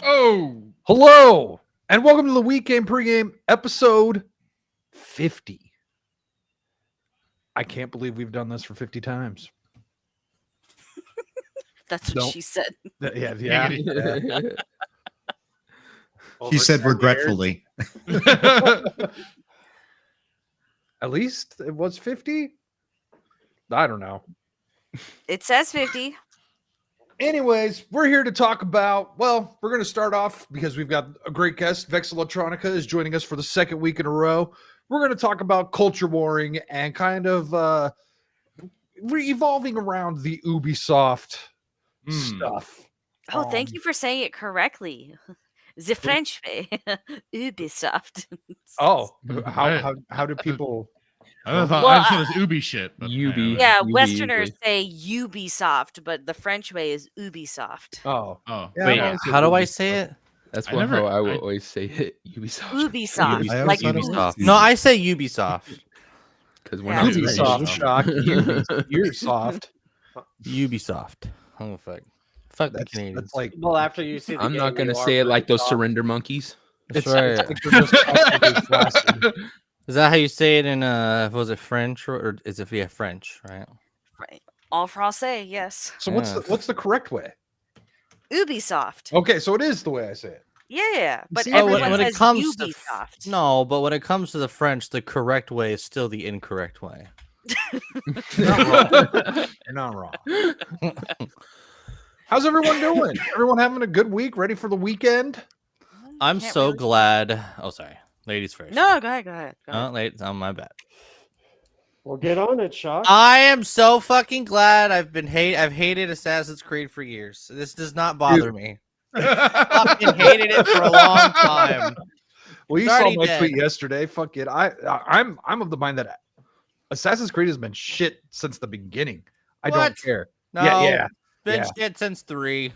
Oh, Hello, and welcome to the weekend pregame episode 50. I can't believe we've done this for 50 times. That's what she said. Yeah. She said regretfully. At least it was 50. I don't know. It says 50. Anyways, we're here to talk about, well, we're going to start off because we've got a great guest. Vex Electronica is joining us for the second week in a row. We're going to talk about culture warring and kind of evolving around the Ubisoft stuff. Oh, thank you for saying it correctly. The French way. Ubisoft. Oh, how do people... I thought it was Ubi shit. But Yeah, Westerners say Ubisoft, but the French way is Ubisoft. Oh. Yeah, Wait, how do I say it? That's how I will always say it. Ubisoft. Ubisoft. I Like always thought it was No, I say Ubisoft. Because we're Yeah. not Ubisoft shock. You're soft. Ubisoft. Oh fuck. Fuck the Canadians. That's like... Well, after you see, the I'm not game, gonna you say are it like those Ubisoft. surrender monkeys. That's it's right. like they're just constantly flaccid. Is that how you say it in was it French or is it French, right? right. En français, yes. So what's the correct way? Ubisoft. Okay, so it is the way I say it. Yeah, but See, everyone when says it comes Ubisoft. No, but when it comes to the French, the correct way is still the incorrect way. You're not wrong. You're not wrong. How's everyone doing? Everyone having a good week? Ready for the weekend? I'm Can't so really- glad. Oh, sorry. Ladies first. No, go ahead. Go ahead. Oh, ladies. Oh, my bad. Well, get on it, Shock. I am so fucking glad. I've hated Assassin's Creed for years. This does not bother me. Fucking hated it for a long time. Well, you It's saw already my dead. tweet yesterday. Fuck it. I'm of the mind that Assassin's Creed has been shit since the beginning. I don't What? care. No, Yeah. been yeah. shit since 3.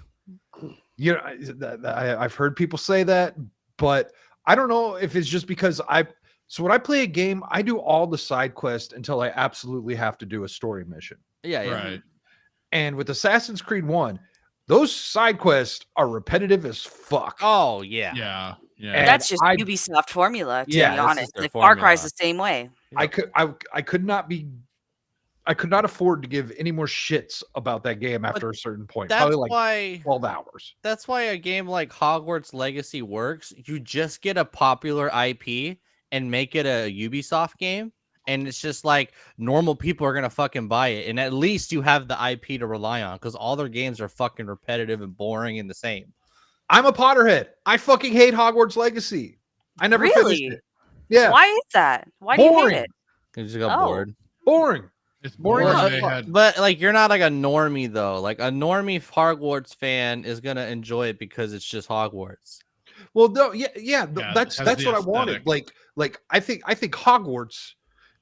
You know, I've heard people say that, but I don't know if it's just because so when I play a game, I do all the side quests until I absolutely have to do a story mission. Yeah. right. And with Assassin's Creed 1, those side quests are repetitive as fuck. Oh yeah. Yeah. And That's just I- Ubisoft formula, to Yeah, be this honest. is their Like Far Cry's formula. the same way. I could not afford to give any more shits about that game after a certain point. That's Probably like why. 12 hours. That's why a game like Hogwarts Legacy works. You just get a popular IP and make it a Ubisoft game, and it's just like normal people are gonna fucking buy it, and at least you have the IP to rely on because all their games are fucking repetitive and boring and the same. I'm a Potterhead. I fucking hate Hogwarts Legacy. I never finished Really? it. Yeah. Why is that? Why do you Boring. hate it? You just got Oh. bored. Boring. It's Boring boring. as They fuck. had But like you're not like a normie though. Like a normie Hogwarts fan is gonna enjoy it because it's just Hogwarts. Well, no, yeah, it that's has that's the what I wanted. aesthetic. Like I think Hogwarts,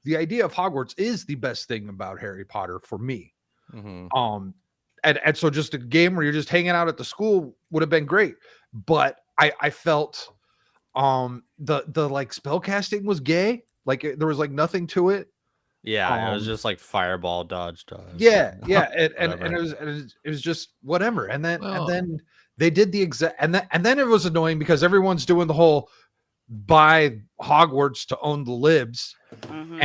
the idea of Hogwarts is the best thing about Harry Potter for me. Mhm. And so just a game where you're just hanging out at the school would have been great, but I felt the like spell casting was gay. Like there was like nothing to it. Yeah, it was Um, just like fireball dodge. Yeah, and Whatever. it was just whatever. And Well- then they did the exact and then it was annoying because everyone's doing the whole buy Hogwarts to own the libs. Mhm.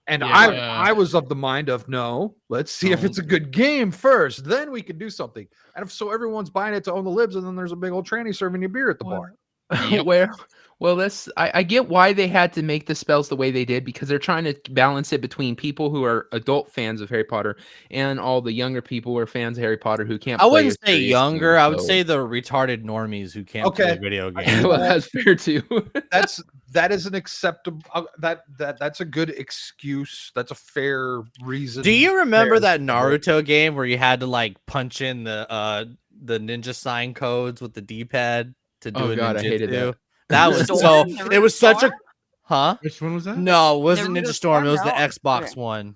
And Yeah. I was of the mind of no, let's see if it's a good game first, then we can do something. And so everyone's buying it to own the libs, and then there's a big old tranny serving you beer at the bar. Yep. Well, I get why they had to make the spells the way they did because they're trying to balance it between people who are adult fans of Harry Potter and all the younger people who are fans of Harry Potter who can't. I play wouldn't a say serious younger. game, I would so- say the retarded normies who can't Okay. play video games. well, that's fair too. That is an acceptable that's a good excuse. That's a fair reason. Do you remember there. that Naruto game where you had to like punch in the ninja sign codes with the D-pad to do Oh, a God, I hated ninjutsu? that. That was so. Storm? It was such a. Storm? Huh? Which one was that? No, it wasn't Naruto Ninja Storm. It was the Storm? No. Xbox Okay. one.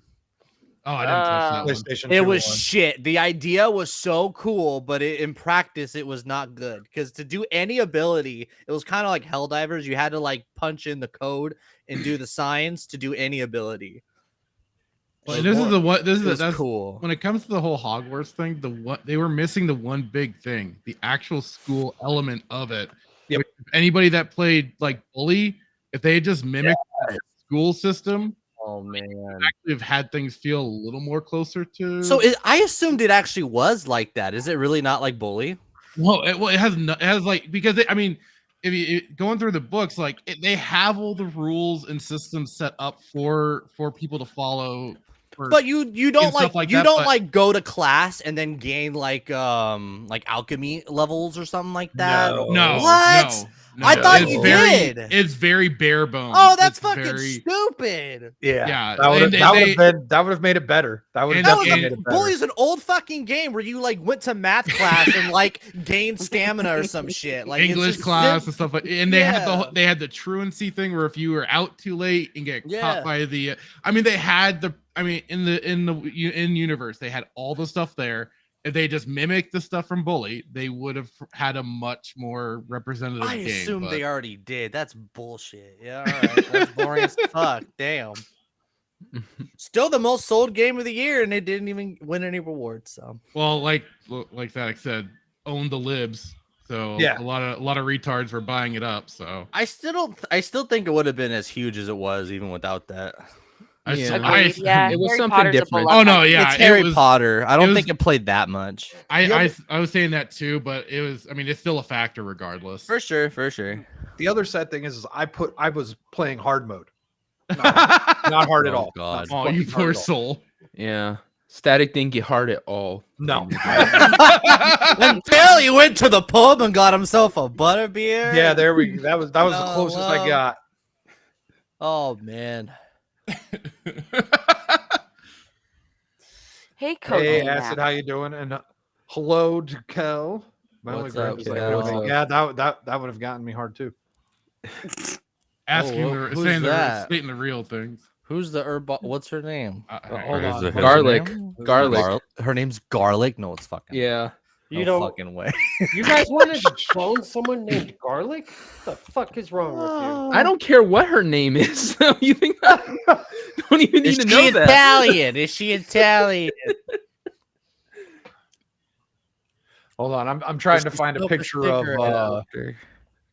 Oh, I didn't touch that one. PlayStation It 2 was one. shit. The idea was so cool, but in practice, it was not good. Because to do any ability, it was kind of like Helldivers. You had to like punch in the code and do the signs to do any ability. Well, this is the what this is It was that's cool. when it comes to the whole Hogwarts thing. They were missing the one big thing, the actual school element of it. Yep. Which, anybody that played like Bully, if they had just mimicked the school system, Oh man. actually have had things feel a little more closer to. So I assumed it actually was like that. Is it really not like Bully? well, it has it has like because I mean, if you going through the books, like they have all the rules and systems set up for people to follow. But you don't and stuff like that, don't but- like go to class and then gain like alchemy levels or something like that. No. No, What? no, I thought it's you very, did. It's very bare bones. Oh, that's It's fucking very, stupid. Yeah, that would and have made it better. That would have And- definitely and- made it better. Bully's an old fucking game where you like went to math class and like gained stamina or some shit. Like it's English just class and stuff like. And they had Yeah. they had the truancy thing where if you were out too late and get Yeah. caught by the. I mean, they had the. I mean, in universe, they had all the stuff there. If they just mimicked the stuff from Bully, they would have had a much more representative I game. assumed but- they already did. That's bullshit. Yeah, all right. That's boring as fuck. Damn. Still the most sold game of the year, and it didn't even win any rewards. So Well, like Zach said, own the libs. So Yeah. a lot of retards were buying it up. So I still think it would have been as huge as it was even without that. Yeah. Agreed. Yeah, It was Harry something Potter's a different. beloved Oh no, IP. yeah, it's Harry it was, Potter. I don't was- think it played that much. I was saying that too, but it was. I mean, it's still a factor regardless. For sure, for sure. The other sad thing is I was playing hard mode. Not hard at Oh, all. God. Not Oh, you fucking hard poor at all. soul. Yeah. Static didn't get hard at all. No. Until he went to the pub and got himself a butterbeer. Yeah, there we. That was the No, closest I well. got. Oh man. Hey, Cody. Hey, Acid, how you doing? And hello to Kel. My only What's friend up, is like, Kel? "Hey." Yeah, that would have gotten me hard too. Asking Oh, who's saying that? stating the real things. Who's the herb? What's her name? Hold on. Her Garlic. name? Garlic. Her name's Garlic. No, it's fucking. Yeah. No You know, fucking way. you guys want to clone someone named Garlic? What the fuck is wrong with you? I don't care what her name is. So you think I don't even need Is to she know that? Italian? Is she Italian? Hold on, I'm trying to find a picture of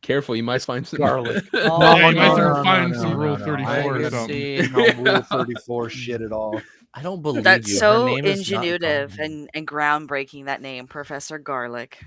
Careful, you might find some Garlic. Oh, Yeah, no, you might no, start no, finding no, some no, Rule no, 34 I or didn't something. no Rule 34 shit at all. I don't believe That's you. Her so name is not ingenuitive Garlic. and groundbreaking, that name, Professor Garlic.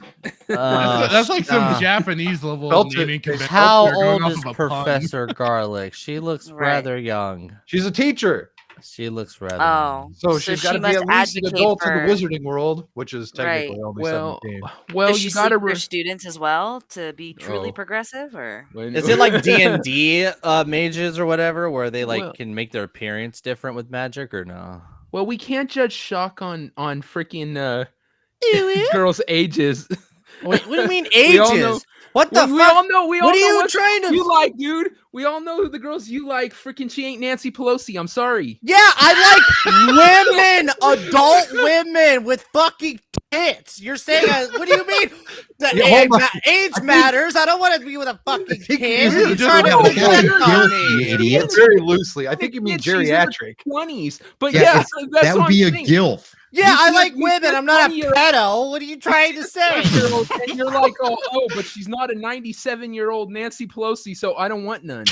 That's like some uh, Japanese level Felt of it. naming convention. How They're going old off is of a pun. Professor Garlic? She looks Right. rather young. She's a teacher, She looks rather. Oh, so she's got to she be must at least an advocate adult for, in the wizarding world, which is technically Right. only Well, 17. well, does she you seek gotta. her students as well to be truly Oh. progressive, or Is it like D&D mages or whatever, where they like Well- can make their appearance different with magic, or no? Well, we can't judge shock on freaking girls' ages. What do you mean We all ages? know- What the we fuck? all know. We all What are know you what trying to? you like, dude. We all know who the girls you like. Freaking, she ain't Nancy Pelosi. I'm sorry. Yeah, I like women, adult women with fucking tits. You're saying, what do you mean? The Yeah, age, hold on. age matters. I don't want to be with a fucking think kid. you You're just trying to have put a that guilt, on you me. idiot. Very loosely. I think you mean Admit she's in her geriatric. 20s. But Yeah, yeah, it's- that's that would what be I'm a saying. gilf. Yeah, You I said- like you women. said I'm not a 20-year-old. pedo. What are you trying to say? 20-year-old, and you're like, oh, but she's not a 97-year-old Nancy Pelosi, so I don't want none.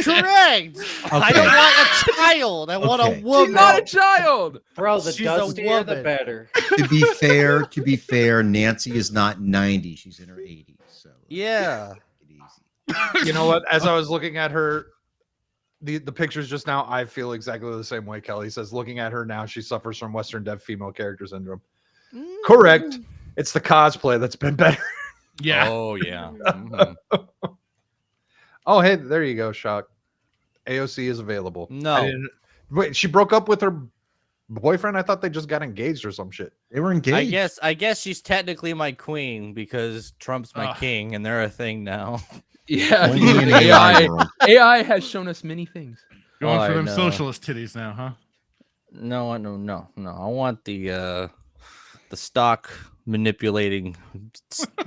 Correct. I don't want a child. I want a Okay. woman. She's not a child. Bro, the She's a dustier the woman. better. To be fair, Nancy is not 90. She's in her 80s. So Yeah. take it easy. You know what? As I was looking at her, the pictures just now, I feel exactly the same way. Kelly says, looking at her now, she suffers from Western deaf female character syndrome. Correct. It's the cosplay that's been better. Yeah. Oh yeah. Mhm. Oh, hey, there you go, Shock. AOC is available. No. Wait, she broke up with her boyfriend? I thought they just got engaged or some shit. They were engaged. I guess she's technically my queen because Trump's my Ugh. king and they're a thing now. Yeah, Only in an AI AI, world. AI has shown us many things. Going Oh, for I them know. socialist titties now, huh? No. I want the stock manipulating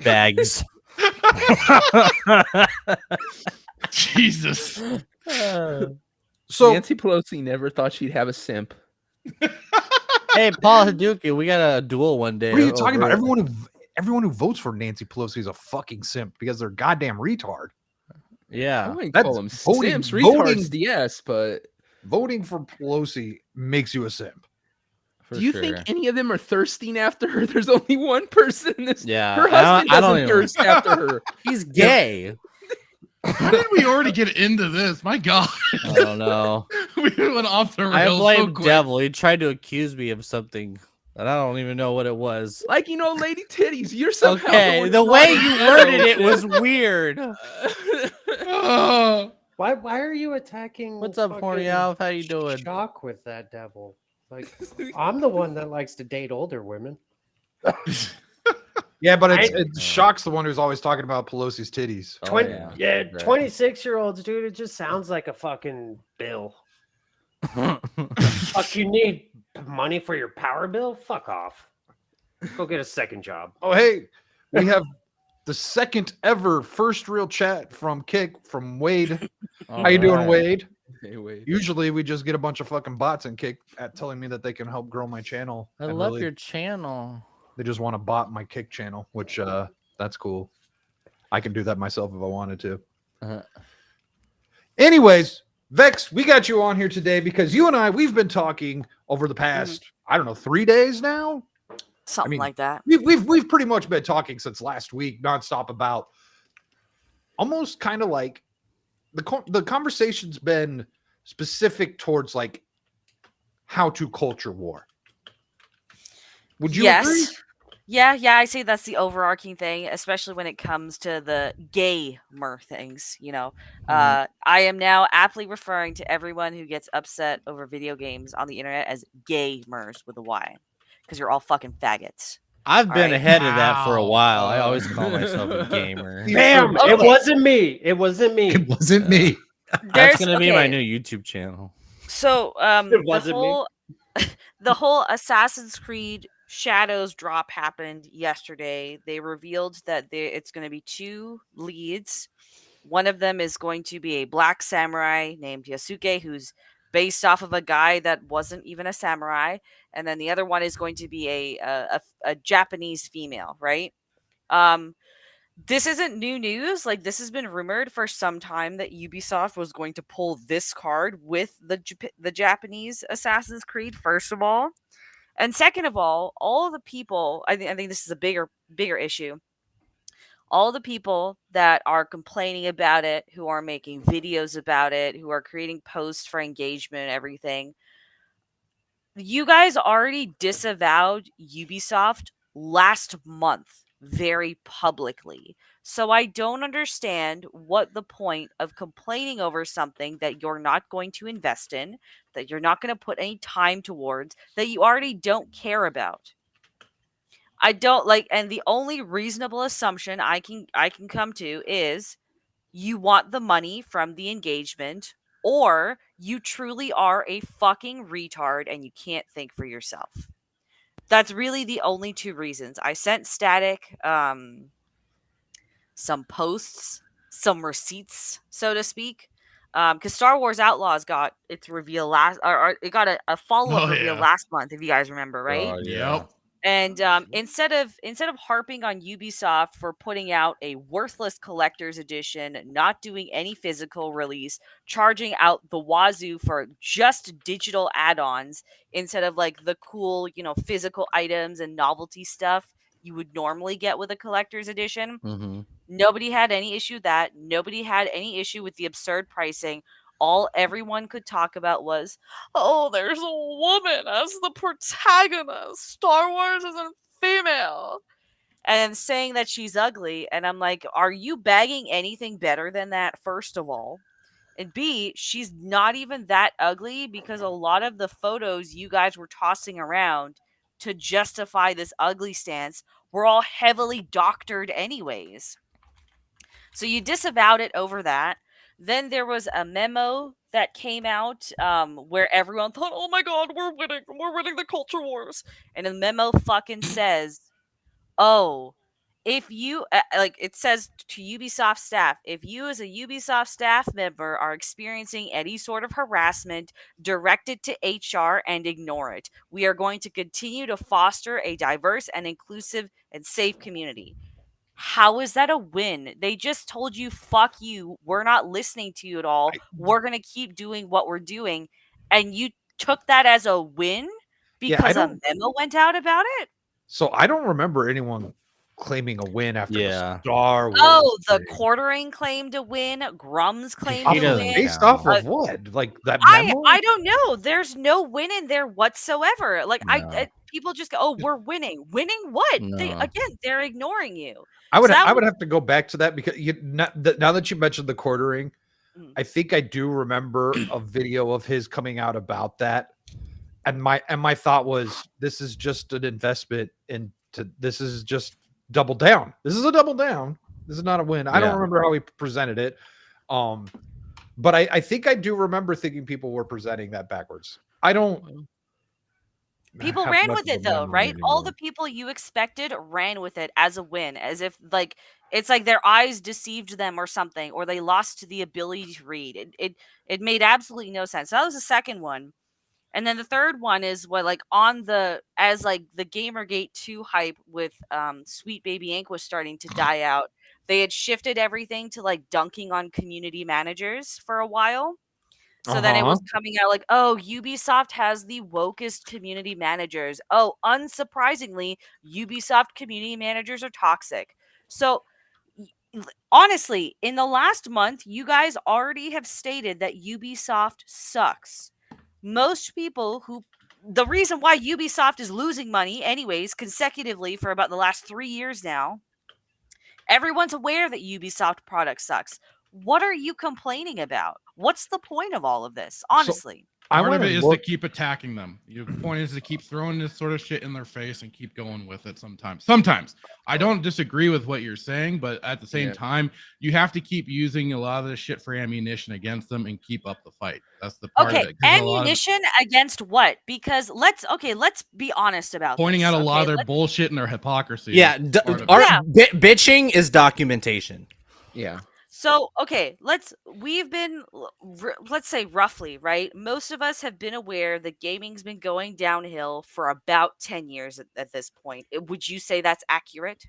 bags. Jesus. So Nancy Pelosi never thought she'd have a simp. Hey, Paul Hadouken, we got a duel one day. what are you talking about? over- Everyone who votes for Nancy Pelosi is a fucking simp because they're goddamn retard. I Yeah. wouldn't That's call them voting- simps. voting- Retards, yes, but Voting for Pelosi makes you a simp. For do you sure. think any of them are thirsting after her? There's only one person. Yeah, Her I don't- husband I don't doesn't even- thirst after her. He's gay? How did we already get into this? My God, I don't know. we went off the I rails blame so quick. Devil. He tried to accuse me of something, and I don't even know what it was. Like, lady titties. You're somehow Okay, the way you worded it was weird. Oh, Why are you attacking? What's up, Horny fucking Alf? How you doing? Shock with that devil. Like, I'm the one that likes to date older women. Yeah, but I- it shocks the one who's always talking about Pelosi's titties. Oh, 20, yeah. yeah, Right. 26-year-olds, dude. It just sounds like a fucking bill. Fuck, you need money for your power bill? Fuck off. Go get a second job. Oh, hey, we have the second ever first real chat from Kick from Wade. How you doing, Alright. Wade? Hey, wait. Usually we just get a bunch of fucking bots and Kick at telling me that they can help grow my channel. I and love really, your channel. They just want to bot my Kick channel, which that's cool. I can do that myself if I wanted to. Uh-huh. Anyways, Vex, we got you on here today because you and we've been talking over the past, I don't know, 3 days now. Something mean, like that. We've pretty much been talking since last week, nonstop, about almost kind of like the conversation's been specific towards like how to culture war. Would you agree? Yeah, I say that's the overarching thing, especially when it comes to the gamer things, I am now aptly referring to everyone who gets upset over video games on the internet as gamers with a Y. Because you're all fucking faggots. I've been Alright. ahead of that for a Wow. while. I always call myself a gamer. Bam! It Okay. wasn't me. It wasn't me. It wasn't me. That's There's- gonna be my okay, new YouTube channel. So It wasn't me. the whole Assassin's Creed Shadows drop happened yesterday. They revealed that it's going to be 2 leads. One of them is going to be a black samurai named Yasuke, who's based off of a guy that wasn't even a samurai, and then the other one is going to be a Japanese female, right? This isn't new news. Like, this has been rumored for some time that Ubisoft was going to pull this card with the Japanese Assassin's Creed, first of all. And second of all the people, I think this is a bigger issue. All the people that are complaining about it, who are making videos about it, who are creating posts for engagement and everything, you guys already disavowed Ubisoft last month very publicly. So I don't understand what the point of complaining over something that you're not going to invest in, that you're not going to put any time towards, that you already don't care about. I don't like, and the only reasonable assumption I can come to is you want the money from the engagement, or you truly are a fucking retard and you can't think for yourself. That's really the only 2 reasons. I sent Static some posts, some receipts, so to speak. Because Star Wars Outlaws got its reveal or it got a follow-up reveal last month, if you guys remember, right? Oh, yeah. Yep. And instead of harping on Ubisoft for putting out a worthless collector's edition, not doing any physical release, charging out the wazoo for just digital add-ons instead of like the cool, physical items and novelty stuff you would normally get with a collector's edition, Mm-hmm. nobody had any issue with that. Nobody had any issue with the absurd pricing. All everyone could talk about was, oh, there's a woman as the protagonist. Star Wars isn't female. And saying that she's ugly. And I'm like, are you bagging anything better than that, first of all? And B, she's not even that ugly because a lot of the photos you guys were tossing around to justify this ugly stance were all heavily doctored anyways. So you disavowed it over that. Then there was a memo that came out where everyone thought, oh my God, we're winning the culture wars. And the memo fucking says, oh, if you like it says to Ubisoft staff, if you as a Ubisoft staff member are experiencing any sort of harassment, direct it to HR and ignore it. We are going to continue to foster a diverse and inclusive and safe community. How is that a win? They just told you, fuck you. We're not listening to you at all. We're going to keep doing what we're doing. And you took that as a win Yeah, I because a don't. memo went out about it? So I don't remember anyone claiming a win after Yeah. the Star Wars. Oh, the thing. quartering claimed a win. Grum's claimed He a doesn't win. Based count. off of what? Like that I memo? I don't know. There's no win in there whatsoever. Like No. people just go, "Oh, we're winning." Winning what? No. They're ignoring you. I would So that I would have to go back to that because now that you mentioned the quartering, Mm. I think I do remember a video of his coming out about that. And my thought was, this is just an investment into this is just double down. This is a double down. This is not a win. I don't Yeah. remember how he presented it. But I think I do remember thinking people were presenting that backwards. I don't People have ran much with of a it though, memory right? All anymore. the people you expected ran with it as a win, as if like it's like their eyes deceived them or something, or they lost the ability to read. It made absolutely no sense. That was the second one. And then the third one is what like on the as like the Gamergate 2 hype with Sweet Baby Ink was starting to die out. They had shifted everything to like dunking on community managers for a while. So then it was coming out like, oh, Ubisoft has the wokest community managers. Oh, unsurprisingly, Ubisoft community managers are toxic. So honestly, in the last month, you guys already have stated that Ubisoft sucks. Most people who the reason why Ubisoft is losing money anyways consecutively for about the last 3 years now, everyone's aware that Ubisoft product sucks. What are you complaining about? What's the point of all of this? Honestly. I Part want of it to is look. to keep attacking them. Your point is to keep throwing this sort of shit in their face and keep going with it sometimes. I don't disagree with what you're saying, but at the same time, you have to keep using a lot of this shit for ammunition against them and keep up the fight. That's the part of Okay, it. 'Cause a lot of ammunition against what? Because let's be honest about pointing this. out a lot of their let's- bullshit and their hypocrisy. Yeah. is part of Our it. Yeah. bitching is documentation. Yeah. So, okay, we've been, let's say roughly, right? Most of us have been aware that gaming's been going downhill for about 10 years at this point. Would you say that's accurate?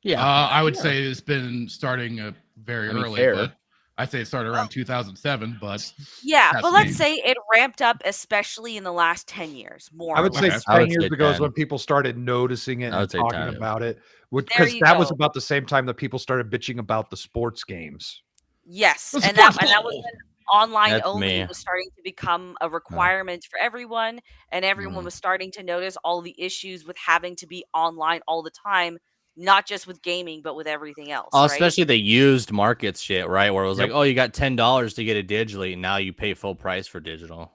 Yeah. I would say it's been starting very I mean, early, fair. but I'd say it started around 2007. But Yeah, that's but let's me. say it ramped up, especially in the last 10 years, more I or would say less. I would 10 years say ago is 10. when people started noticing it I would and say talking 10. about it. There Because you that was go. about the same time that people started bitching about the sports games. Yes, The and that sports was ball. when online That's only me. was starting to become a requirement for everyone, and everyone Mm. was starting to notice all the issues with having to be online all the time, not just with gaming, but with everything else, Oh, right? especially the used markets shit, right? Where it was Yep. like, oh, you got $10 to get it digitally, and now you pay full price for digital.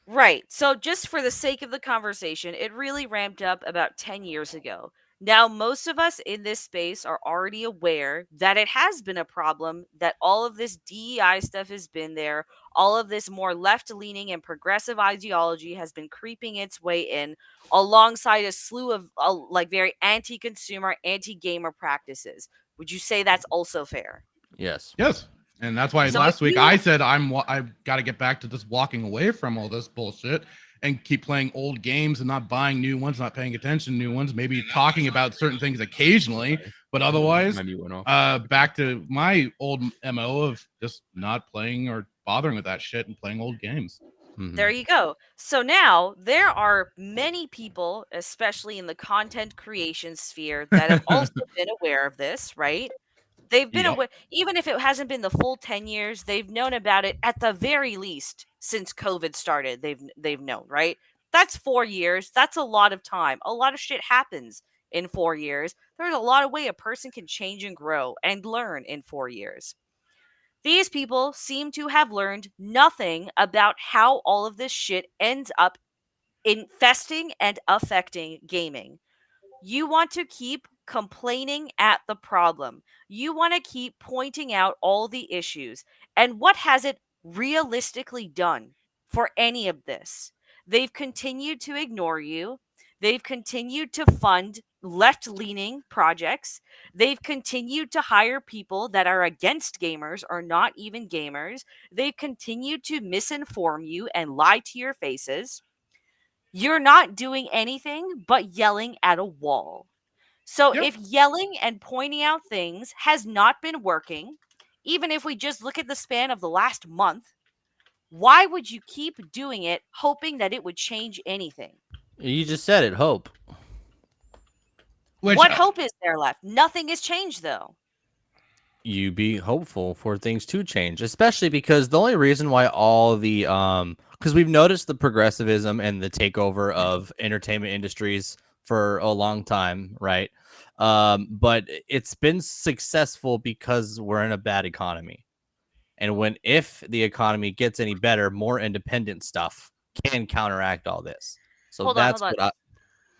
Right. So, just for the sake of the conversation, it really ramped up about 10 years ago. Now, most of us in this space are already aware that it has been a problem, that all of this DEI stuff has been there, all of this more left leaning and progressive ideology has been creeping its way in, alongside a slew of like very anti consumer, anti gamer practices. Would you say that's also fair? Yes. Yes. And that's why So last if week you- I said I've got to get back to just walking away from all this bullshit and keep playing old games and not buying new ones, not paying attention to new ones, maybe talking about certain things occasionally, but otherwise, Maybe it went off. back to my old MO of just not playing or bothering with that shit and playing old games. Mhm. There you go. So now there are many people, especially in the content creation sphere, that have also been aware of this, right? They've been Yep. aware, even if it hasn't been the full 10 years, they've known about it at the very least since COVID started. They've known, right? That's 4 years. That's a lot of time. A lot of shit happens in 4 years. There's a lot of way a person can change and grow and learn in 4 years. These people seem to have learned nothing about how all of this shit ends up infesting and affecting gaming. You want to keep complaining at the problem. You want to keep pointing out all the issues. And what has it realistically done for any of this? They've continued to ignore you. They've continued to fund left-leaning projects. They've continued to hire people that are against gamers or not even gamers. They've continued to misinform you and lie to your faces. You're not doing anything but yelling at a wall. So Yep. if yelling and pointing out things has not been working, even if we just look at the span of the last month, why would you keep doing it hoping that it would change anything? You just said it. Hope. Which, What hope is there left? Nothing has changed though. You be hopeful for things to change, especially because the only reason why all the because we've noticed the progressivism and the takeover of entertainment industries for a long time, right? But it's been successful because we're in a bad economy, and if the economy gets any better, more independent stuff can counteract all this. So Hold on, that's hold on. what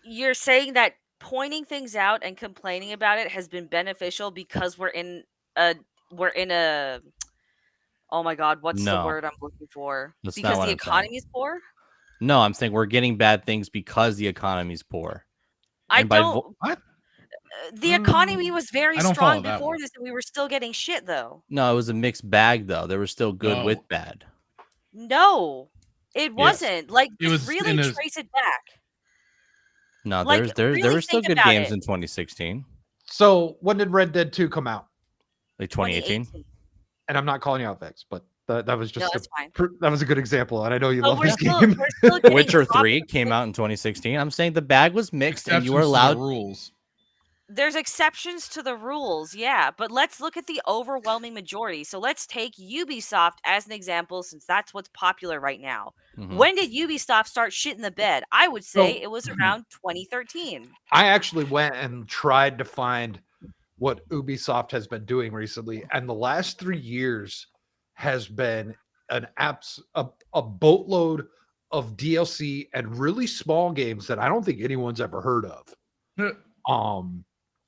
You're saying that pointing things out and complaining about it has been beneficial because we're in a oh my god, what's the No, word I'm looking for? that's not Because what the I'm saying. economy is poor? No, I'm saying we're getting bad things because the economy's poor. I And by don't. what? The economy was very I don't follow strong that before one. this, and we were still getting shit though. No, it was a mixed bag though. There was still good No. with bad. No, it Yes. wasn't. Like, It just was really in a- trace it back. No, Like, there really were still think good about games it. in 2016, So when did Red Dead 2 come out? like 2018. 2018. And I'm not calling you out, Vex, but that was No, just that's fine. that was a good example, and I know you But love we're this still, game. we're still getting Witcher dropped 3 in came the- out in 2016. I'm saying the bag was mixed, and you were Exceptions to the allowed. rules. There's exceptions to the rules, yeah, but let's look at the overwhelming majority. So let's take Ubisoft as an example, since that's what's popular right now. Mhm. When did Ubisoft start shit in the bed? I would say So- it was around 2013. I actually went and tried to find what Ubisoft has been doing recently, and the last 3 years has been a boatload of DLC and really small games that I don't think anyone's ever heard of.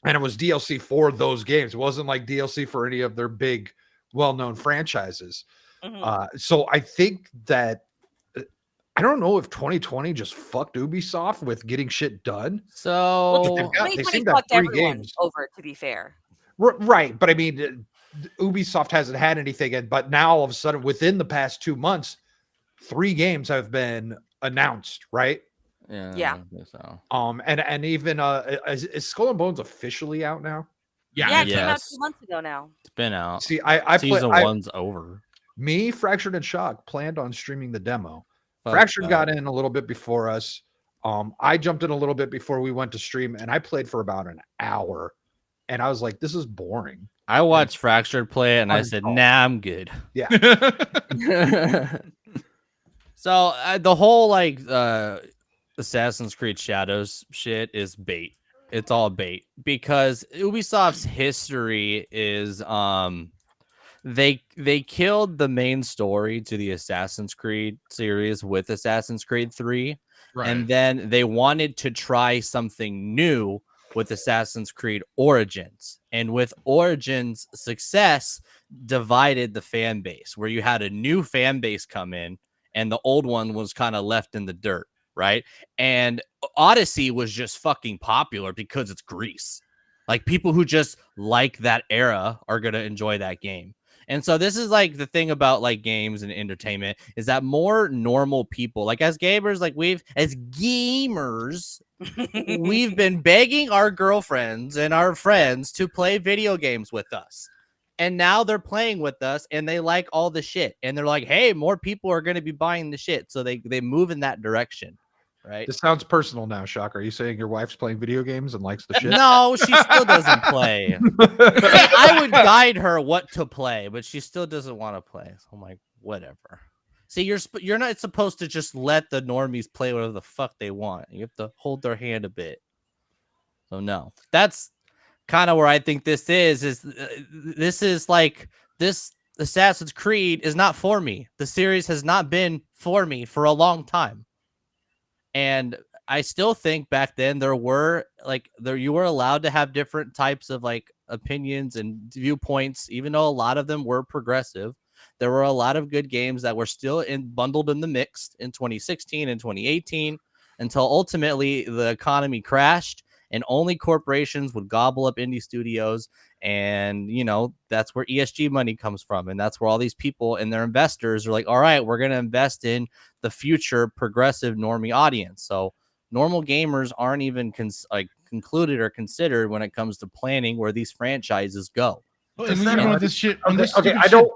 And it was DLC for those games. It wasn't like DLC for any of their big, well-known franchises. Mhm. So I think that I don't know if 2020 just fucked Ubisoft with getting shit done. So They've got- they 2020 seem to have fucked 3 everyone games. over, to be fair. Right, but I mean, Ubisoft hasn't had anything, but now all of a sudden, within the past 2 months, 3 games have been announced, right? Yeah. I think so. And even is Skull and Bones officially out now? Yeah, it came out Yes. 2 months ago now. It's been out. See, I Season play, 1's over. me, Fractured and Shock planned on streaming the demo. Fuck Fractured that. got in a little bit before us. I jumped in a little bit before we went to stream, and I played for about an hour, and I was like, "This is boring." I watched Fractured play it, and I said, Uninstalled. "Nah, I'm good." Yeah. So the whole like Assassin's Creed Shadows shit is bait. It's all bait because Ubisoft's history is they killed the main story to the Assassin's Creed series with Assassin's Creed 3, Right. and then they wanted to try something new with Assassin's Creed Origins. And with Origins success divided the fan base, where you had a new fan base come in and the old one was kind of left in the dirt, right? And Odyssey was just fucking popular because it's Greece. Like, people who just like that era are going to enjoy that game. And so this is like the thing about like games and entertainment is that more normal people, like as gamers, like as gamers, we've been begging our girlfriends and our friends to play video games with us. And now they're playing with us and they like all the shit. And they're like, hey, more people are going to be buying the shit. So they move in that direction. Right. This sounds personal now, Shock. Are you saying your wife's playing video games and likes the shit? No, she still doesn't play. I would guide her what to play, but she still doesn't want to play. So I'm like, whatever. See, you're not supposed to just let the normies play whatever the fuck they want. You have to hold their hand a bit. So no, that's kind of where I think this is this is like this Assassin's Creed is not for me. The series has not been for me for a long time. And I still think back then you were allowed to have different types of like opinions and viewpoints, even though a lot of them were progressive. There were a lot of good games that were still bundled in the mix in 2016 and 2018 until ultimately the economy crashed and only corporations would gobble up indie studios. And that's where ESG money comes from, and that's where all these people and their investors are like, all right, we're going to invest in the future progressive normie audience. So normal gamers aren't even concluded or considered when it comes to planning where these franchises go. Well, and you know what this shit. When this Okay, stupid I don't.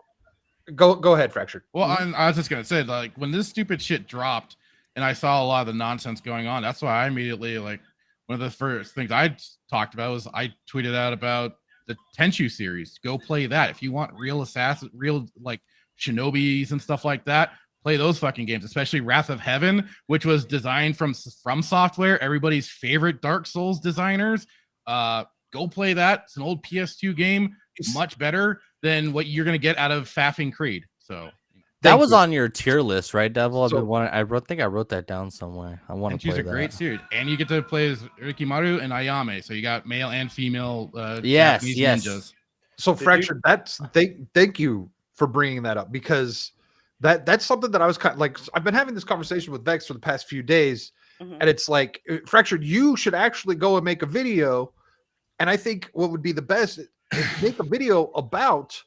Go ahead, Fractured. Well, I was just gonna say, like, when this stupid shit dropped, and I saw a lot of the nonsense going on, that's why I immediately, like, one of the first things I talked about was I tweeted out about the Tenchu series. Go play that if you want real assassins, real like shinobis and stuff like that. Play those fucking games, especially Wrath of Heaven, which was designed from Software, everybody's favorite Dark Souls designers. Go play that. It's an old PS2 game, much better than what you're gonna get out of Faffing Creed. So that was on your tier list, right, Devil? I think I wrote that down somewhere. I want to play that. She's a great series, and you get to play as Rikimaru and Ayame. So you got male and female. Yes. Ninjas. So Fractured, thank you for bringing that up, because that's something that I was kind of like. I've been having this conversation with Vex for the past few days, and it's like, Fractured, you should actually go and make a video. And I think what would be the best is make a video about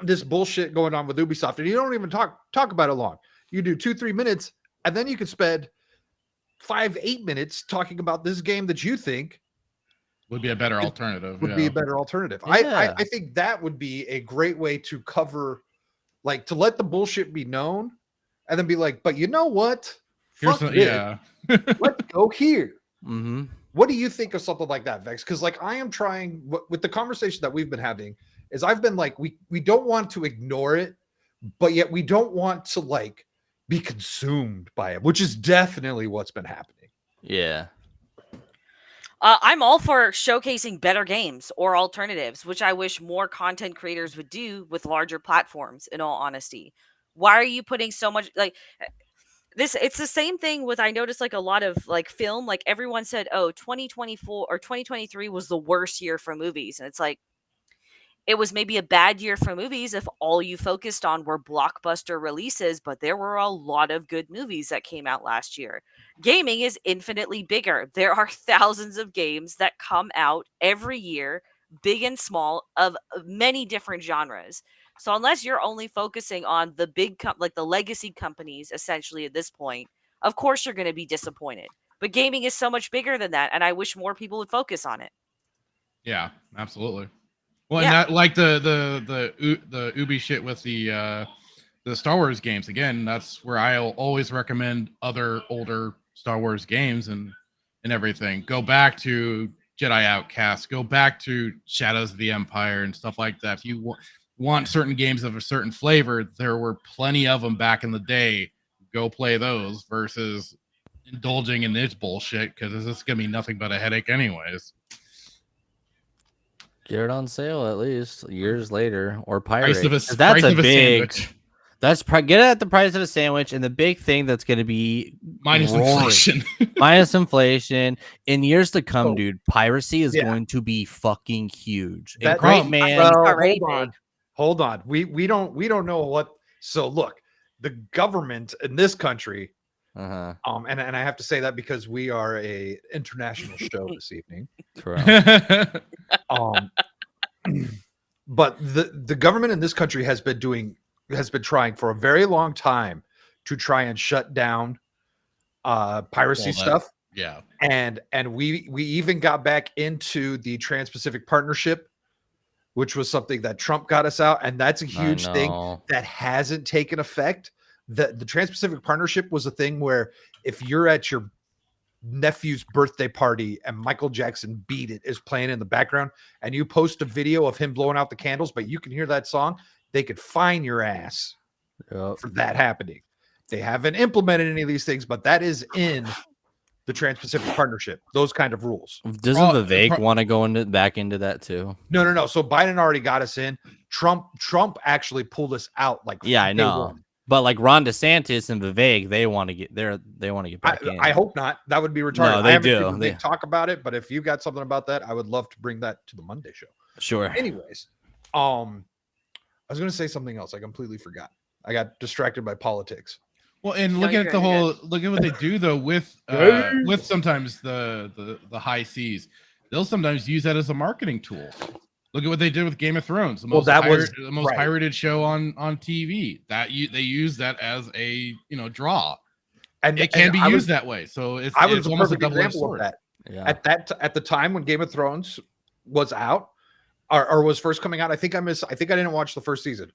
this bullshit going on with Ubisoft, and you don't even talk about it long. You do 2-3 minutes, and then you could spend 5-8 minutes talking about this game that you think would be a better alternative. Be a better alternative. Yeah. I think that would be a great way to cover, like, to let the bullshit be known, and then be like, but you know what? Let's go here. Mm-hmm. What do you think of something like that, Vex? Because like I am trying with the conversation that we've been having, is I've been like, we don't want to ignore it, but yet we don't want to like be consumed by it, which is definitely what's been happening. Yeah. I'm all for showcasing better games or alternatives, which I wish more content creators would do with larger platforms, in all honesty. Why are you putting so much like this? It's the same thing with, I noticed like a lot of like film, like everyone said, oh, 2024 or 2023 was the worst year for movies. And it's like, it was maybe a bad year for movies if all you focused on were blockbuster releases, but there were a lot of good movies that came out last year. Gaming is infinitely bigger. There are thousands of games that come out every year, big and small, of many different genres. So unless you're only focusing on the big, like the legacy companies, essentially at this point, of course you're going to be disappointed. But gaming is so much bigger than that, and I wish more people would focus on it. Yeah, absolutely. Well, and that, like the Ubi shit with the Star Wars games, again, that's where I'll always recommend other older Star Wars games and everything. Go back to Jedi Outcast, go back to Shadows of the Empire and stuff like that. If you want certain games of a certain flavor, there were plenty of them back in the day. Go play those versus indulging in this bullshit, because this is gonna be nothing but a headache anyways. Get it on sale at least years later, or pirate. That's a big. Get it at the price of a sandwich, and the big thing that's going to be minus inflation. Minus inflation in years to come, dude. Piracy is going to be fucking huge. Hold on. We don't know what. So look, the government in this country. And I have to say that because we are a international show this evening. But the government in this country has been trying for a very long time to try and shut down piracy stuff. Yeah. And we even got back into the Trans-Pacific Partnership, which was something that Trump got us out, and that's a huge thing that hasn't taken effect. The Trans-Pacific Partnership was a thing where if you're at your nephew's birthday party and Michael Jackson Beat It is playing in the background and you post a video of him blowing out the candles, but you can hear that song, they could fine your ass for that happening. They haven't implemented any of these things, but that is in the Trans-Pacific Partnership, those kind of rules. Doesn't Vivek want to go back into that too? No. So Biden already got us in. Trump actually pulled us out. Like, yeah, I know. But like Ron DeSantis and Vivek, they want to get back in. I hope not. That would be retarded. No, they do. They talk about it, but if you got something about that, I would love to bring that to the Monday show. Sure. Anyways, I was going to say something else. I completely forgot. I got distracted by politics. Well, and No, look you're at the good, you're whole look at what they do though with sometimes the high seas. They'll sometimes use that as a marketing tool. Look at what they did with Game of Thrones, the most right. pirated show on TV. They use that as a draw. And It can be I used that way. So it's was a almost a perfect double-edged example of sword. that. Yeah. At the time when Game of Thrones was out or was first coming out, I think I didn't watch the first season.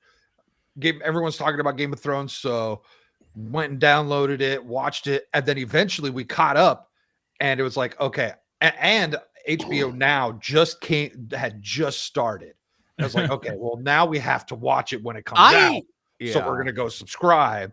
Everyone's talking about Game of Thrones, so went and downloaded it, watched it, and then eventually we caught up, and it was like, okay, and HBO Now had just started. I was like, okay, well now we have to watch it when it comes out, so we're gonna go subscribe.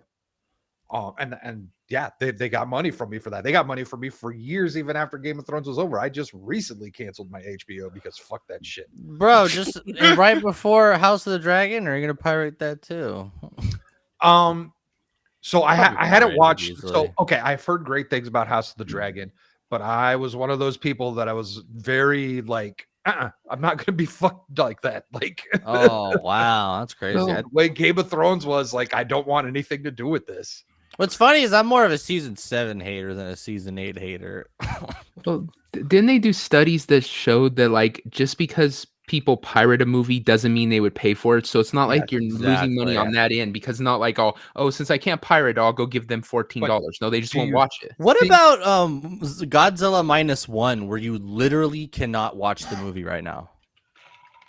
And yeah, they got money from me for that. They got money from me for years, even after Game of Thrones was over. I just recently canceled my HBO because fuck that shit, Bro, just right before House of the Dragon, or are you gonna pirate that too? So I Probably hadn't pirated watched. easily. So okay, I've heard great things about House of the Dragon, but I was one of those people that I was very like, I'm not gonna be fucked like that. Like, Oh wow, that's crazy. the way Game of Thrones was, like, I don't want anything to do with this. What's funny is I'm more of a season 7 hater than a season 8 hater. Well, didn't they do studies that showed that like just because people pirate a movie doesn't mean they would pay for it? So it's not like you're losing money on that end, because it's not like, oh, since I can't pirate, I'll go give them $14. No, they just won't watch it. What about Godzilla -1, where you literally cannot watch the movie right now?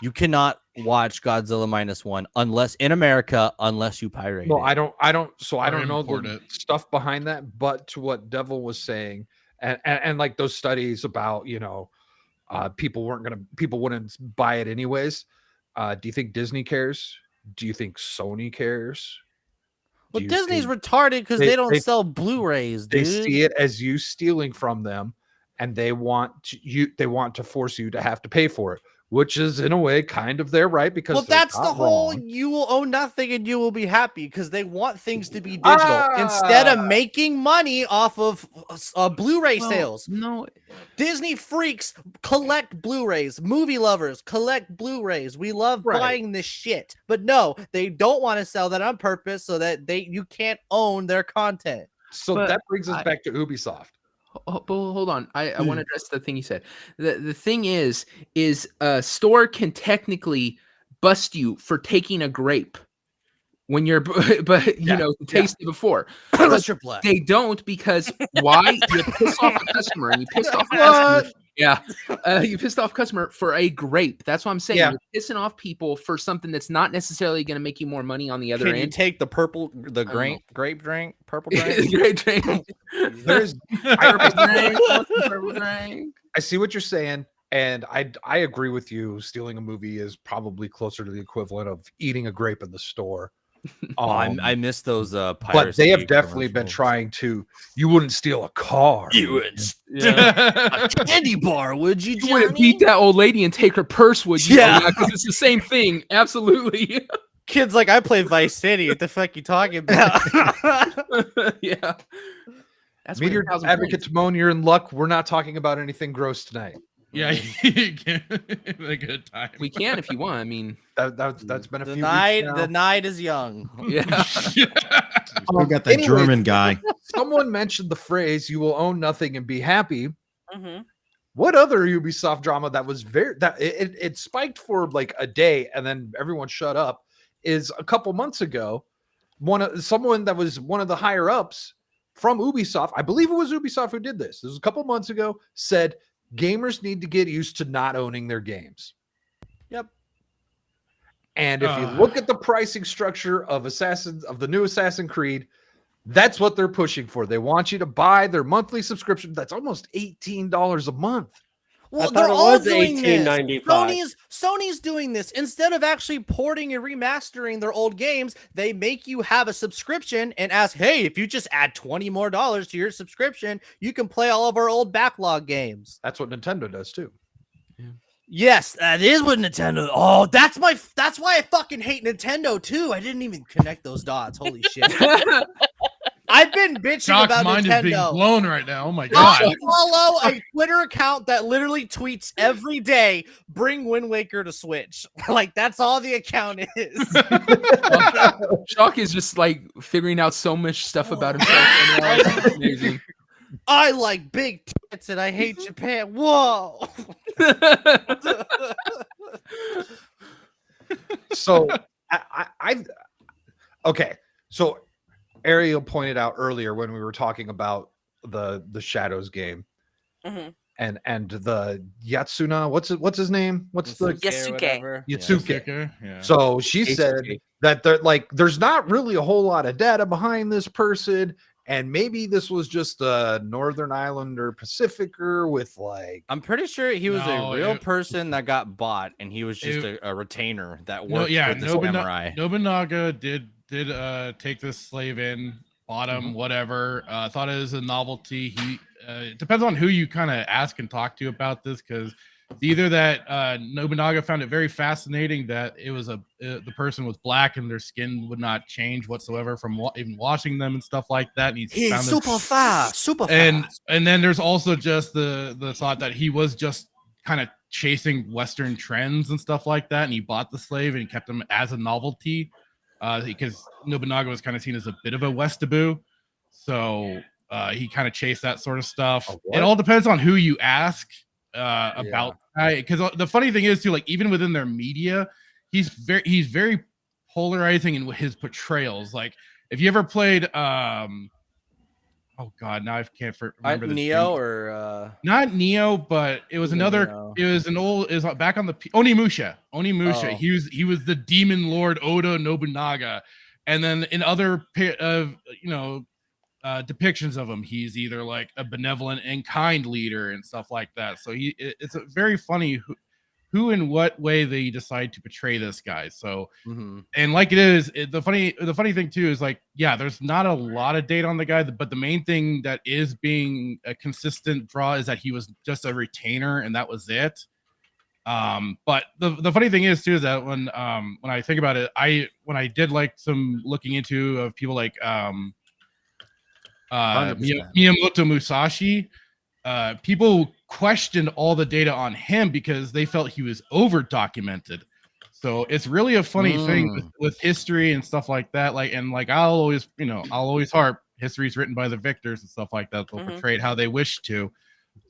You cannot watch Godzilla -1 unless in America, unless you pirate No, it. I don't. So I don't know import the it. stuff behind that, but to what Devil was saying, and like those studies about, people wouldn't buy it anyways. Do you think Disney cares? Do you think Sony cares? Well, Do you Disney's think retarded because they- they don't they- sell Blu-rays, they dude. see it as you stealing from them, and they want to force you to have to pay for it, which is in a way kind of their right, because Well, they're that's the not whole wrong. you will own nothing and you will be happy, because they want things to be digital instead of making money off of Blu-ray sales. No, Disney freaks collect Blu-rays. Movie lovers collect Blu-rays. We love Right. buying this shit. But no, they don't want to sell that on purpose so that you can't own their content. So But that brings us back to Ubisoft. but hold on. I want to address the thing you said. The thing is a store can technically bust you for taking a grape when you're taste it before. Unless you're black. They don't, because why? You piss off a customer, and you pissed off a customer. Yeah, you pissed off a customer for a grape. That's what I'm saying. Yeah. You're pissing off people for something that's not necessarily going to make you more money on the other Can you end. take the purple, the don't grape drink, purple drink? Grape drink. There's Purple drink. Purple drink. I see what you're saying, and I agree with you. Stealing a movie is probably closer to the equivalent of eating a grape in the store. I miss those But piracy they have definitely been commercials. trying to. You wouldn't steal a car. You would a candy bar, would you, You wouldn't Johnny? beat that old lady and take her purse, would you? Yeah. Because it's the same thing. Absolutely. Kids like, I play Vice City. What the fuck you talking about? Yeah. That's Meteor Advocate Timon, you're in luck. We're not talking about anything gross tonight. Yeah, you can have a good time. We can if you want. I mean, That's been a the few night, weeks now. the night is young. yeah. Still got that Anyways, German guy. Someone mentioned the phrase "you will own nothing and be happy." Mhm. What other Ubisoft drama that was it spiked for like a day and then everyone shut up? Is a couple months ago, someone that was one of the higher ups from Ubisoft, I believe it was Ubisoft who did this. This was a couple months ago. Said gamers need to get used to not owning their games. Yep. And if you look at the pricing structure of the new Assassin's Creed, that's what they're pushing for. They want you to buy their monthly subscription. That's almost $18 a month. Well, thought they're it all was doing this. $18.95. Sony's doing this. Instead of actually porting and remastering their old games, they make you have a subscription and ask, hey, if you just add $20 more to your subscription, you can play all of our old backlog games. That's what Nintendo does too. Yes, that is what Nintendo. Oh, that's why I fucking hate Nintendo too. I didn't even connect those dots. Holy shit. I've been bitching Jock's about mind is being Nintendo. blown right now. Oh my god. I follow a Twitter account that literally tweets every day, "Bring Wind Waker to Switch." Like that's all the account is. Shock is just like figuring out so much stuff about himself. Right now. It's amazing. I like big tits and I hate Japan. Whoa. So okay. So Ariel pointed out earlier when we were talking about the Shadows game Mhm. and the Yatsuna. What's his name? What's the Yasuke. Yatsuke? Yeah. So she said Yatsuke. that there's not really a whole lot of data behind this person, and maybe this was just a Northern Islander Pacificer with like. I'm pretty sure he was No, a real it- person that got bought, and he was just a retainer that worked for the samurai. Nobunaga did take this slave in, bought him, Mm-hmm. whatever. Thought it was a novelty. He it depends on who you kind of ask and talk to about this, because either that Nobunaga found it very fascinating that it was the person was black and their skin would not change whatsoever from even washing them and stuff like that. And He's found super fast, super and fast. and then there's also just the thought that he was just kind of chasing Western trends and stuff like that, and he bought the slave and he kept him as a novelty, because Nobunaga was kind of seen as a bit of a Westaboo, so he kind of chased that sort of stuff. It all depends on who you ask about, because the funny thing is too, like even within their media, he's very polarizing in his portrayals. Like if you ever played oh god, now I can't remember the Neo name. or Not Neo, but it was another. Neo? It was an old. Is back on the Onimusha. Oh. He was the demon lord Oda Nobunaga, and then in other depictions of him, he's either like a benevolent and kind leader and stuff like that. So it's a very funny who in what way they decide to portray this guy. So and like the funny thing too is like, yeah, there's not a lot of data on the guy, but the main thing that is being a consistent draw is that he was just a retainer and that was it. But the funny thing is too is that when I think about it, when I did like some looking into of people like 100%. Miyamoto Musashi, people questioned all the data on him because they felt he was over documented. So it's really a funny thing with history and stuff like that. Like I'll always harp history's written by the victors and stuff like that. They'll portray it how they wish to.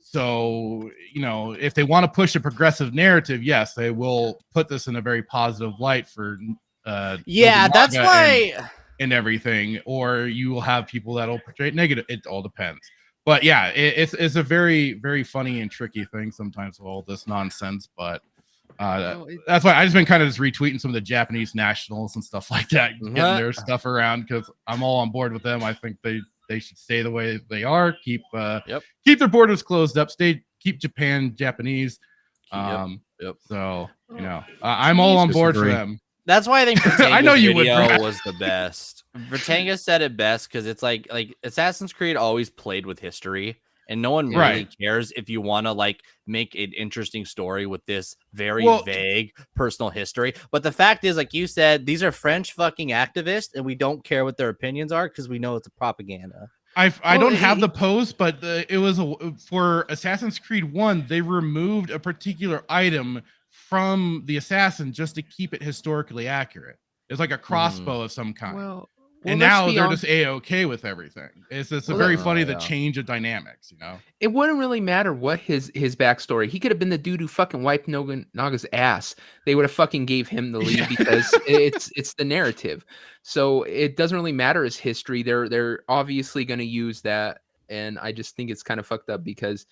So, if they want to push a progressive narrative, yes, they will put this in a very positive light for that's why and everything, or you will have people that'll portray it negative. It all depends. But yeah, it's a very, very funny and tricky thing sometimes with all this nonsense. But that's why I just been kind of just retweeting some of the Japanese nationals and stuff like that, getting their stuff around, because I'm all on board with them. I think they should stay the way they are. Keep their borders closed up. Keep Japan Japanese. So I'm all on board for them. That's why I think Britannia's I know you would, video Brad. was the best. Britannia said it best because it's like Assassin's Creed always played with history, and no one really cares if you want to like make an interesting story with this very vague personal history. But the fact is, like you said, these are French fucking activists, and we don't care what their opinions are because we know it's a propaganda. I don't have the post, but it was for Assassin's Creed 1. They removed a particular item from the assassin just to keep it historically accurate. It's like a crossbow of some kind. Well, and now they're just a-okay with everything. It's very funny the change of dynamics, It wouldn't really matter what his backstory. He could have been the dude who fucking wiped Nobunaga's ass. They would have fucking gave him the lead because it's the narrative. So it doesn't really matter his history. They're obviously going to use that, and I just think it's kind of fucked up because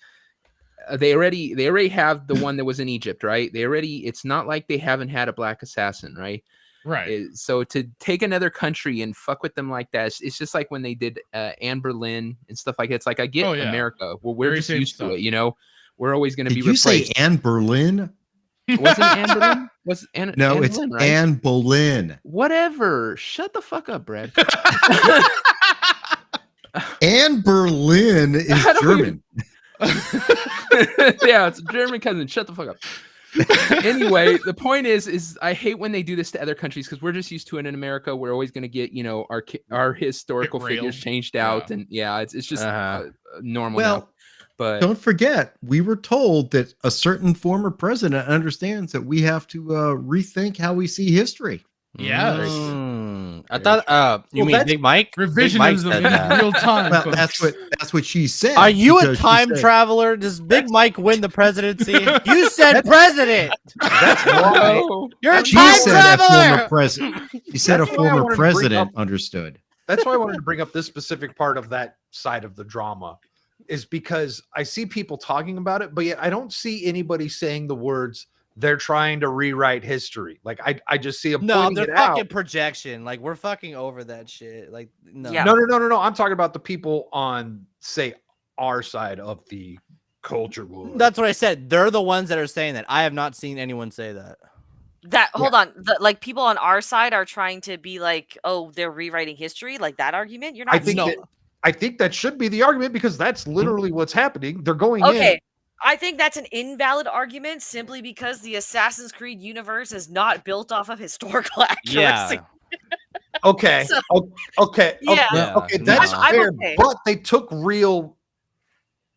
they already have the one that was in Egypt, right? It's not like they haven't had a black assassin, right? Right. So to take another country and fuck with them like that, it's just like when they did Anne Boleyn and stuff like that. It's like, I get America. Well, we're just used to it, We're always going to be replaced. Did you say Anne Boleyn? Wasn't Anne Boleyn? Was Anne? No, Anne it's Boleyn, right? Anne Boleyn. Whatever. Shut the fuck up, Brad. Anne Boleyn is German. Yeah, it's a German cousin. Shut the fuck up. Anyway, the point is I hate when they do this to other countries because we're just used to it in America. We're always going to get, our historical figures railed. changed out, and it's just normal now. Well, But don't forget, we were told that a certain former president understands that we have to rethink how we see history. Yes. I thought you mean Big Mike? Big Mike Revisionism said in that. real time. Well, folks. that's what she said. Are you a because she time said- traveler? Does Big Mike win the presidency? You said president. That's why. You're a She time said a former traveler. president. She said a That's why I former wanted to bring president up- understood. That's why I wanted to bring up this specific part of that side of the drama, is because I see people talking about it, but yet I don't see anybody saying the words they're trying to rewrite history. Like I just see them No, pointing they're it fucking out. projection. Like we're fucking over that shit. Like no. Yeah. No. I'm talking about the people on, say, our side of the culture war. That's what I said. They're the ones that are saying that. I have not seen anyone say that. Hold on. Like people on our side are trying to be like, oh, they're rewriting history, like that argument. You're not. I think seeing- that, I think that should be the argument because that's literally what's happening. They're going Okay. in. I think that's an invalid argument simply because the Assassin's Creed universe is not built off of historical accuracy. Yeah. Okay. So- Okay. Yeah. Okay. That's I'm fair. okay. But they took real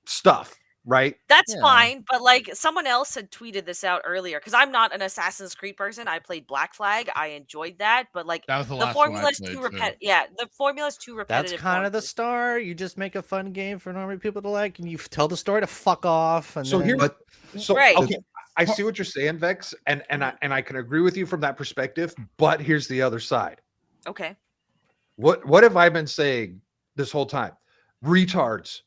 stuff, right? That's Yeah. fine, but like someone else had tweeted this out earlier because I'm not an Assassin's Creed person. I played Black Flag. I enjoyed that, but like That was the the last one I formula is played, too too. repetitive. Yeah, the formula is too repetitive. That's kind for of the me. star. You just make a fun game for normal people to like, and you tell the story to fuck off. And So then... here, But so Right. okay, I see what you're saying, Vex, and I can agree with you from that perspective. But here's the other side. Okay. What have I been saying this whole time? Retards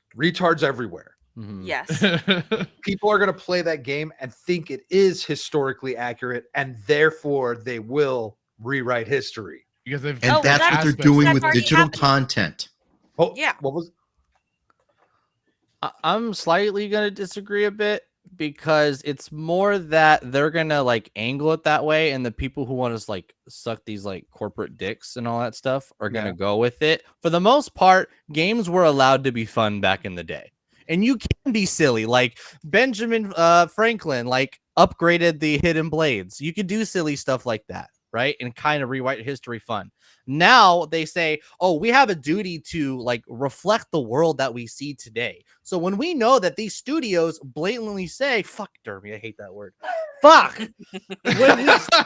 everywhere. Mhm. Yes. People are going to play that game and think it is historically accurate, and therefore they will rewrite history. because they've And Oh, that's what they're aspects- doing that's with already digital happening. content. Oh Yeah. What was? I'm slightly gonna disagree a bit because it's more that they're gonna like angle it that way, and the people who want to like suck these like corporate dicks and all that stuff are gonna Yeah. go with it. For the most part, games were allowed to be fun back in the day, and you can be silly. Like Benjamin Franklin, like upgraded the hidden blades. You could do silly stuff like that, right? And kind of rewrite history fun. Now they say, oh, we have a duty to like reflect the world that we see today. So when we know that these studios blatantly say, fuck Derby, I hate that word. Fuck.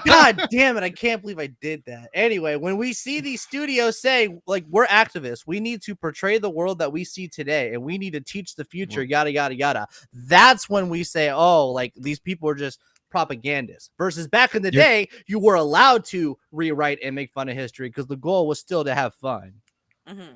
God damn it, I can't believe I did that. Anyway, when we see these studios say, like, we're activists, we need to portray the world that we see today, and we need to teach the future, yada, yada, yada. That's when we say, oh, like, these people are just propagandists. Versus back in the day, you were allowed to rewrite and make fun of history because the goal was still to have fun. Mhm.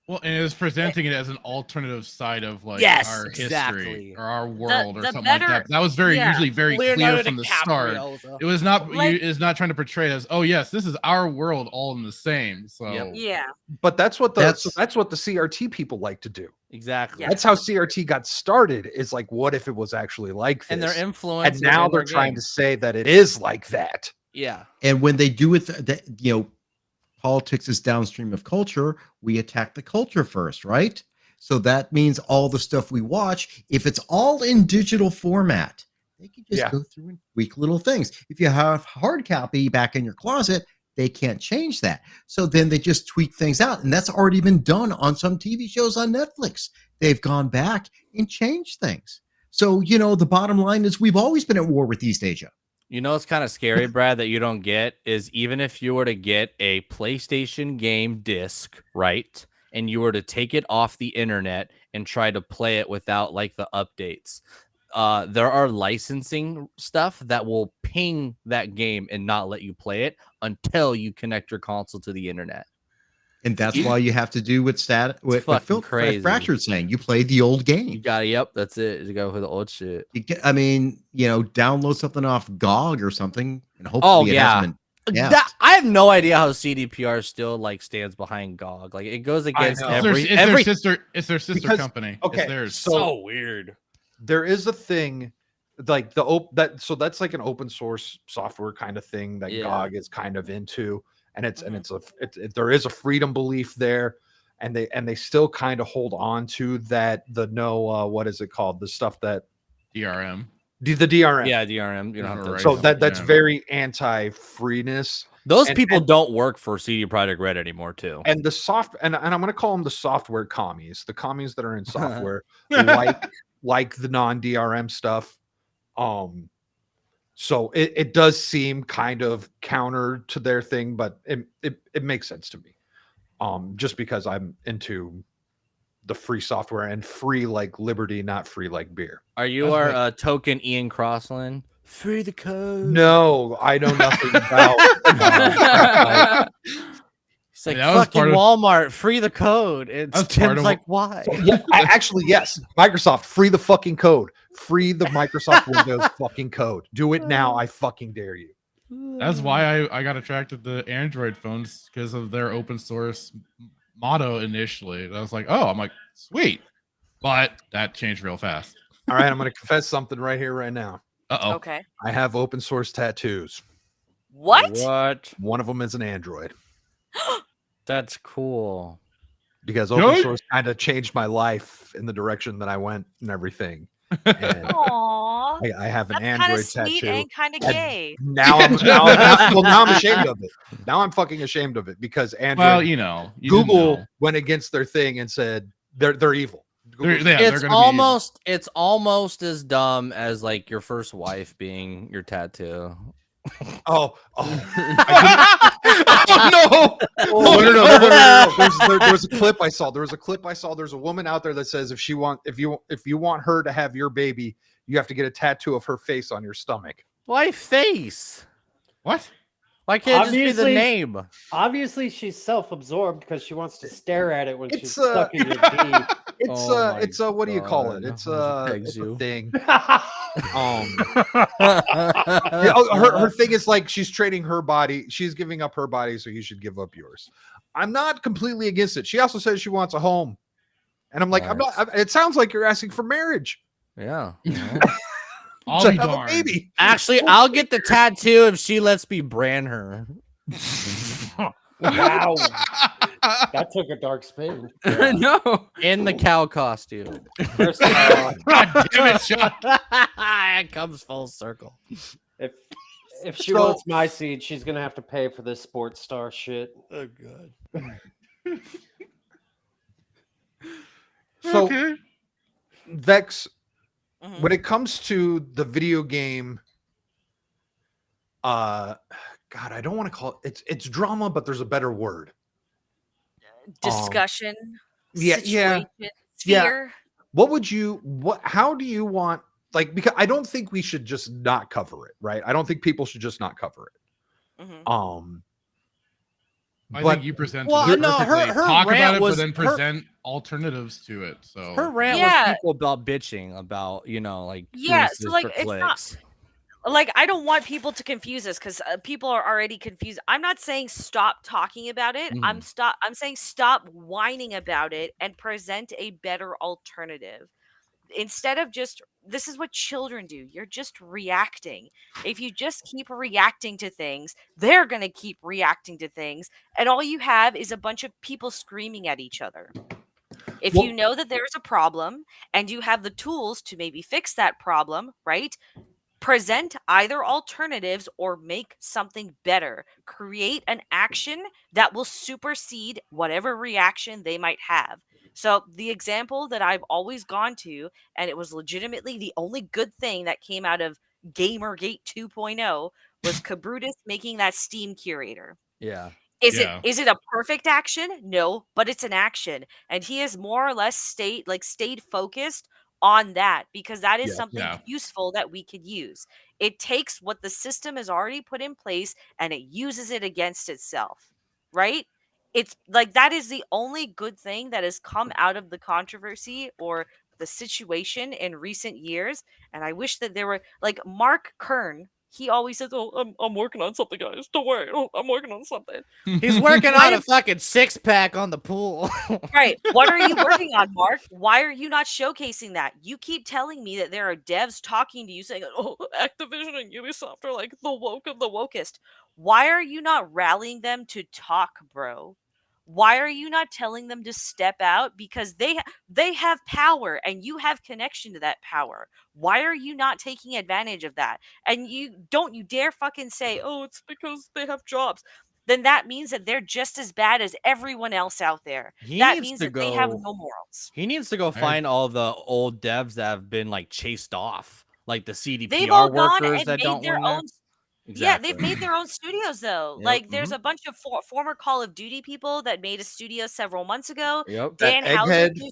Well, and it was presenting it as an alternative side of like Yes, our exactly. history or our world or the something like better- that. That was very yeah. usually very Leonardo clear from the start. DiCaprio, It was not Like- is not trying to portray it as, oh yes, this is our world all in the same. So Yep. Yeah. But that's what That's- that's what the CRT people like to do. Exactly. Yeah. That's how CRT got started. Is like, what if it was actually like this? And their influence. And now they're trying to say that it is like that. Yeah. And when they do it, politics is downstream of culture. We attack the culture first, right? So that means all the stuff we watch, if it's all in digital format, they can just Yeah. go through and tweak little things. If you have hard copy back in your closet, they can't change that. So then they just tweak things out. And that's already been done on some TV shows on Netflix. They've gone back and changed things. So, the bottom line is we've always been at war with East Asia. You know what's kind of scary, Brad, that you don't get is even if you were to get a PlayStation game disc, right? And you were to take it off the internet and try to play it without like the updates. There are licensing stuff that will ping that game and not let you play it until you connect your console to the internet. And that's why you have to do what fucking crazy. Fractured's saying. You play the old You game. got it. Yep, that's it. You go for the old shit. Download something off GOG or something, and hopefully Oh, it yeah. hasn't been. Yeah. I have no idea how CDPR still like stands behind GOG. Like it goes against know. it's their sister Because- company. okay, It's theirs. so- weird. There is a thing like that's like an open source software kind of thing that Yeah. GOG is kind of into, and there is a freedom belief there, and they still kind of hold on to that what is it called, the stuff that DRM. The DRM. Yeah, DRM. You don't have to. Right. So that's Yeah. very anti-freeness. Those and- people and- don't work for CD Projekt Red anymore, too. And the and I'm going to call them the software commies, the commies that are in software, like the non-DRM stuff. So it does seem kind of counter to their thing, but it makes sense to me. Just because I'm into the free software and free like liberty, not free like beer. Are you That's our token Ian Crossland? Free the code. No, I know nothing about. It's like that was fucking part of- Walmart. Free the code. It's That's part Tim's of like, why? Yeah, actually, yes. Microsoft, free the fucking code. Free the Microsoft Windows fucking code. Do it now. I fucking dare you. That's why I got attracted to Android phones because of their open source motto initially. I was like, oh, I'm like, sweet. But that changed real fast. All right, I'm going to confess something right here, right now. Uh-oh. Okay. I have open source tattoos. What? What? One of them is an Android That's cool. because open Really? source kind of changed my life in the direction that I went and everything. And Aww. I have an That's kind Android of sweet tattoo. and kind of And gay. Now I'm ashamed of it. Now I'm fucking ashamed of it because Android, Well, you know, you didn't Google know. went against their thing and said they're evil. They're- Google's- yeah, they're It's gonna be evil. almost as dumb as like your first wife being your tattoo. Oh, Oh, no! Oh, no. There's a clip I saw. There's a woman out there that says if you want her to have your baby, you have to get a tattoo of her face on your stomach. Why face? What? Why can't it just be the Obviously- name? Obviously, she's self-absorbed because she wants to stare at it when she's It's stuck in your D. It's what do you call it? God. It's Pegs it's a you. thing. Yeah, her thing is like she's trading her body. She's giving up her body, so you should give up yours. I'm not completely against it. She also says she wants a home, and I'm like, I'm not. It sounds like you're asking for marriage. Yeah. I'll to be have a darned. baby. Actually, I'll get the tattoo if she lets me brand her. Wow, that took a dark spin. No. In the cow costume. First of all, God damn it, Sean. It comes full circle. if she So- wants my seed, she's gonna have to pay for this sports star shit. Oh god. So Okay. Vex, Mhm. when it comes to the video game, God, I don't want to call it. It's drama, but there's a better word. Discussion. yeah, situation, yeah. Sphere. How do you want, like, because I don't think we should just not cover it, right? I don't think people should just not cover it. Mhm. I But think you present Well, it no, her- perfectly. her Talk rant about it, was- but then her- present alternatives to it. So Her rant Yeah. was people about bitching about, like Yeah, doing so, this like, for it's not- clicks. Like, I don't want people to confuse us because people are already confused. I'm not saying stop talking about it. I'm saying stop whining about it and present a better alternative. Instead of just, this is what children do. You're just reacting. If you just keep reacting to things, they're going to keep reacting to things. And all you have is a bunch of people screaming at each other. If Well- you know that there's a problem and you have the tools to maybe fix that problem, right? Present either alternatives or make something better. Create an action that will supersede whatever reaction they might have. So, the example that I've always gone to, and it was legitimately the only good thing that came out of Gamergate 2.0, was Kabrutus making that Steam curator. Yeah. Yeah. Is it a perfect action? No, but it's an action. And he has more or less stayed focused on that because that is something Yeah. useful that we could use. It takes what the system has already put in place and it uses it against itself, right? It's like that is the only good thing that has come out of the controversy or the situation in recent years. And I wish that there were like Mark Kern. He always says, "Oh, I'm working on something, guys. Don't worry. Oh, I'm working on something." He's working on a fucking 6-pack on the pool. Right. What are you working on, Mark? Why are you not showcasing that? You keep telling me that there are devs talking to you saying, "Oh, Activision and Ubisoft are like the woke of the wokest." Why are you not rallying them to talk, bro? Why are you not telling them to step out? Because they have power and you have connection to that power. Why are you not taking advantage of that? And you dare fucking say, oh, it's because they have jobs. Then that means that they're just as bad as everyone else out there. That means that they have no morals. He needs to go find all the old devs that have been like chased off, like the They've all CDPR gone workers and that made don't their want own. to. Yeah, they've made their own studios though. Yep. Like there's a bunch of former Call of Duty people that made a studio several months ago. Yep. Dan Houser. Egghead.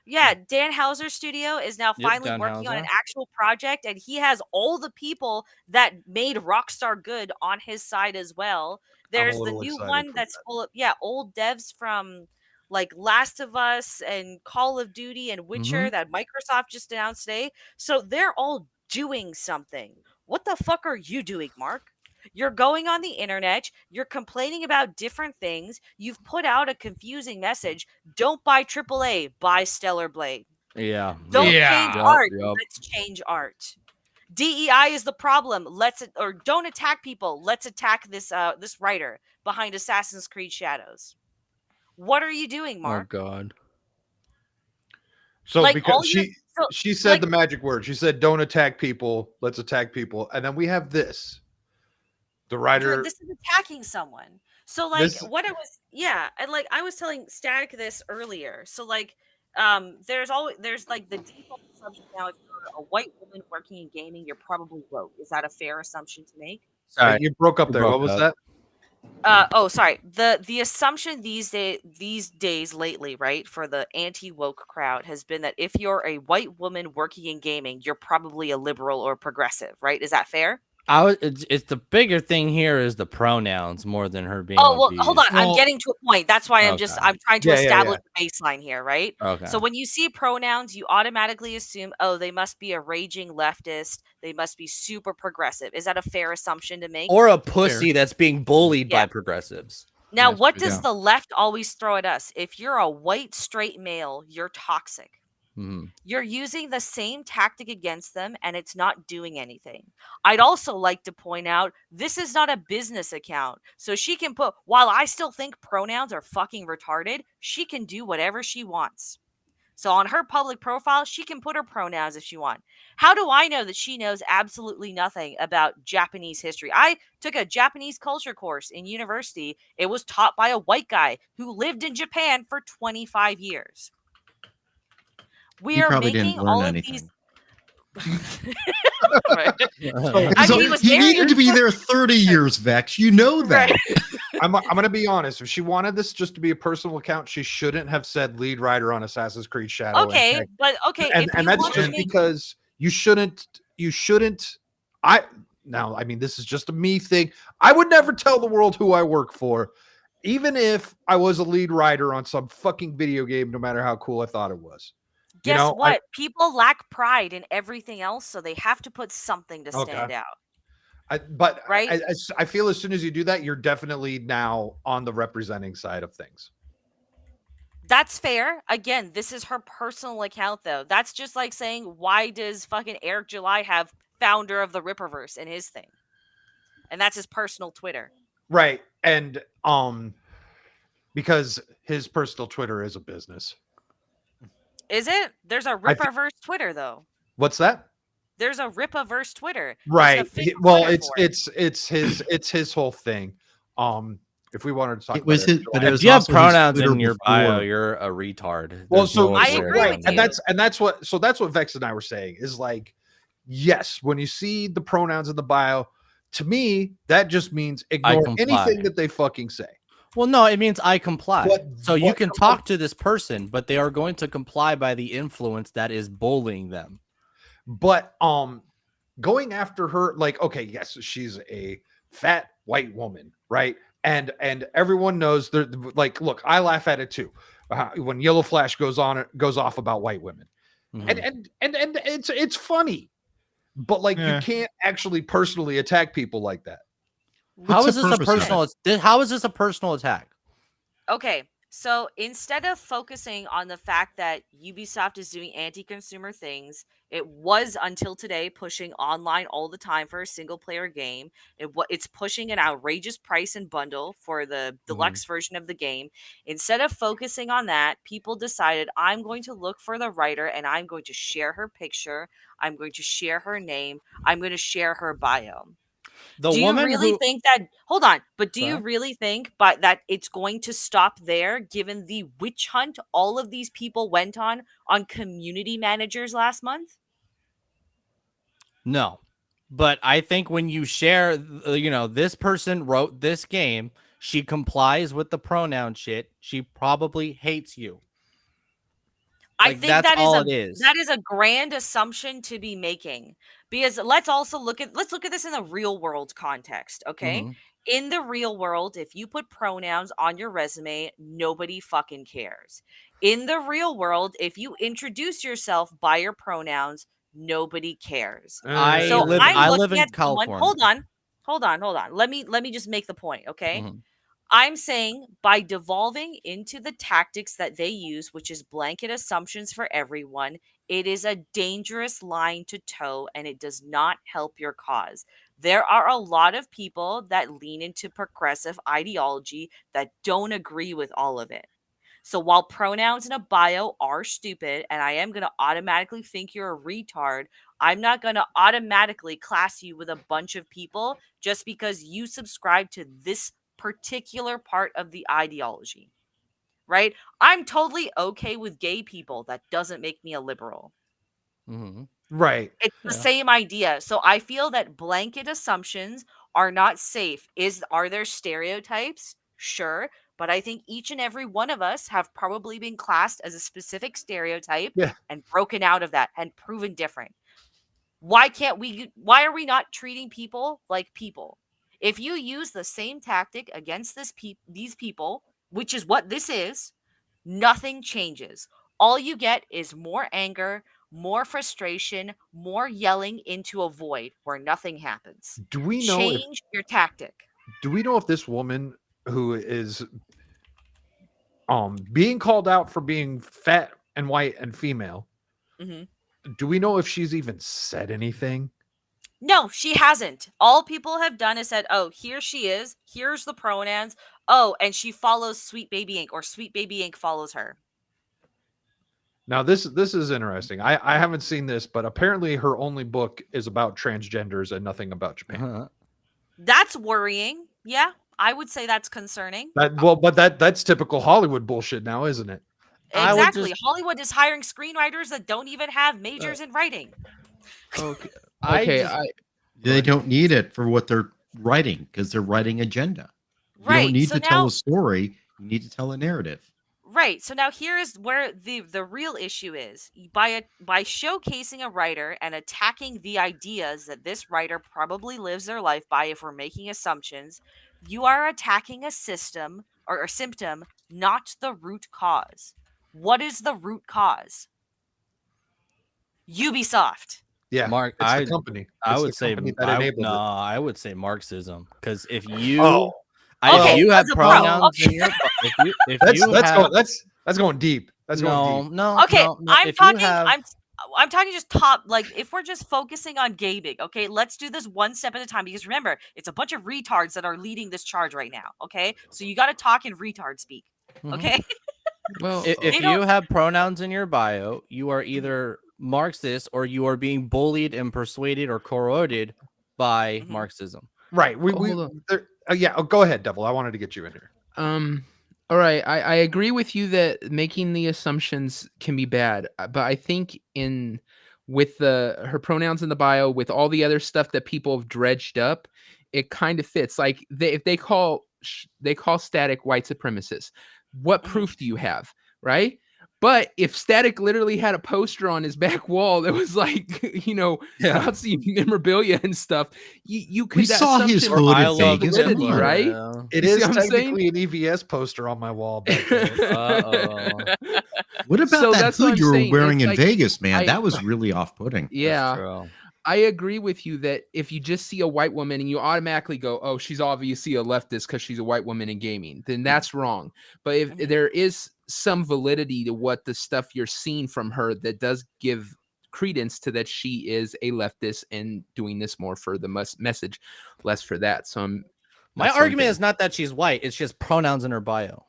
Yeah, Dan Houser's studio is now finally Dan working on an Houser. actual project, and he has all the people that made Rockstar good on his side as well. There's the little new excited one for that's that. full of old devs from like Last of Us and Call of Duty and Witcher that Microsoft just announced today. So they're all doing something. What the fuck are you doing, Mark? You're going on the internet, you're complaining about different things, you've put out a confusing message. Don't buy AAA, buy Stellar Blade. Yeah. Don't Yeah. change Yep, art, yep. let's change art. DEI is the problem. Or don't attack people. Let's attack this this writer behind Assassin's Creed Shadows. What are you doing, Oh Mark? God. So Like, because all your- she said like- the magic word. She said, "Don't attack people. Let's attack people." And then we have this. The writer. This is attacking someone. So like This- what I was and like I was telling Static this earlier. So like there's like the default assumption now, if you're a white woman working in gaming, you're probably woke. Is that a fair assumption to make? Sorry. You broke up You there. broke What was up. that? Oh sorry. The assumption these days lately, right, for the anti-woke crowd has been that if you're a white woman working in gaming, you're probably a liberal or progressive, right? Is that fair? It's the bigger thing here is the pronouns more than her being. Oh, well, hold on. Well- I'm getting to a point. That's why I'm trying to Yeah, establish the baseline here, right? Okay. So when you see pronouns, you automatically assume, oh, they must be a raging leftist. They must be super progressive. Is that a fair assumption to make? Or a pussy that's being bullied by Yeah. progressives. Now, Yes, what we does do. the left always throw at us? If you're a white straight male, you're toxic. Mhm. You're using the same tactic against them and it's not doing anything. I'd also like to point out this is not a business account. So she can while I still think pronouns are fucking retarded, she can do whatever she wants. So on her public profile, she can put her pronouns if she wants. How do I know that she knows absolutely nothing about Japanese history? I took a Japanese culture course in university. It was taught by a white guy who lived in Japan for 25 years. We He are probably making didn't learn all anything. of these. Right. I So mean, he was he married. needed to be there 30 years, Vex. You know that. Right. I'm going to be honest. If she wanted this just to be a personal account, she shouldn't have said lead writer on Assassin's Creed Shadow. Okay, but okay, and if you that's want to just make- because you shouldn't. Now, I mean, this is just a me thing. I would never tell the world who I work for, even if I was a lead writer on some fucking video game, no matter how cool I thought it was. Guess know, what? People lack pride in everything else, so they have to put something to stand Okay. out. But Right? I feel as soon as you do that, you're definitely now on the representing side of things. That's fair. Again, this is her personal account, though. That's just like saying, why does fucking Eric July have founder of the Ripperverse in his thing? And that's his personal Twitter. Right. And because his personal Twitter is a business. Is it? There's a Ripperverse Twitter, though. What's that? There's a Rippaverse Twitter. There's an Right. official Well, Twitter for it. it's his whole thing. If we wanted to talk It was about his, but it If was you have also his pronouns Twitter in your bio, before. you're a retard. Well, There's so no I other way agree around with it. you. and that's what Vex and I were saying is like, yes, when you see the pronouns in the bio, to me that just means ignore comply. anything that they fucking say. Well, no, it means I comply. But So you what- can talk to this person, but they are going to comply by the influence that is bullying them. But going after her, like, okay, yes, she's a fat white woman, right? And everyone knows that, like, look, I laugh at it too. When Yellow Flash goes off about white women. Mhm. And it's funny. But like Yeah. you can't actually personally attack people like that. How What's is the this a purpose of personal? How is this a personal attack? Okay, So instead of focusing on the fact that Ubisoft is doing anti-consumer things, it was until today pushing online all the time for a single player game. It's pushing an outrageous price and bundle for the deluxe version of the game. Instead of focusing on that, people decided I'm going to look for the writer and I'm going to share her picture. I'm going to share her name. I'm going to share her bio. The Do you woman really who think that hold on, but do you Sorry? really think that it's going to stop there given the witch hunt all of these people went on community managers last month? No. But I think when you share, this person wrote this game, she complies with the pronoun shit, she probably hates you. I Like, think that's all it is. that is a grand assumption to be making, because let's look at this in the real world context, okay? Mhm. In the real world, if you put pronouns on your resume, nobody fucking cares. In the real world, if you introduce yourself by your pronouns, nobody cares. I So live I'm I live looking in at someone. California. Hold on. Let me just make the point, okay? Mhm. I'm saying by devolving into the tactics that they use, which is blanket assumptions for everyone, it is a dangerous line to toe and it does not help your cause. There are a lot of people that lean into progressive ideology that don't agree with all of it. So while pronouns in a bio are stupid and I am going to automatically think you're a retard, I'm not going to automatically class you with a bunch of people just because you subscribe to this particular part of the ideology. Right? I'm totally okay with gay people. That doesn't make me a liberal. Mhm. Right. It's the Yeah. same idea. So I feel that blanket assumptions are not safe. Are there stereotypes? Sure. But I think each and every one of us have probably been classed as a specific stereotype Yeah. and broken out of that and proven different. Why are we not treating people like people? If you use the same tactic against these people, which is what this is, nothing changes. All you get is more anger, more frustration, more yelling into a void where nothing happens. Do we know if Change your tactic. this woman who is being called out for being fat and white and female, Mhm. do we know if she's even said anything? No, she hasn't. All people have done is said, "Oh, here she is. Here's the pronouns. Oh, and she follows Sweet Baby Inc. or Sweet Baby Inc. follows her." Now this is interesting. I haven't seen this, but apparently her only book is about transgenders and nothing about Japan. Uh-huh. That's worrying. Yeah, I would say that's concerning. But that's typical Hollywood bullshit now, isn't it? I would Exactly. Hollywood is hiring screenwriters that don't even have majors in writing. Okay. I Okay. just- They don't need it for what they're writing because they're writing agenda. You Right. don't need So to tell now, a story. You need to tell a narrative. right. So now here is where the real issue is. By showcasing a writer and attacking the ideas that this writer probably lives their life by, if we're making assumptions, you are attacking a system or a symptom, not the root cause. What is the root cause? Ubisoft. Yeah, Mark, it's the company. I It's would the say company that enabled it. I would say Marxism, because if you Okay, you have as a pro, pronouns okay. in your if That's you have that's going deep. That's going deep. no Okay, no, I'm if you talking. have I'm talking just top. Like, if we're just focusing on gaming, okay, let's do this one step at a time. Because remember, it's a bunch of retards that are leading this charge right now. Okay, so you got to talk in retard speak. Mhm. Okay. Well, if They you don't- have pronouns in your bio, you are either Marxist or you are being bullied and persuaded or corroded by Mhm. Marxism. Right. hold on. Yeah. Go ahead, Devil. I wanted to get you in here. All right, I agree with you that making the assumptions can be bad, but I think with her pronouns in the bio, with all the other stuff that people have dredged up, it kind of fits. Like if they call Static white supremacist, what Mhm. proof do you have, right? But if Static literally had a poster on his back wall that was like, Nazi memorabilia and stuff, you could. We saw his assumption- hood I in love Vegas, validity, come on. right? It You see is what I'm saying? technically an EVS poster on my wall back there. Uh-oh. What about So that that's what hood I'm you were saying. wearing It's in like, Vegas, man? That was really off-putting. Yeah. True. I agree with you that if you just see a white woman and you automatically go, oh, she's obviously a leftist because she's a white woman in gaming, then that's wrong. But if there is some validity to what the stuff you're seeing from her that does give credence to that she is a leftist and doing this more for the message, less for that. So my argument is not that she's white; it's just pronouns in her bio.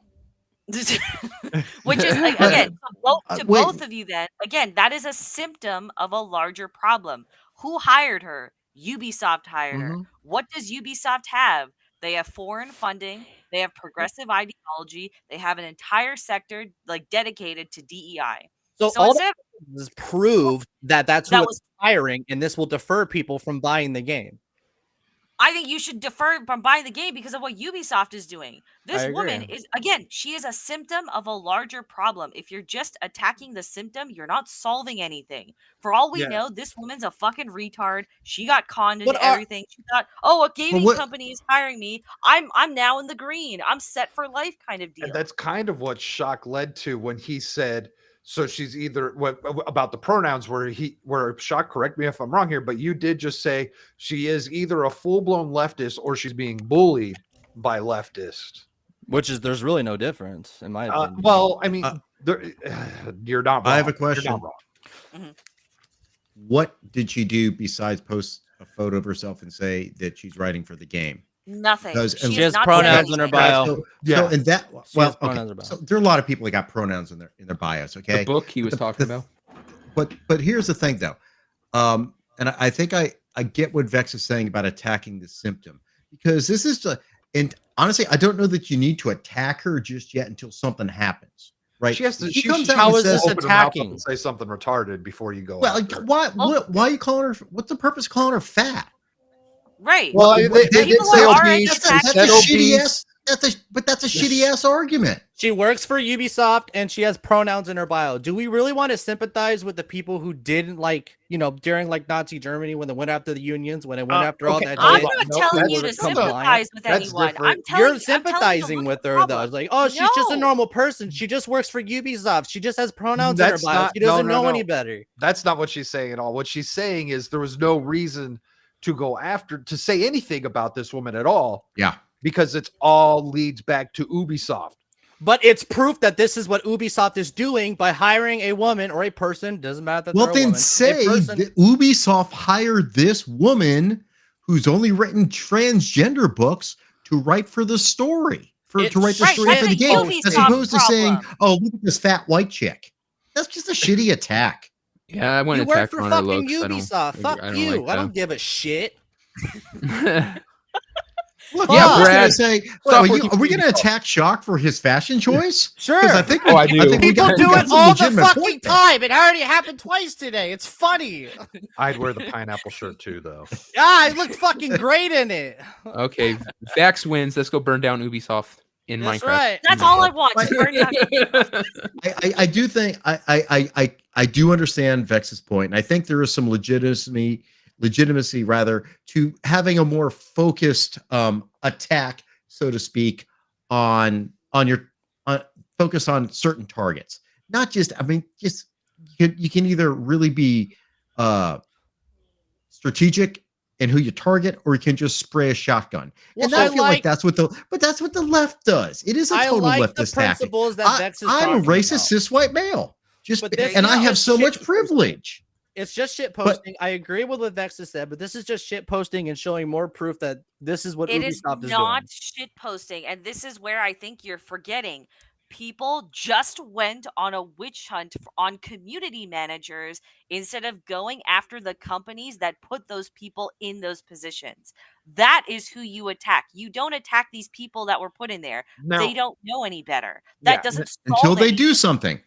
Which is again both of you. Then again, that is a symptom of a larger problem. Who hired her? Ubisoft hired her. What does Ubisoft have? They have foreign funding. They have progressive ideology. They have an entire sector like dedicated to DEI. So all that is proved that's who was hiring, and this will deter people from buying the game. I think you should defer from buying the game because of what Ubisoft is doing. This woman is, again, she is a symptom of a larger problem. If you're just attacking the symptom, you're not solving anything. For all we know, this woman's a fucking retard. She got conned into everything. She thought, oh, a gaming company is hiring me. I'm now in the green. I'm set for life kind of deal. And that's kind of what Shock led to when he said, so she's either about the pronouns where Shock, correct me if I'm wrong here, but you did just say she is either a full-blown leftist or she's being bullied by leftists. Which is, there's really no difference in my opinion. Well, I mean, you're not wrong. I have a question. You're not wrong. What did she do besides post a photo of herself and say that she's writing for the game? Nothing. She has pronouns in her bio. So in that, well, okay. So there are a lot of people that got pronouns in their bios. Okay, the book he was talking about. But here's the thing, though, and I think I get what Vex is saying about attacking the symptom, because this is and honestly, I don't know that you need to attack her just yet until something happens. Right? She has to. She comes out how and is says, this attacking? And say something retarded before you go. Well, like, why are you calling her? What's the purpose of calling her fat? Right. Well, they did say obese. That's a shitty ass. That's a shitty ass argument. She works for Ubisoft and she has pronouns in her bio. Do we really want to sympathize with the people who didn't during like Nazi Germany when they went after the unions, when they went after all that? I'm not telling you to sympathize with anyone. You're sympathizing with her though. It's like, oh, she's just a normal person. She just works for Ubisoft. She just has pronouns in her bio. She doesn't know any better. That's not what she's saying at all. What she's saying is there was no reason to say anything about this woman at all. Yeah. Because it's all leads back to Ubisoft. But it's proof that this is what Ubisoft is doing by hiring a woman or a person. Doesn't matter that well, then say that Ubisoft hired this woman who's only written transgender books to write for the story, to write the story for the game, as opposed to saying, "Oh, look at this fat white chick." That's just a shitty attack. Yeah, I want to attack her for fucking Ubisoft. Fuck you. I don't give a shit. Look, yeah, Brad. Are we going to attack Shock for his fashion choice? Sure. I think I think people do it all the fucking time. It already happened twice today. It's funny. I'd wear the pineapple shirt too, though. Yeah, I look fucking great in it. Okay, Vex wins. Let's go burn down Ubisoft in Minecraft. Right. That's all I want. To burn down. I do think I do understand Vex's point, and I think there is some legitimacy rather to having a more focused attack, so to speak, on focus on certain targets. Not just, I mean, just you can either really be strategic in who you target, or you can just spray a shotgun. Well, and I feel like that's what the left does. It is a total leftist tactic. I'm a racist cis white male. And I have so much privilege. It's just shit posting. I agree with what Vex has said, but this is just shit posting and showing more proof that this is what Ubisoft is doing. It is not shit posting, and this is where I think you're forgetting. People just went on a witch hunt on community managers instead of going after the companies that put those people in those positions. That is who you attack. You don't attack these people that were put in there. No. They don't know any better. That doesn't solve until they do something.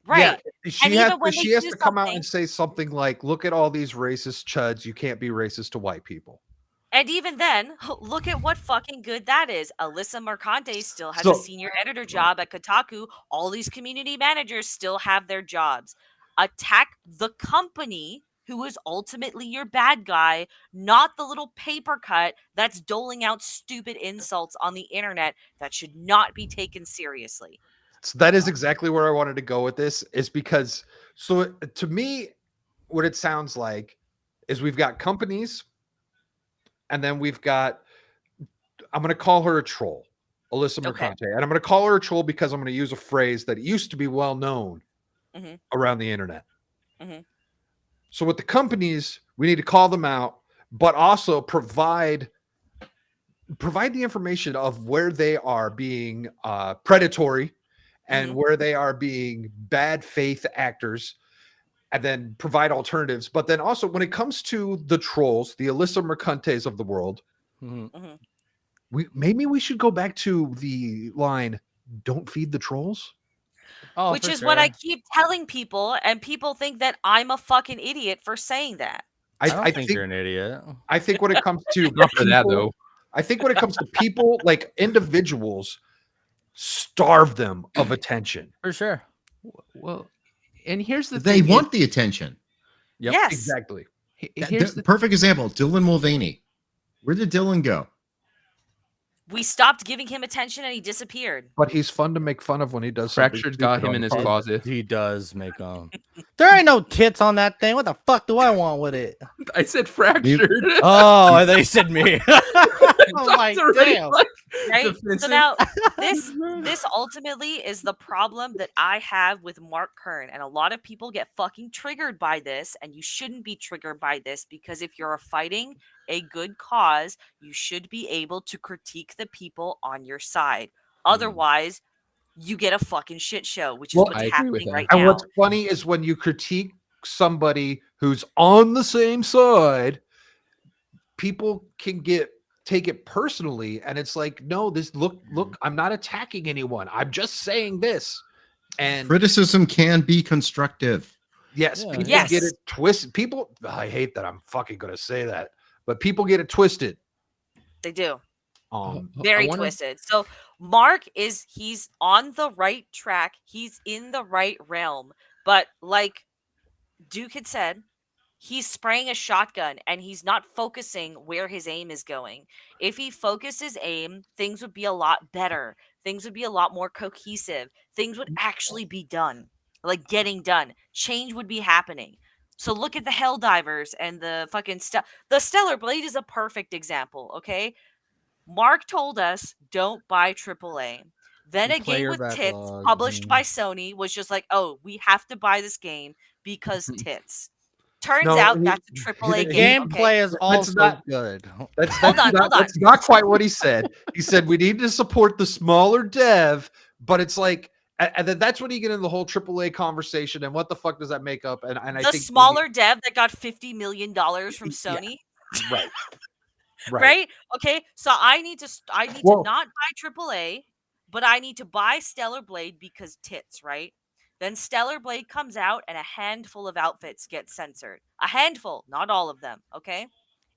Right. Yeah, she has to come out and say something like, look at all these racist chuds. You can't be racist to white people. And even then, look at what fucking good that is. Alyssa Mercante still has a senior editor job at Kotaku. All these community managers still have their jobs. Attack the company who is ultimately your bad guy, not the little paper cut that's doling out stupid insults on the internet that should not be taken seriously. So that is exactly where I wanted to go with this, is because, so to me, what it sounds like is we've got companies, and then we've got, I'm going to call her a troll, Alyssa Okay. Mercante. And I'm going to call her a troll because I'm going to use a phrase that used to be well known Mhm. around the internet. Mhm. So with the companies, we need to call them out, but also provide the information of where they are being predatory and where they are being bad faith actors, and then provide alternatives. But then also when it comes to the trolls, the Alyssa Mercantes of the world, Mhm. maybe we should go back to the line, don't feed the trolls. Oh, Which for is what I sure. keep telling people, and people think that I'm a fucking idiot for saying that. I don't I think think you're an idiot. I think when it comes to Not for that, people- though. I think when it comes to people, like individuals, starve them of attention. For sure. Well, and here's the They thing. want the attention. Yep. Yes. Exactly. Here's the Perfect example, Dylan Mulvaney. Where did Dylan go? We stopped giving him attention and he disappeared. But he's fun to make fun of when he does something Fractured got stupid him on in the his pod. closet. He does make there ain't no tits on that thing. What the fuck do I want with it? I said fractured. Oh, I thought you said me. I'm like, It's already damn. like Right? So defensive. now this ultimately is the problem that I have with Mark Kern. And a lot of people get fucking triggered by this, and you shouldn't be triggered by this, because if you're fighting a good cause, you should be able to critique the people on your side. Otherwise, you get a fucking shit show, which is Well, what's I agree with happening that. right And now. what's funny is when you critique somebody who's on the same side, people can take it personally, and it's like, no, this look, I'm not attacking anyone. I'm just saying this. And Criticism can be constructive. yes, Yeah, people Yes. get it twisted. I hate that I'm fucking gonna say that, but people get it twisted. They do. I Very wanna- twisted. So Mark he's on the right track. He's in the right realm. But like Duke had said, he's spraying a shotgun and he's not focusing where his aim is going. If he focused his aim, things would be a lot better. Things would be a lot more cohesive. Things would actually be done, like getting done. Change would be happening. So look at the Helldivers and the fucking stuff. The Stellar Blade is a perfect example, okay? Mark told us don't buy AAA. Then a Play game your with tits backlog. published by Sony was just like, oh, we have to buy this game because tits. Turns out that's a AAA The game. Okay? gameplay is also not- good. Hold on. That's not quite what he said. He said we need to support the smaller dev, but it's like, and then that's when you get into the whole AAA conversation and what the fuck does that make up? And I The think smaller dev that got $50 million from Sony. right, Right? Okay. So I need to Well- not buy AAA, but I need to buy Stellar Blade because tits, right? Then Stellar Blade comes out and a handful of outfits get censored. A handful, not all of them, okay?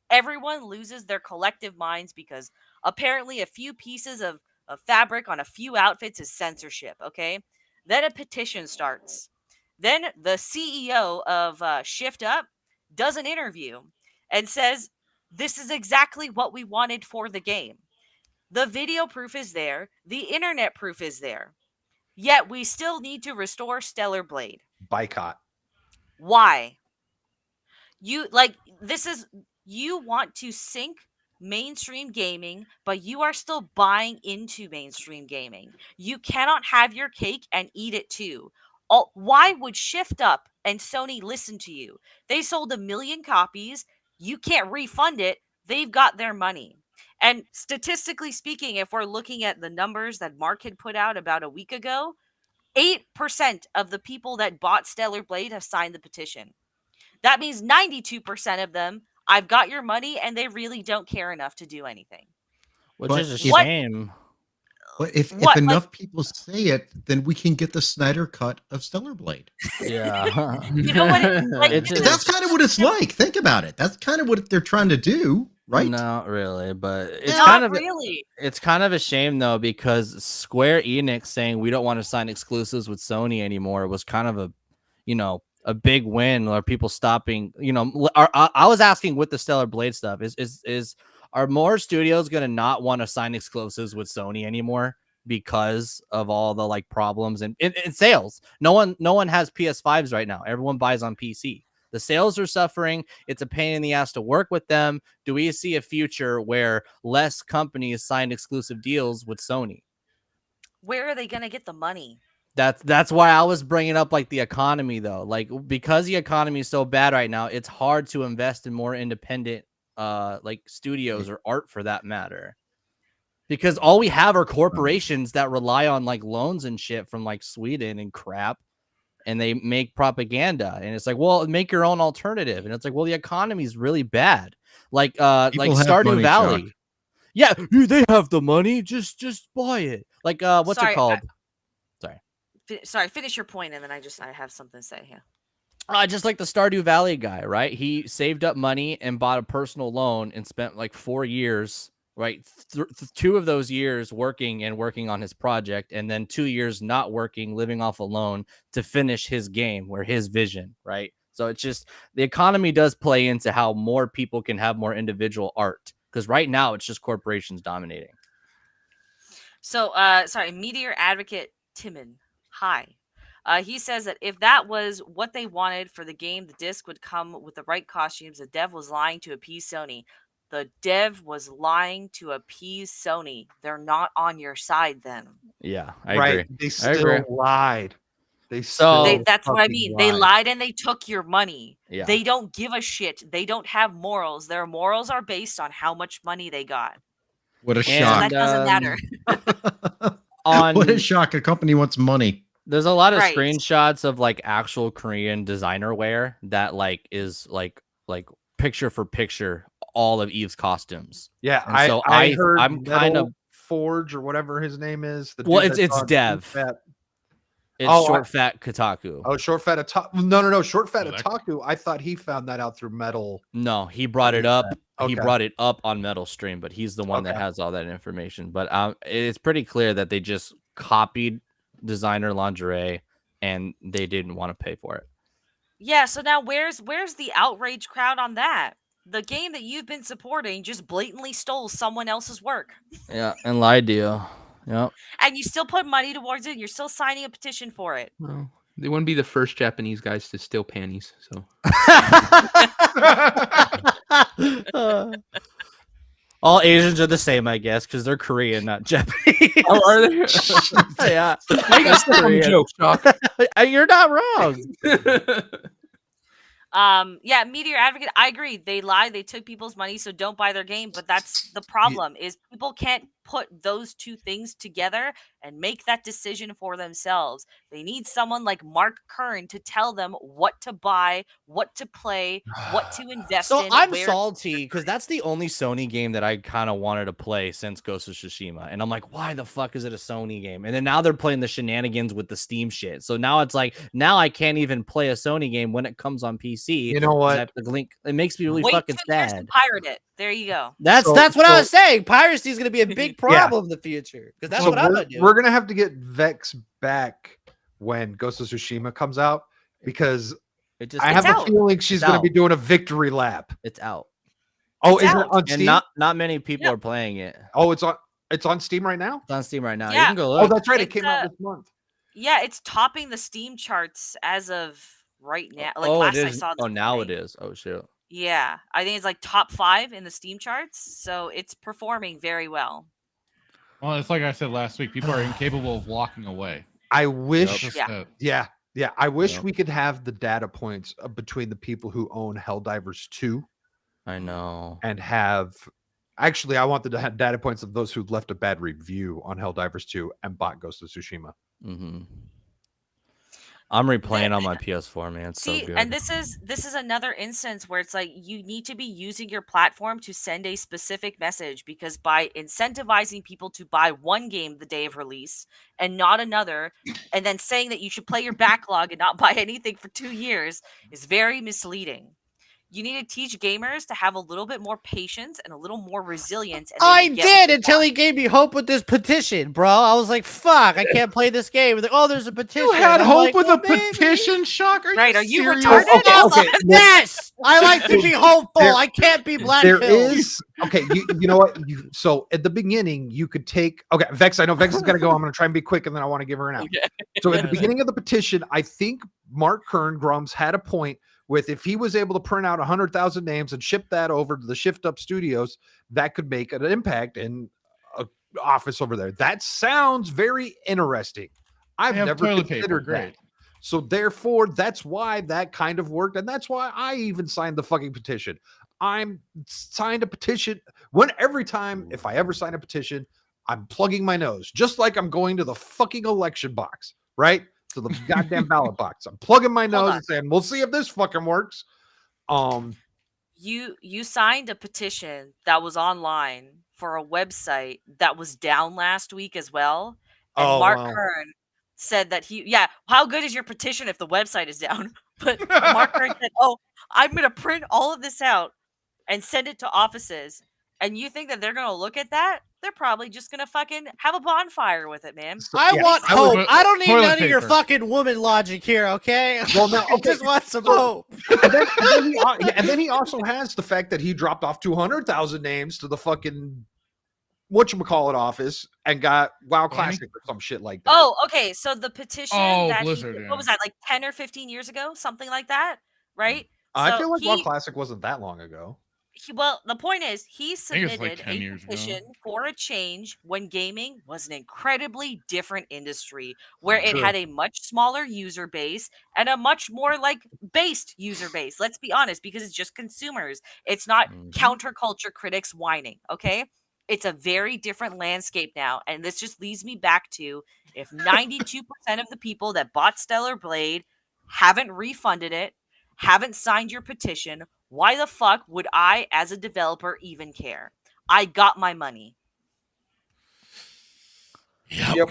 Everyone loses their collective minds because apparently a few pieces of fabric on a few outfits is censorship, okay? Then a petition starts. Then the CEO of Shift Up does an interview and says, this is exactly what we wanted for the game. The video proof is there, the internet proof is there. Yet we still need to restore Stellar Blade. boycott. Why? You want to sink mainstream gaming, but you are still buying into mainstream gaming. You cannot have your cake and eat it too. Why would Shift Up and Sony listen to you? They sold 1 million copies. You can't refund it. They've got their money. And statistically speaking, if we're looking at the numbers that Mark had put out about a week ago, 8% of the people that bought Stellar Blade have signed the petition. That means 92% of them, I've got your money, and they really don't care enough to do anything. Which But is a if- shame. But if What, enough people say it, then we can get the Snyder cut of Stellar Blade. Yeah. You know what It's this That's is- kind of what it's like. Think about it. That's kind of what they're trying to do, right? Not really, but it's Not kind of really. it's kind of a shame though, because Square Enix saying we don't want to sign exclusives with Sony anymore was kind of a big win, or people stopping. I was asking with the Stellar Blade stuff, are more studios gonna not want to sign exclusives with Sony anymore because of all the problems and sales? No one has PS5s right now. Everyone buys on PC. The sales are suffering. It's a pain in the ass to work with them. Do we see a future where less companies sign exclusive deals with Sony? Where are they going to get the money? That's why I was bringing up like the economy though. Like because the economy is so bad right now, it's hard to invest in more independent like studios or art for that matter. Because all we have are corporations that rely on like loans and shit from like Sweden and crap, and they make propaganda. And it's like, well, make your own alternative. And it's like, well, the economy is really bad. Like Stardew money, Valley. Chuck. Yeah, they have the money. Just buy it. Like what's Sorry, it called? Sorry, finish your point, and then I have something to say here. Just like the Stardew Valley guy, right? He saved up money and bought a personal loan and spent like 4 years, right? 2 of those years working on his project, and then 2 years not working, living off a loan to finish his game or his vision, right? So it's just the economy does play into how more people can have more individual art, because right now it's just corporations dominating. So, sorry, Meteor Advocate Timon. Hi. He says that if that was what they wanted for the game, the disc would come with the right costumes. The dev was lying to appease Sony. The dev was lying to appease Sony. They're not on your side then. Yeah, I agree. They still lied. That's what I mean. They lied and they took your money. Yeah. They don't give a shit. They don't have morals. Their morals are based on how much money they got. What a So shock. that doesn't matter. What a shock. A company wants money. There's a lot of Right. screenshots of like actual Korean designer wear that like is like picture for picture all of Eve's costumes. Yeah, And so I heard I'm kind of Forge or whatever his name is. it's Dev. It's Short Fat Kotaku. Oh, Short Fat Otaku. No. Short Fat Oh, that- Otaku. I thought he found that out through Metal. No, he brought it up. Okay. He brought it up on Metal Stream, but he's the one that Okay. has all that information. But it's pretty clear that they just copied designer lingerie and they didn't want to pay for it. Yeah, so now where's the outrage crowd on that? The game that you've been supporting just blatantly stole someone else's work. Yeah, and lied to you. Yep. And you still put money towards it. You're still signing a petition for it. Well, they wouldn't be the first Japanese guys to steal panties. So All Asians are the same, I guess, because they're Korean, not Japanese. oh, are they? Yeah. That's a funny joke, Shock. You're not wrong. Yeah, Meteor Advocate, I agree. They lied, they took people's money, so don't buy their game. But that's the problem is people can't put those two things together and make that decision for themselves. They need someone like Mark Kern to tell them what to buy, what to play, what to invest So in. I'm where- salty because that's the only Sony game that I kind of wanted to play since Ghost of Tsushima. And I'm like, why the fuck is it a Sony game? And then now they're playing the shenanigans with the Steam shit. So now it's like, now I can't even play a Sony game when it comes on PC. You know 'cause I what? have to link. It makes me really Wait fucking 2 years to sad. pirate it. There you go. That's what I was saying. Piracy is going to be a big problem in the future because that's what I'm going to do. We're gonna have to get Vex back when Ghost of Tsushima comes out because It just I have out. a feeling she's It's gonna out. be doing a victory lap. it's out, Oh, It's is it out. on Steam? and not many people Yep. are playing it. Oh, it's on Steam right now. It's on Steam right now. You Yeah. can go Oh, look. that's right. It It's, came out this month. Yeah, it's topping the Steam charts as of right now. Like oh, last it I is. saw. Oh, now it today. is. Oh shit. Yeah, I think it's like top 5 in the Steam charts, so it's performing very well. Well, it's like I said last week. People are incapable of walking away. I wish. Just Yeah. that. Yeah. I wish Yep. we could have the data points between the people who own Helldivers 2 I know. and have. Actually, I want the data points of those who left a bad review on Helldivers 2 and bought Ghost of Tsushima. Mm-hmm. I'm replaying on my PS4, man. It's See, so good. and this is another instance where it's like you need to be using your platform to send a specific message, because by incentivizing people to buy one game the day of release and not another, and then saying that you should play your backlog and not buy anything for 2 years is very misleading. You need to teach gamers to have a little bit more patience and a little more resilience. And I they will get did what they until want. he gave me hope with this petition, bro. I was like, fuck, I can't play this game. He's like, oh, there's a petition. You had I'm hope like, with well, a maybe. petition, Shock? Right, are you serious? retarded? Okay, Yes, I like to be hopeful. I can't be Black There Hill. is okay. You know what? So at the beginning, you could take Vex. I know Vex is gonna go. I'm gonna try and be quick, and then I want to give her an out. Okay. So at the beginning of the petition, I think Mark Kern Grums had a point with if he was able to print out 100,000 names and ship that over to the Shift Up Studios, that could make an impact in a office over there. That sounds very interesting. I've They have never toilet paper. considered Great. that. So therefore, that's why that kind of worked, and that's why I even signed the fucking petition. I'm signed a petition every time if I ever sign a petition, I'm plugging my nose, just like I'm going to the fucking election box, right? To the goddamn ballot box. I'm plugging my nose and saying, we'll see if this fucking works. You signed a petition that was online for a website that was down last week as well. And Mark Kern said that how good is your petition if the website is down? But Mark Kern said, oh, I'm going to print all of this out and send it to offices. And you think that they're going to look at that? They're probably just going to fucking have a bonfire with it, man. I want hope. I don't need Toilet none of your paper. fucking woman logic here, okay? Well, no, I just want some hope. and then he also has the fact that he dropped off 200,000 names to the fucking whatchamacallit office and got WoW Classic or some shit like that. Oh, okay. So the petition that Blizzard, what was that, like 10 or 15 years ago? Something like that, right? I So feel like WoW Classic wasn't that long ago. Well, the point is, he think it's like submitted 10 a years ago. petition for a change when gaming was an incredibly different industry, where it had a much smaller user base and a much more like based user base. Let's be honest, because it's just consumers. It's not counterculture critics whining. Okay, it's a very different landscape now, and this just leads me back to if 92% of the people that bought Stellar Blade haven't refunded it, haven't signed your petition. Why the fuck would I, as a developer, even care? I got my money. Yep.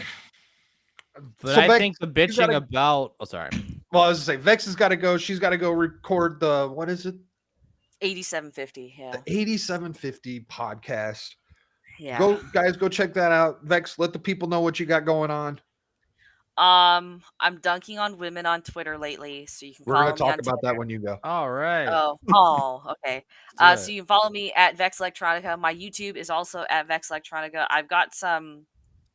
But So I Vex, think the bitching about... Oh, sorry. Well, I was going to say, Vex has got to go. She's got to go record the, what is it? 8750, yeah. The 8750 podcast. Yeah. Go check that out. Vex, let the people know what you got going on. I'm dunking on women on Twitter lately, so you can We're follow going to me talk on about Twitter. that when you go. All right. Okay. Let's do So it. you can follow me at Vex Electronica. My YouTube is also at Vex Electronica. I've got some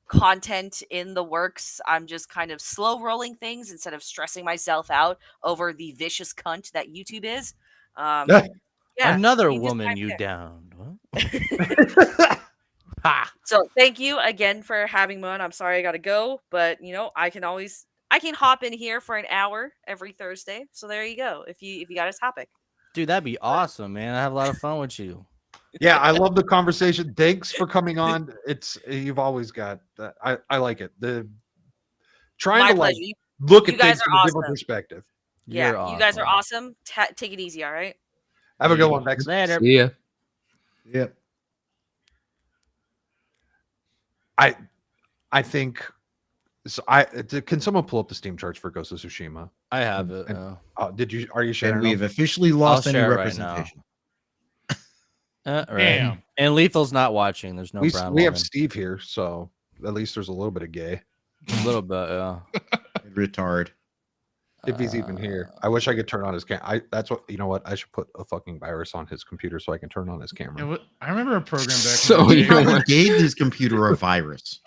content in the works. I'm just kind of slow rolling things instead of stressing myself out over the vicious cunt that YouTube is. Yeah, Another you just type you there. down. What? Ha! So thank you again for having me on. I'm sorry I gotta go, but I can hop in here for an hour every Thursday. So there you go. If you got a topic. Dude, that'd be awesome, man. I have a lot of fun with you. Yeah, I love the conversation. Thanks for coming on. You've always got that. I like it. Trying My to like pleasure. look you at guys things are from a different awesome. perspective. Yeah, You're you guys are awesome. awesome. Take it easy, all right? Have a good one, Vex. Later. See ya. Yep. I think so. Can someone pull up the Steam charts for Ghost of Tsushima? I have it. Are you sharing? And we've them? officially lost any share it right now. representation. Right. Damn. And Lethal's not watching. There's no brown we have woman. Steve here, so at least there's a little bit of gay. A little bit, yeah. Retard. If he's even here, I wish I could turn on his camera. That's what, you know what? I should put a fucking virus on his computer so I can turn on his camera. I remember a program back. So in the you day. don't He want- gave his computer a virus.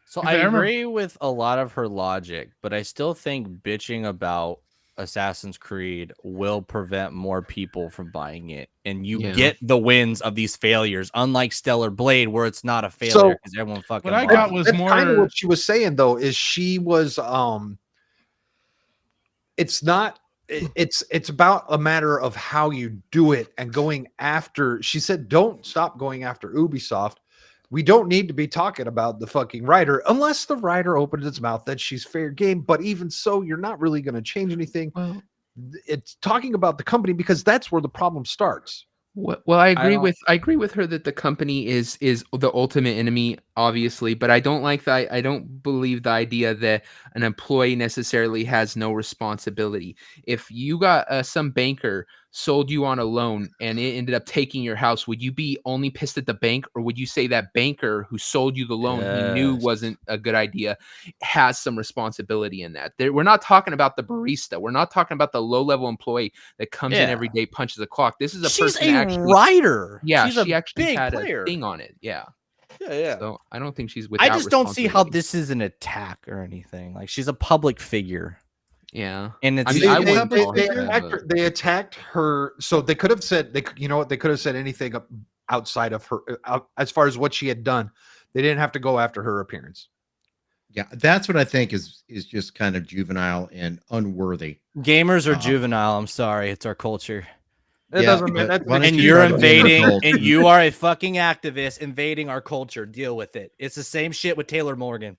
So Yeah, I I remember- agree with a lot of her logic, but I still think bitching about Assassin's Creed will prevent more people from buying it. And you Yeah. get the wins of these failures, unlike Stellar Blade, where it's not a failure because everyone fucking what I bought got it. was That's kind of more. what she was saying though, is she was it's not it's about a matter of how you do it and going after. She said don't stop going after Ubisoft. We don't need to be talking about the fucking writer unless the writer opens its mouth that she's fair game, but even so you're not really going to change anything. Well, It's talking about the company because that's where the problem starts. well, I agree don't- with her that the company is the ultimate enemy, obviously, but I don't like that. I don't believe the idea that an employee necessarily has no responsibility. If you got some banker sold you on a loan and it ended up taking your house, would you be only pissed at the bank, or would you say that banker who sold you the loan he knew Yes. wasn't a good idea has some responsibility in that? We're not talking about the barista. We're not talking about the low-level employee that comes in Yeah. every day, punches the clock. This is a She's person that a actually, writer. yeah, She's she a actually big had player. a thing on it. Yeah. Yeah. So I don't think she's without I just don't see how responsibility. this is an attack or anything. Like, she's a public figure. Yeah. And it's I mean, They, I they, wouldn't they, call they her that, attacked her, they attacked her. So they could have said you know what? They could have said anything outside of her, as far as what she had done. They didn't have to go after her appearance. Yeah, that's what I think is just kind of juvenile and unworthy. Gamers are juvenile. I'm sorry, it's our culture. It doesn't mean that's why don't And you you're try to be an invading, adult and you are a fucking activist invading our culture. Deal with it. It's the same shit with Taylor Morgan.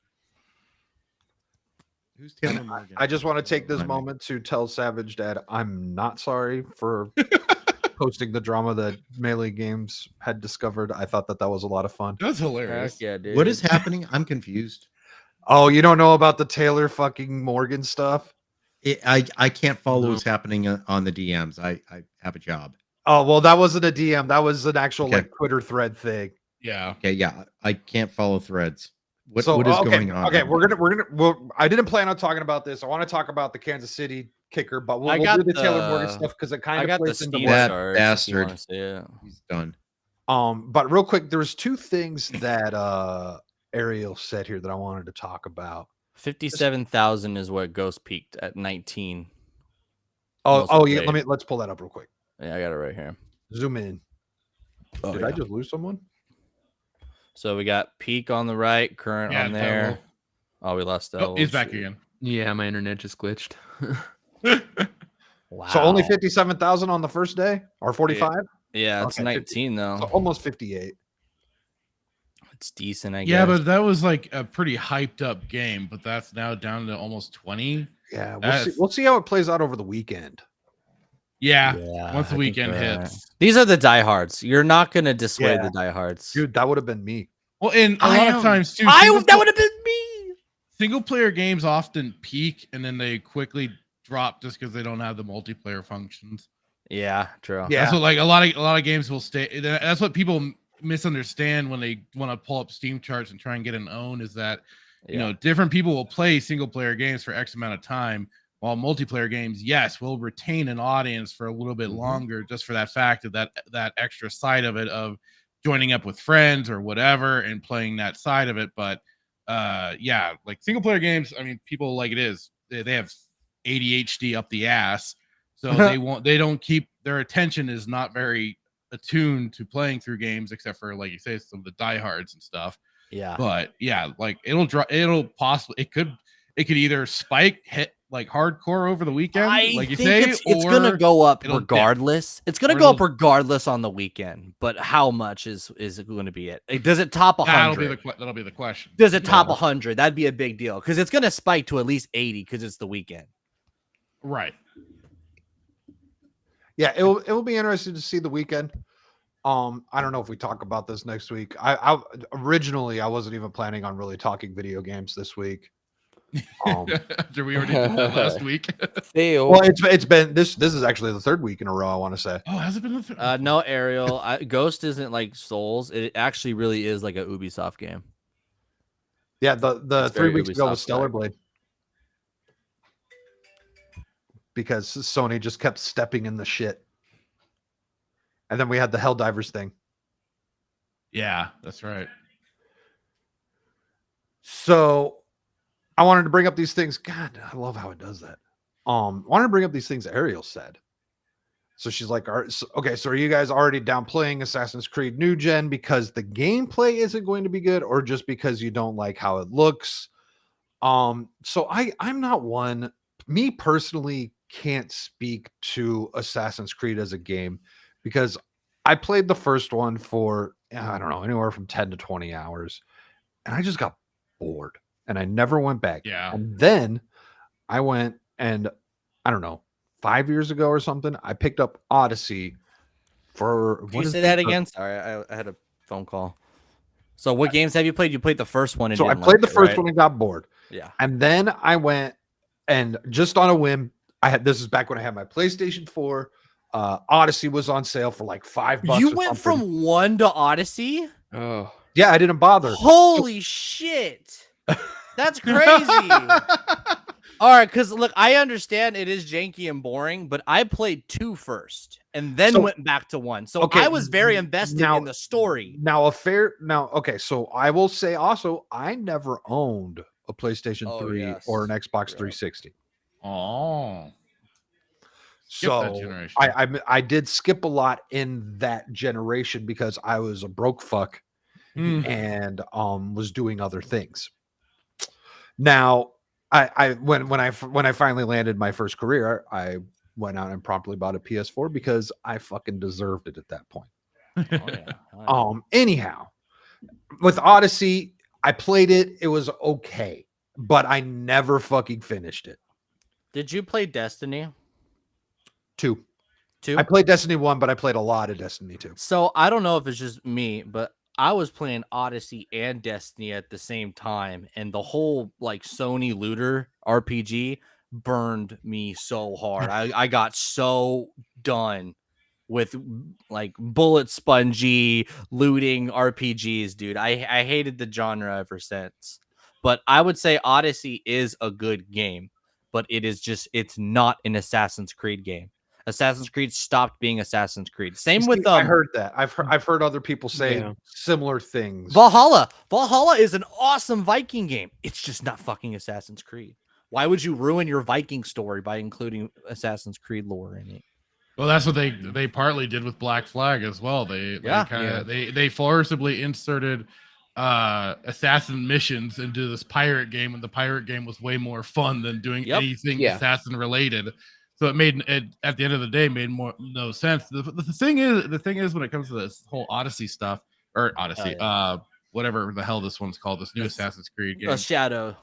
Who's Taylor Morgan? I just want to take this Remind me. moment to tell Savage Dad I'm not sorry for posting the drama that Melee Games had discovered. I thought that was a lot of fun. That's hilarious. Heck yeah, dude. What is happening? I'm confused. Oh, you don't know about the Taylor fucking Morgan stuff? I can't follow No. what's happening on the DMs. I have a job. Oh, well, that wasn't a DM. That was an actual Okay. like Twitter thread thing. Yeah. Okay, yeah, I can't follow threads. What So, what is okay, going on? Okay, I didn't plan on talking about this. I want to talk about the Kansas City kicker, but we'll got do the Taylor Morgan the- stuff because it I kind of got the plays into Steam what. That charts if you bastard. wanna see it. He's done. But real quick, there's two things that Ariel said here that I wanted to talk about. 57,000 is what Ghost peaked at 19. Oh, Most yeah. played. Let's pull that up real quick. Yeah, I got it right here. Zoom in. Oh, Did yeah. I just lose someone? So we got peak on the right, current Yeah, on there. Oh, we lost Oh, he's back again. Yeah, my internet just glitched. Wow. So only 57,000 on the first day, or 45? Yeah, it's Okay, 19 though. So almost 58. It's decent, I guess. Yeah, but that was like a pretty hyped up game, but that's now down to almost 20. Yeah, That's- we'll see how it plays out over the weekend. Yeah. Yeah, Once the I think weekend you're right. hits. These are the diehards. You're not gonna dissuade Yeah. the diehards. Dude, that would have been me. Well, and a lot of times too, that would have been me. single player games often peak and then they quickly drop just because they don't have the multiplayer functions. Yeah, true. Yeah. That's what like a lot of games will stay. That's what people misunderstand when they want to pull up Steam charts and try and get an own is that you know different people will play single player games for X amount of time, while multiplayer games, yes, will retain an audience for a little bit longer just for that fact of that extra side of it of joining up with friends or whatever and playing that side of it. But yeah, like single player games, I mean, people like it is they have ADHD up the ass, so they don't keep their attention is not very attuned to playing through games except for like you say some of the diehards and stuff. Yeah. But yeah, like it could either spike hit like hardcore over the weekend, like you say, it's gonna go up it'll dip. regardless. It's gonna Or go up it'll- regardless on the weekend. But how much is it going to be it? Does it top 100? That'll be the question. Does it top 100? That'd be a big deal because it's gonna spike to at least 80 because it's the weekend. Right. Yeah, it will be interesting to see the weekend. I don't know if we talk about this next week. I originally I wasn't even planning on really talking video games this week. After we already did that last week. Fail. Well, it's been this is actually the third week in a row, I want to say. Oh, has it been the third? No, Ariel. Ghost isn't like Souls. It actually really is like a Ubisoft game. Yeah, the It's 3 very weeks ago was Ubisoft Stellar style. Blade. Because Sony just kept stepping in the shit. And then we had the Helldivers thing. Yeah, that's right. So I wanted to bring up these things. God, I love how it does that. Wanted to bring up these things Ariel said. So she's like, okay, so are you guys already down playing Assassin's Creed New Gen because the gameplay isn't going to be good or just because you don't like how it looks? So I'm not one, me personally can't speak to Assassin's Creed as a game because I played the first one for, I don't know, anywhere from 10 to 20 hours. And I just got bored and I never went back. Yeah. And then I went and I don't know, 5 years ago or something, I picked up Odyssey for Can you say that again? Sorry, I had a phone call. So what games have you played? You played the first one. And So I didn't played like the it, first right? one and got bored. Yeah. And then I went and just on a whim, this is back when I had my PlayStation 4. Odyssey was on sale for like $5. You or went something. from 1 to Odyssey? Oh. Yeah, I didn't bother. Holy shit. That's crazy. All right, because look, I understand it is janky and boring, but I played 2 first and then went back to 1. So Okay, I was very invested now- in the story. Okay, so I will say also, I never owned a PlayStation Oh, 3 yes. or an Xbox Real. 360. Oh. Skip that So generation. I did skip a lot in that generation because I was a broke fuck Mm. and was doing other things. Now, when I finally landed my first career, I went out and promptly bought a PS4 because I fucking deserved it at that point. Oh, yeah. Oh, yeah. Anyhow, with Odyssey, I played it. It was okay, but I never fucking finished it. Did you play Destiny 2. 2? I played Destiny 1, but I played a lot of Destiny 2. So I don't know if it's just me, but I was playing Odyssey and Destiny at the same time, and the whole like Sony looter RPG burned me so hard. I got so done with like bullet spongy looting RPGs, dude. I hated the genre ever since. But I would say Odyssey is a good game, but it's not an Assassin's Creed game. Assassin's Creed stopped being Assassin's Creed. Same with I heard that. I've heard other people say Yeah. similar things. Valhalla. Valhalla is an awesome Viking game. It's just not fucking Assassin's Creed. Why would you ruin your Viking story by including Assassin's Creed lore in it? Well, that's what they partly did with Black Flag as well. They forcibly inserted assassin missions into this pirate game, and the pirate game was way more fun than doing anything assassin related. So it made it at the end of the day made no sense. The thing is when it comes to this whole Odyssey stuff or Odyssey, whatever the hell this one's called, this new Assassin's Creed game, Shadow.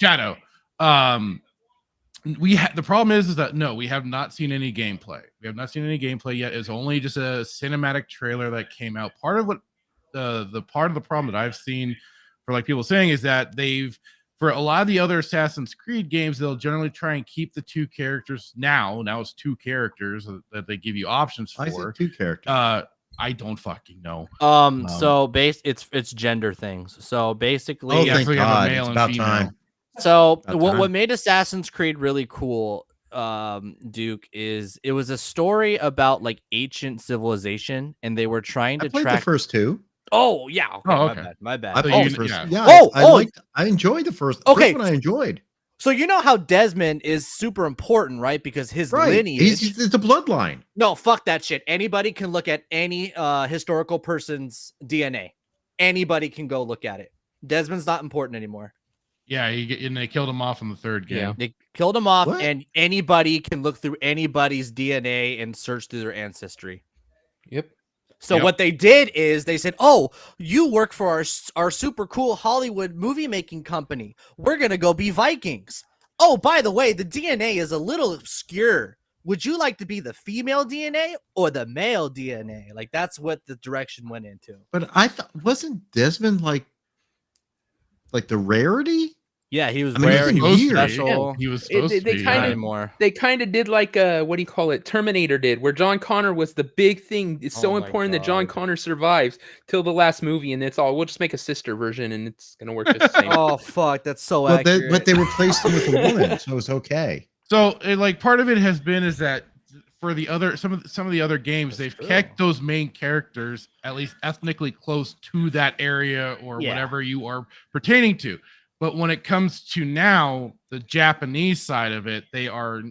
The problem is that no, we have not seen any gameplay. We have not seen any gameplay yet. It's only just a cinematic trailer that came out. Part of what the problem that I've seen for like people saying is that for a lot of the other Assassin's Creed games, they'll generally try and keep the two characters. Now it's two characters that they give you options for. I said two characters. I don't fucking know. So it's gender things. So basically, thank God. It's about time. So what made Assassin's Creed really cool, Duke, is it was a story about like ancient civilization, and they were trying to track the first two. Oh yeah. Okay, okay. My bad. I enjoyed the first. Okay. First one I enjoyed. So you know how Desmond is super important, right? Because his lineage. He's the bloodline. No, fuck that shit. Anybody can look at any historical person's DNA. Anybody can go look at it. Desmond's not important anymore. Yeah, and they killed him off in the third game. Yeah. They killed him off, What? and anybody can look through anybody's DNA and search through their ancestry. Yep. So what they did is they said, "Oh, you work for our super cool Hollywood movie making company. We're gonna go be Vikings. Oh, by the way, the DNA is a little obscure. Would you like to be the female DNA or the male DNA?" Like that's what the direction went into. But I thought wasn't Desmond like the rarity? Yeah, he was I mean, rare. He was weird. special. He was supposed to be. kinda- Anymore. They kind of did like what do you call it? Terminator did, where John Connor was the big thing. It's so Oh my important that John God. Connor survives till the last movie, and it's all we'll just make a sister version, and it's gonna work just the same. Oh fuck, that's so But accurate. they replaced him with a woman, so it's okay. So, like, part of it has been is that for the other some of the other games, they've kept those main characters at least ethnically close to that area or whatever you are pertaining to. But when it comes to now the Japanese side of it, they are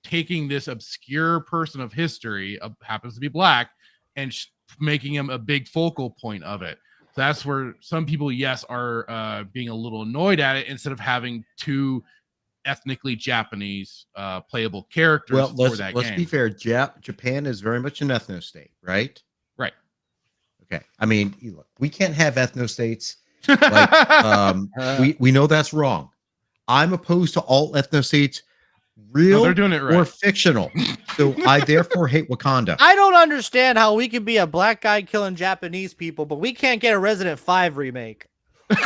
taking this obscure person of history, happens to be black, and making him a big focal point of it. So that's where some people, are being a little annoyed at it instead of having two ethnically Japanese playable characters for that game. Let's be fair. Japan is very much an ethno state, right? Right. Okay. I mean, look, we can't have ethno states. We know that's wrong. I'm opposed to all ethno states, real they're doing it right. or fictional. So I therefore hate Wakanda. I don't understand how we can be a black guy killing Japanese people, but we can't get a Resident 5 remake. Like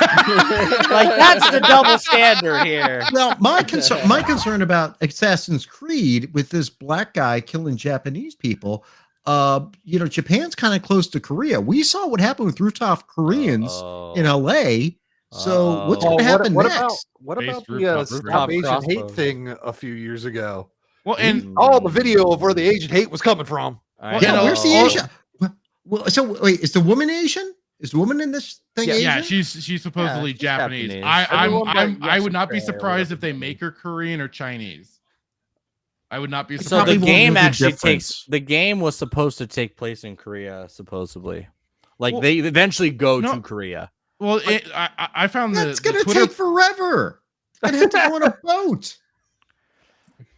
that's the double standard here. Well, my concern about Assassin's Creed with this black guy killing Japanese people, Japan's kind of close to Korea. We saw what happened with rooftop Koreans in LA. So what's going to happen next? What about the rooftop Stop Asian crossbows. Hate thing a few years ago? Well, and All the video of where the Asian hate was coming from. Yeah, where's the Asia? Well, so wait, is the woman Asian? Is the woman in this thing Asian? yeah, she's supposedly she's Japanese. Japanese. I Everyone but would not be Mexico or surprised if they whatever. make her Korean or Chinese. I would not be So surprised. the probably won't game know the actually difference. the game was supposed to take place in Korea, supposedly. Like Well, they eventually go no. to Korea. Well, I found That's the gonna Twitter. take forever. I'd have to go on a boat.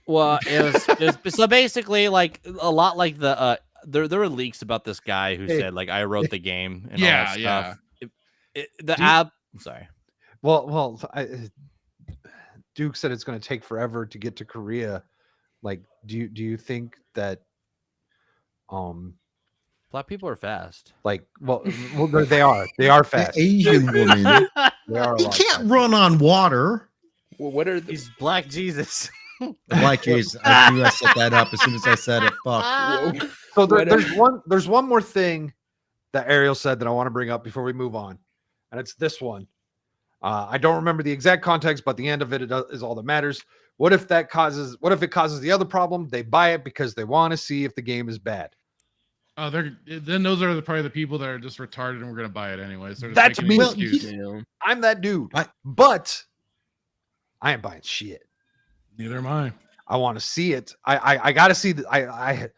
Well, it was so basically like a lot like the there were leaks about this guy who Hey. said like I wrote the game and all Yeah, that yeah. stuff. Do you- I'm sorry. Well, Duke said it's going to take forever to get to Korea. Like, do you think that, Black people are fast. like, well, they are The fast. Asian woman. They are. A He lot can't faster. run on water. Well, what are the, He's Black Jesus. Like Jesus, I knew I set that up as soon as I said it. Fuck. So What there's one more thing that Ariel said that I want to bring up before we move on, and it's this one. I don't remember the exact context, but the end of it is all that matters. What if it causes the other problem? They buy it because they want to see if the game is bad. Then those are probably the people that are just retarded and we're gonna buy it anyways. They're just That's making an me. excuse. yeah. I'm that dude, I- but I ain't buying shit. Neither am I. I want to see it. I got to see the. I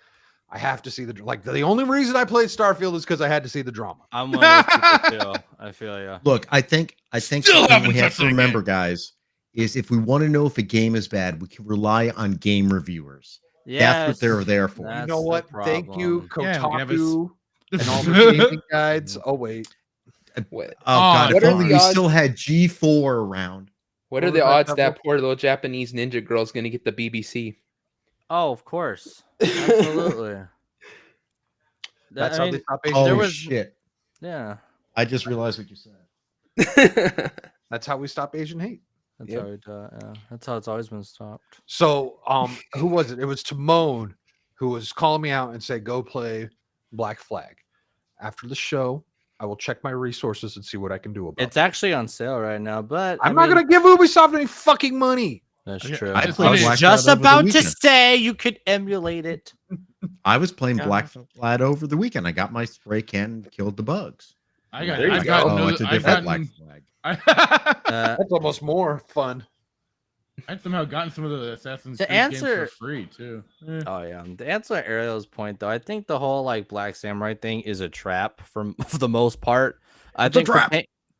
have to see the like. The only reason I played Starfield is because I had to see the drama. I'm one of those people too. I feel you. Look, I think Still something haven't we have touched to that remember, game. guys, is if we want to know if a game is bad, we can rely on game reviewers. Yeah, That's what they're there for. You That's know the what? Thank you, problem. Yeah, we can have his- Kotaku, and all the gaming guides. Oh wait, What, Oh God! what If are only the we odds- still had G4 around. what What are was the that, odds Devil? that poor little Japanese ninja girl's gonna get the BBC? Oh, of course. Absolutely. that's I how mean, they stop Oh Asian. There was- shit! yeah. I just realized what you said. That's how we stop Asian hate. That's Yep. how it yeah. That's how it's always been stopped. So, who was it? It was Timon who was calling me out and say, "Go play Black Flag." After the show, I will check my resources and see what I can do about It's it. actually on sale right now, but I'm not gonna give Ubisoft any fucking money. That's Okay, true. I I just was played Black just Flag over the about to weekend. say you could emulate it. I was playing Yeah. Black Flag over the weekend. I got my spray can and killed the bugs. I got. There you I've go. gotten. Oh, those- it's a I've different Black gotten. Flag. That's almost more fun. I've somehow gotten some of the Assassin's To Creed games answer- for free too. Oh yeah. To answer Ariel's point though, I think the whole like Black Samurai thing is a trap for the most part. I It's a think trap.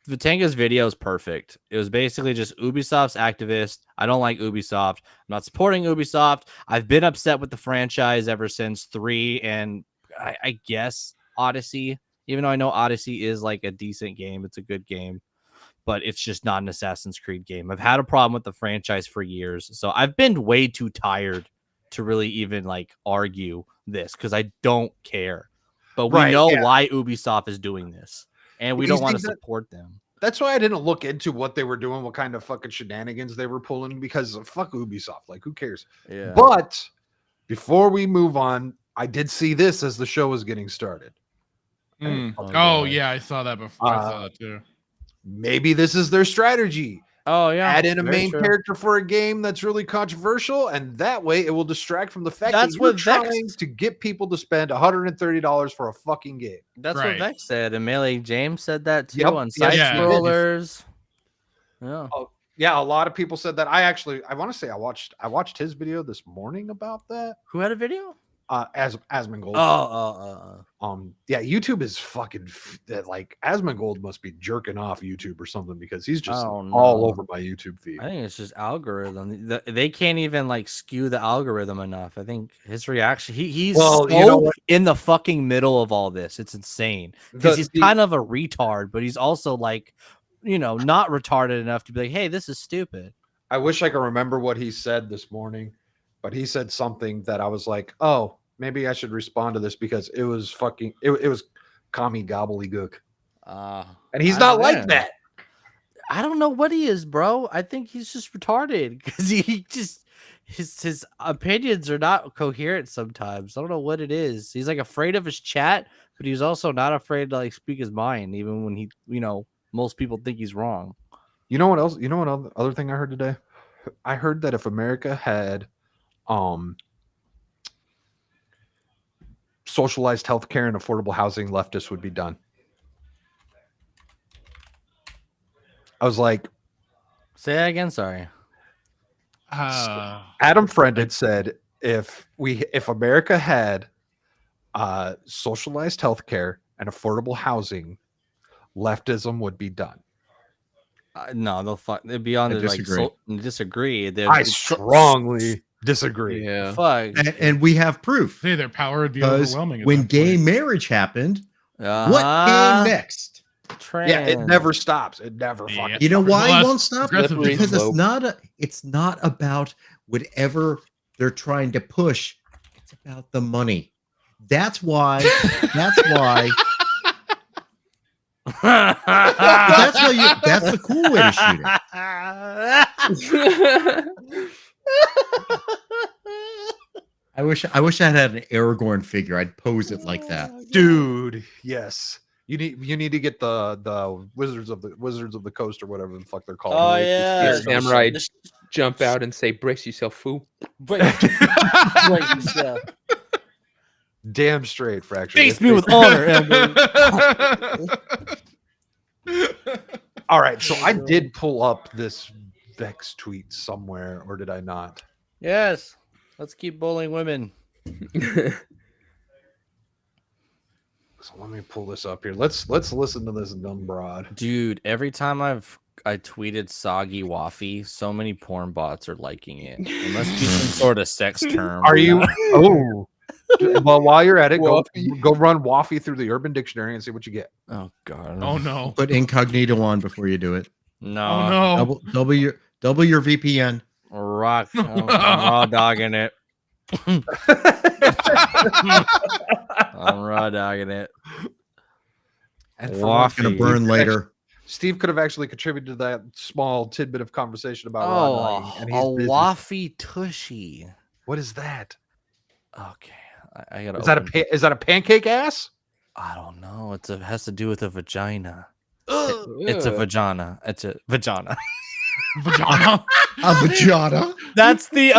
Vatanga's video is perfect. It was basically just Ubisoft's activist. I don't like Ubisoft. I'm not supporting Ubisoft. I've been upset with the franchise ever since 3 and I guess Odyssey. Even though I know Odyssey is like a decent game, it's a good game, but it's just not an Assassin's Creed game. I've had a problem with the franchise for years, so I've been way too tired to really even like argue this because I don't care. But we Right, know yeah. why Ubisoft is doing this, and we You don't want to see that- support them. That's why I didn't look into what they were doing, what kind of fucking shenanigans they were pulling, because fuck Ubisoft. Like, who cares? Yeah. But before we move on, I did see this as the show was getting started. Mm. Oh, Oh God. yeah, I saw that before. I saw that too. Maybe this is their strategy. Oh yeah. Add in a very main true. character for a game that's really controversial, and that way it will distract from the fact That's that you're what Vex- trying to get people to spend $130 for a fucking game. That's Right. what Vex said, and Melee James said that too Yep. on Yes, side he did. scrollers. Yeah. Yeah, a lot of people said that. I want to say I watched his video this morning about that. Who had a video? As Asmongold. Yeah, YouTube is fucking like Asmongold must be jerking off YouTube or something because he's just Oh, no. all over my YouTube feed. I think it's just algorithm. They can't even like skew the algorithm enough. I think his reaction, he's Well, so you know what? in the fucking middle of all this. It's insane because he's kind of a retard, but he's also like, not retarded enough to be like, hey, this is stupid. I wish I could remember what he said this morning, but he said something that I was like, oh, maybe I should respond to this because it was fucking it was commie gobbledygook. And he's I not don't like know. that. I don't know what he is, bro. I think he's just retarded because he just his opinions are not coherent sometimes. I don't know what it is. He's like afraid of his chat, but he's also not afraid to like speak his mind, even when he, most people think he's wrong. You know what else? You know what other thing I heard today? I heard that if America had socialized healthcare and affordable housing, leftists would be done. I was like, Say that again. Sorry. Adam Friend had said if America had socialized healthcare and affordable housing, leftism would be done. No, they'd be on I the like disagree. disagree. I strongly disagree. Yeah. Fuck. And we have proof. Hey, their power would be Because overwhelming. At when that gay point. marriage happened, what Uh-huh. came next? Yeah, it Trans. never stops. It never Yeah. fucking. You know why Well, it won't stop? progressive Because slope. it's not about whatever they're trying to push. It's about the money. That's why. That's why. That's the cool way to shoot it. I wish I had an Aragorn figure. I'd pose it like that. Dude, yes. You need to get the Wizards of the Coast or whatever the fuck they're called. Oh, Like, yeah. these- Samurai jump out and say, "Brace yourself, fool." Damn straight, Fracture. Face If me they- with honor, Ember. All right, so I did pull up this Vex tweet somewhere, or did I not? Yes. Let's keep bullying women. So let me pull this up here. Let's listen to this dumb broad. Dude, every time I tweeted soggy waffy, so many porn bots are liking it. It must be some sort of sex term. Are you? Oh, well, while you're at it, Waffy. go run Waffy through the Urban Dictionary and see what you get. Oh god. Oh no. Put incognito on before you do it. No. Oh no. Double your VPN. Rock. I'm raw dogging it. I'm raw dogging it. And Waffy. Gonna burn later. Steve could have actually contributed to that small tidbit of conversation about raw Oh, dogging, and a he's busy. waffy tushy. What is that? Okay, I gotta. Is that a pancake ass? I don't know. It has to do with a vagina. It's a vagina. It's a vagina. Vagina. A vagina. That's the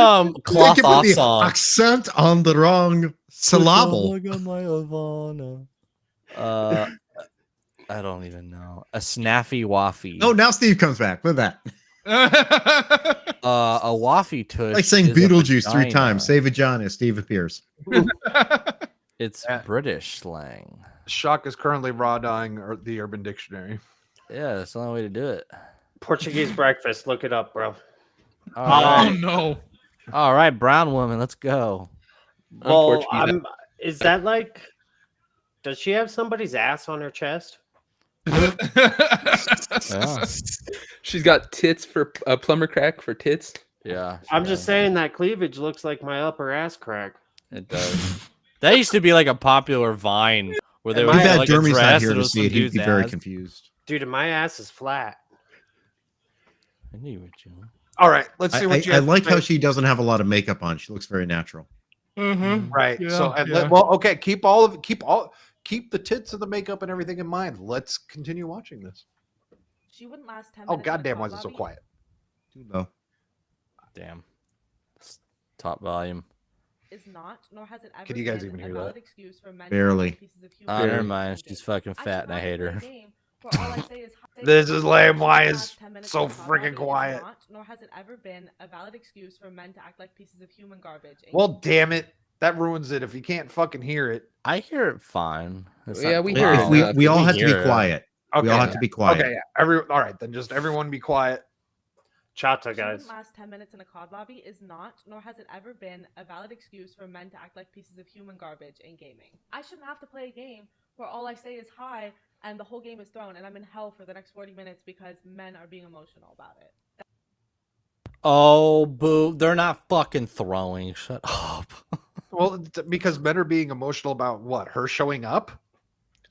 cloth Thank you for off the song. accent on the wrong syllable. I don't even know. A snaffy waffy. Oh, now Steve comes back. Look at that. A waffy tush. Like saying is a Beetlejuice 3 vagina. times. Say vagina. Steve appears. It's Yeah. British slang. Shock is currently raw dying the Urban Dictionary. Yeah, that's the only way to do it. Portuguese breakfast. Look it up, bro. All Oh right. no. All right, brown woman, let's go. Well, Portuguese. is that like? Does she have somebody's ass on her chest? Yeah. She's got tits for a plumber crack for tits. Yeah. I'm just saying that cleavage looks like my upper ass crack. It does. That used to be like a popular Vine where they Too would bad put, Too bad like a Jeremy's not dress here and it to was see some it. He'd dude's be very ass. confused. Dude, my ass is flat. I knew it, you. All right, let's see what you I have to like how say. she doesn't have a lot of makeup on. She looks very natural. Right. Yeah, So, and yeah. well, okay. Keep the tits and the makeup and everything in mind. Let's continue watching this. She wouldn't last 10 Oh minutes. in a goddamn! Why car is it so lobby. quiet? Too low. Damn. Top volume. Is not, nor has it ever Can you guys been even a hear valid that? excuse for men to Barely. act like pieces of human Oh, never garbage mind. and She's game. fucking I fat should and I not hate play her. a game where all I say is hi. This is lame. Why She is last 10 minutes so in a car freaking lobby is quiet? Not, nor has it ever been a valid excuse for men to act like pieces of human garbage. and Well, damn it! That ruins it. If you can't fucking hear it. I hear it fine. It's Yeah, not- we hear If it. we We all have to hear be it. quiet. Okay. We all have to be quiet. Okay. Yeah. All right. Then just everyone be quiet. Chata, She guys. wouldn't last 10 minutes in a COD lobby is not, nor has it ever been, a valid excuse for men to act like pieces of human garbage in gaming. I shouldn't have to play a game where all I say is hi and the whole game is thrown and I'm in hell for the next 40 minutes because men are being emotional about it. Oh, boo. They're not fucking throwing. Shut up. Well, because men are being emotional about what? Her showing up?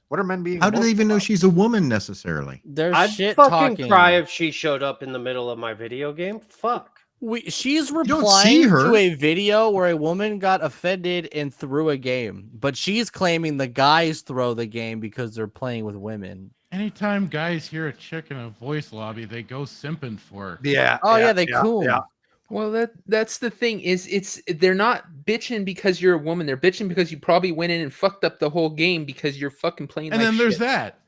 What are men being? How do they emotional even know about? she's a woman necessarily? They're I'd shit fucking talking. cry if she showed up in the middle of my video game. Fuck. She's don't see replying her. to a video where a woman got offended and threw a game, but she's claiming the guys throw the game because they're playing with women. Anytime guys hear a chick in a voice lobby, they go simping for her. Yeah. Oh yeah, they cool. Yeah. Well, that's the thing is they're not bitching because you're a woman. They're bitching because you probably went in and fucked up the whole game because you're fucking playing. And like then there's shit. that.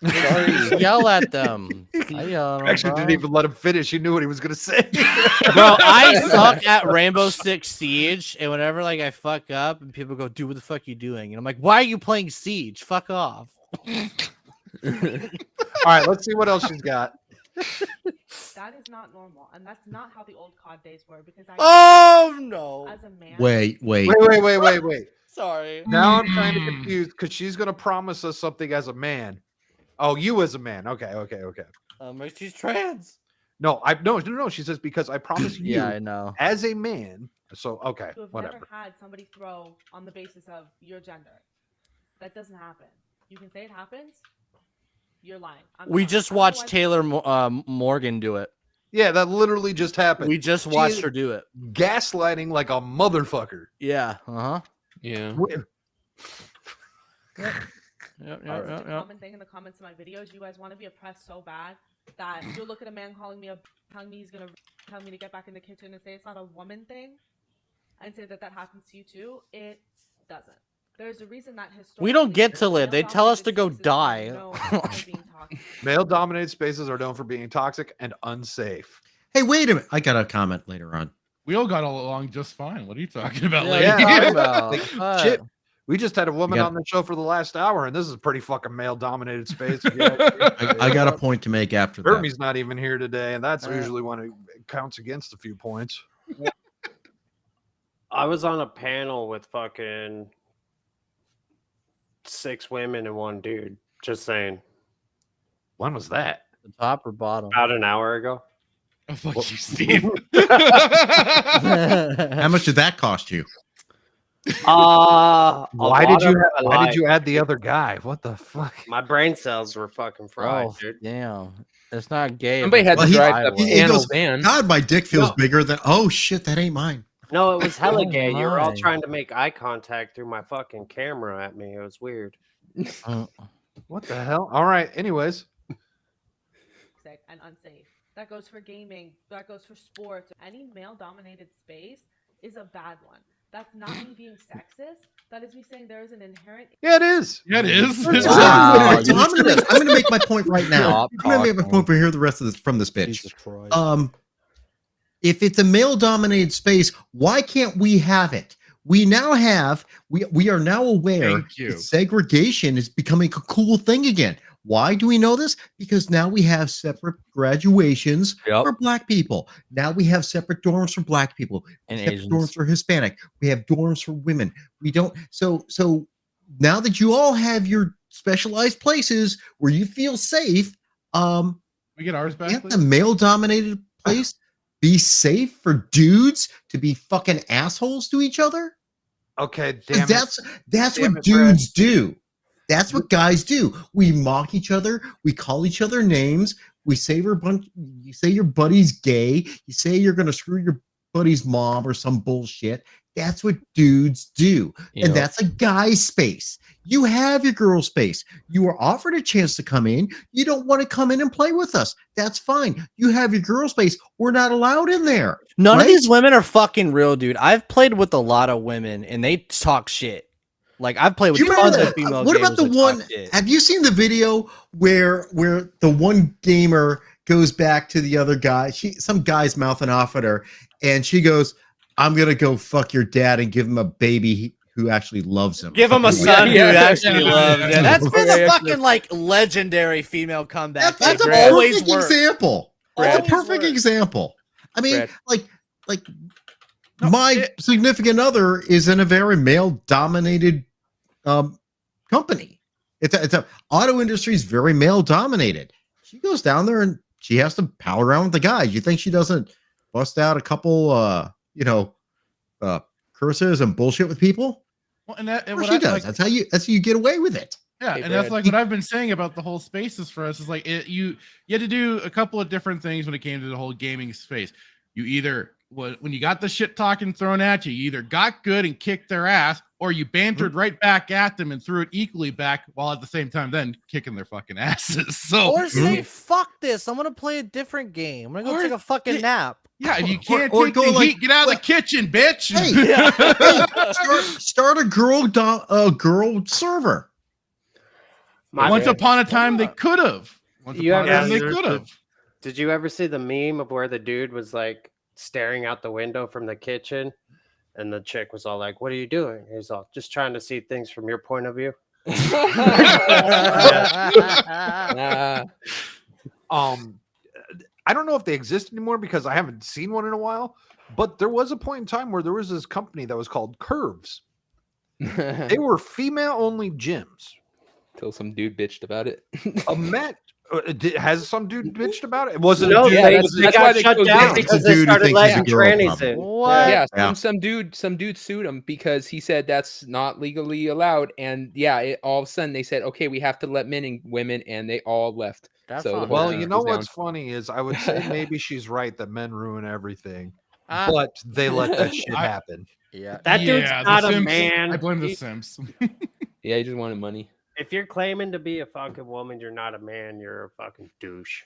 Sorry, yell at them. I yell at them, Actually, bro. didn't even let him finish. He knew what he was gonna say. Bro, I suck at Rainbow Six Siege, and whenever like I fuck up and people go, "Dude, what the fuck you doing?" and I'm like, "Why are you playing Siege? Fuck off." All right, let's see what else she's got. That is not normal, and that's not how the old COD days were. Because Oh no! as a man, Wait. Wait. Sorry. Now I'm kind of confused because she's gonna promise us something as a man. Oh, you as a man. Okay. She's trans. No. She says because I promise you Yeah, I know. as a man. So okay, you have whatever. never had somebody throw on the basis of your gender. That doesn't happen. You can say it happens. You're lying. We sorry. just I don't know watched why- Taylor Morgan do it. Yeah, that literally just happened. We just She watched is her do it. gaslighting like a motherfucker. Yeah. Yeah. Yep. It's such a common thing in the comments of my videos. You guys want to be oppressed so bad that you'll look at a man telling me he's gonna tell me to get back in the kitchen and say it's not a woman thing, and say that happens to you too. It doesn't. There's a reason that We don't get to historically, live. They tell us to go die. Male-dominated spaces are known for being toxic and unsafe. Hey, wait a minute. I got a comment later on. We all got along just fine. What are you talking about, Yeah, lady? what are you talking about? Like, shit. We just had a woman got- on the show for the last hour, and this is a pretty fucking male-dominated space. I got a point to make after that. Jeremy's not even here today, and that's Uh, usually when it counts against a few points. I was on a panel with fucking 6 women and 1 dude. Just saying. When was that? The top or bottom? About an hour ago. Oh, fuck you, Steve. How much did that cost you? Why did you add the other guy? What the fuck? My brain cells were fucking fried, Oh, dude. damn. It's not gay. Somebody had Well, to he- drive he the panel goes, van. God, my dick feels No. bigger than. Oh shit, that ain't mine. No, it was hella Oh gay. You were all my. trying to make eye contact through my fucking camera at me. It was weird. What the hell? All right. Anyways, toxic and unsafe. That goes for gaming. That goes for sports. Any male-dominated space is a bad one. That's not me being sexist. That is me saying there is an inherent. yeah, it is. Yeah, it is. Wow. So I'm gonna make my point right now. Stop I'm gonna make my talking. point for here the rest of this from this bitch. Jesus Christ. If it's a male-dominated space, why can't we have it? We now have. We are now aware Thank you. that segregation is becoming a cool thing again. Why do we know this? Because now we have separate graduations Yep. for Black people. Now we have separate dorms for Black people. And We have Asians. dorms for Hispanic. We have dorms for women. We don't. So now that you all have your specialized places where you feel safe, We get ours back. can't please? the male-dominated place be safe for dudes to be fucking assholes to each other? Okay, 'Cause damn it. that's Damn what it, Brad. dudes do. That's what guys do. We mock each other. We call each other names. We say you say your buddy's gay. You say you're gonna screw your buddy's mom or some bullshit. That's what dudes do. Yep. And that's a guy space. You have your girl space. You are offered a chance to come in. You don't want to come in and play with us. That's fine. You have your girl space. We're not allowed in there. None of right? these women are fucking real, dude. I've played with a lot of women and they talk shit. Like I've played with Do you remember tons of that? female. What about gamers the that talk one? shit. Have you seen the video where the one gamer goes back to the other guy? Some guy's mouthing off at her, and she goes, "I'm gonna go fuck your dad and give him a baby who actually loves him." Give him a son Yeah, who yeah, actually yeah, loves. yeah, Yeah, that's been yeah, the yeah. fucking like legendary female comeback. That's a It always perfect works. example. That's a Always perfect works. example. I mean, Brad. like No, my significant other is in a very male-dominated company. It's a auto industry is very male-dominated. She goes down there and she has to pal around with the guys. You think she doesn't bust out a couple, curses and bullshit with people? Well, and that, and Of course what she I, does. like, That's how you get away with it. yeah, Hey, and that's Brad. like what I've been saying about the whole spaces for us is like you had to do a couple of different things when it came to the whole gaming space. You either when you got the shit talking thrown at you, you either got good and kicked their ass, or you bantered right back at them and threw it equally back, while at the same time then kicking their fucking asses. So Or say, fuck this. I'm gonna play a different game. I'm gonna go Or- take a fucking nap. yeah, if you can't or take go the like- heat, get out of the kitchen, bitch. Hey, start a girl server. Once upon a time, they could have. Once upon a time, they could have. Did you ever see the meme of where the dude was like staring out the window from the kitchen, and the chick was all like, "What are you doing?" He's all, "Just trying to see things from your point of view." I don't know if they exist anymore because I haven't seen one in a while, but there was a point in time where there was this company that was called Curves. They were female-only gyms. Till some dude bitched about it. Has some dude bitched about it? Was it? No, a dude? they got shut down because they started letting trannies in. What? Yeah, some dude sued him because he said that's not legally allowed, and all of a sudden they said, okay, we have to let men and women, and they all left. Well, you know what's funny is I would say maybe she's right that men ruin everything, but they let that shit happen. Yeah, that dude's not a man. I blame the Sims. Yeah, he just wanted money. If you're claiming to be a fucking woman, you're not a man. You're a fucking douche.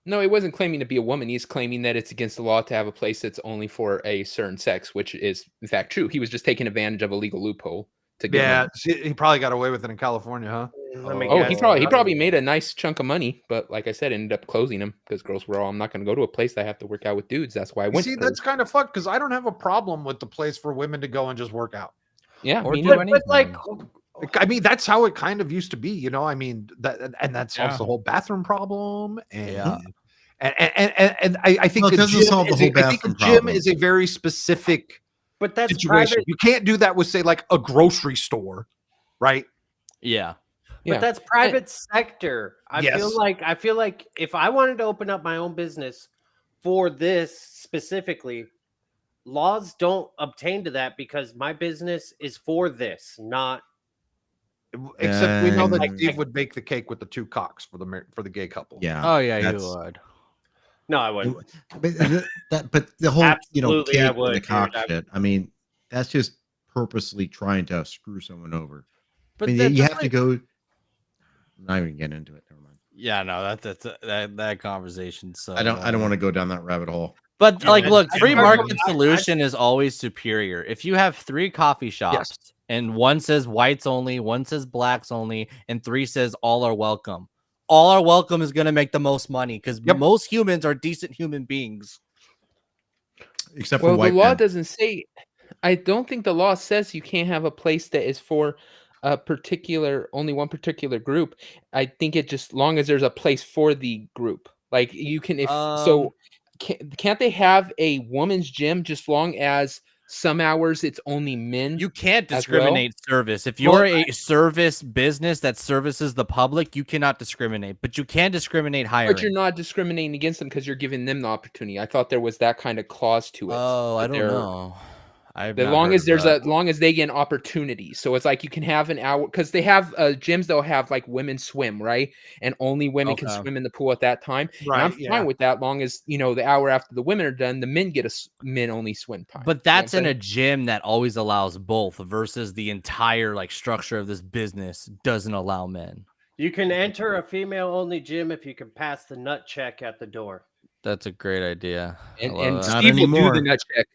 No, he wasn't claiming to be a woman. He's claiming that it's against the law to have a place that's only for a certain sex, which is in fact true. He was just taking advantage of a legal loophole to get money. He probably got away with it in California, huh? He probably made a nice chunk of money, but like I said, ended up closing them because girls were all, I'm not going to go to a place that I have to work out with dudes. That's why I went. See, that's kind of fucked because I don't have a problem with the place for women to go and just work out. Yeah, but like, I mean, that's how it kind of used to be, you know. I mean, that solves the whole bathroom problem, and I think it doesn't solve the whole bathroom problem. Gym is a very specific, but that's situation. Private. You can't do that with, say, like a grocery store, right? Yeah. But that's private sector. I feel like if I wanted to open up my own business for this specifically, laws don't obtain to that because my business is for this, not. Except we know that Steve would bake the cake with the two cocks for the gay couple. Yeah. Oh yeah, you would. No, I wouldn't. But the whole Absolutely, cake I would, and the cock dude. shit. I mean, that's just purposely trying to screw someone over. But I mean, you have to go. I'm not even getting into it. Never mind. Yeah, no, that conversation. So I don't want to go down that rabbit hole. But like, look, free market solution is always superior. If you have 3 coffee shops and one says whites only, one says blacks only, and 3 says all are welcome. All are welcome is going to make the most money because most humans are decent human beings. Except for white the law men. doesn't say. I don't think the law says you can't have a place that is for only one particular group. I think it just long as there's a place for the group. Like you can can't they have a woman's gym just long as some hours it's only men? You can't discriminate service. If you're a service business that services the public, you cannot discriminate, but you can discriminate hiring. But you're not discriminating against them because you're giving them the opportunity. I thought there was that kind of clause to it. Oh, I don't know. As long as they get an opportunity. So it's like you can have an hour because they have gyms they'll have like women swim, right? And only women can swim in the pool at that time. Right. And I'm fine with that long as the hour after the women are done, the men get a men only swim time. But that's in a gym that always allows both versus the entire like structure of this business doesn't allow men. You can enter a female only gym if you can pass the nut check at the door. That's a great idea. And Steve will do the nut check.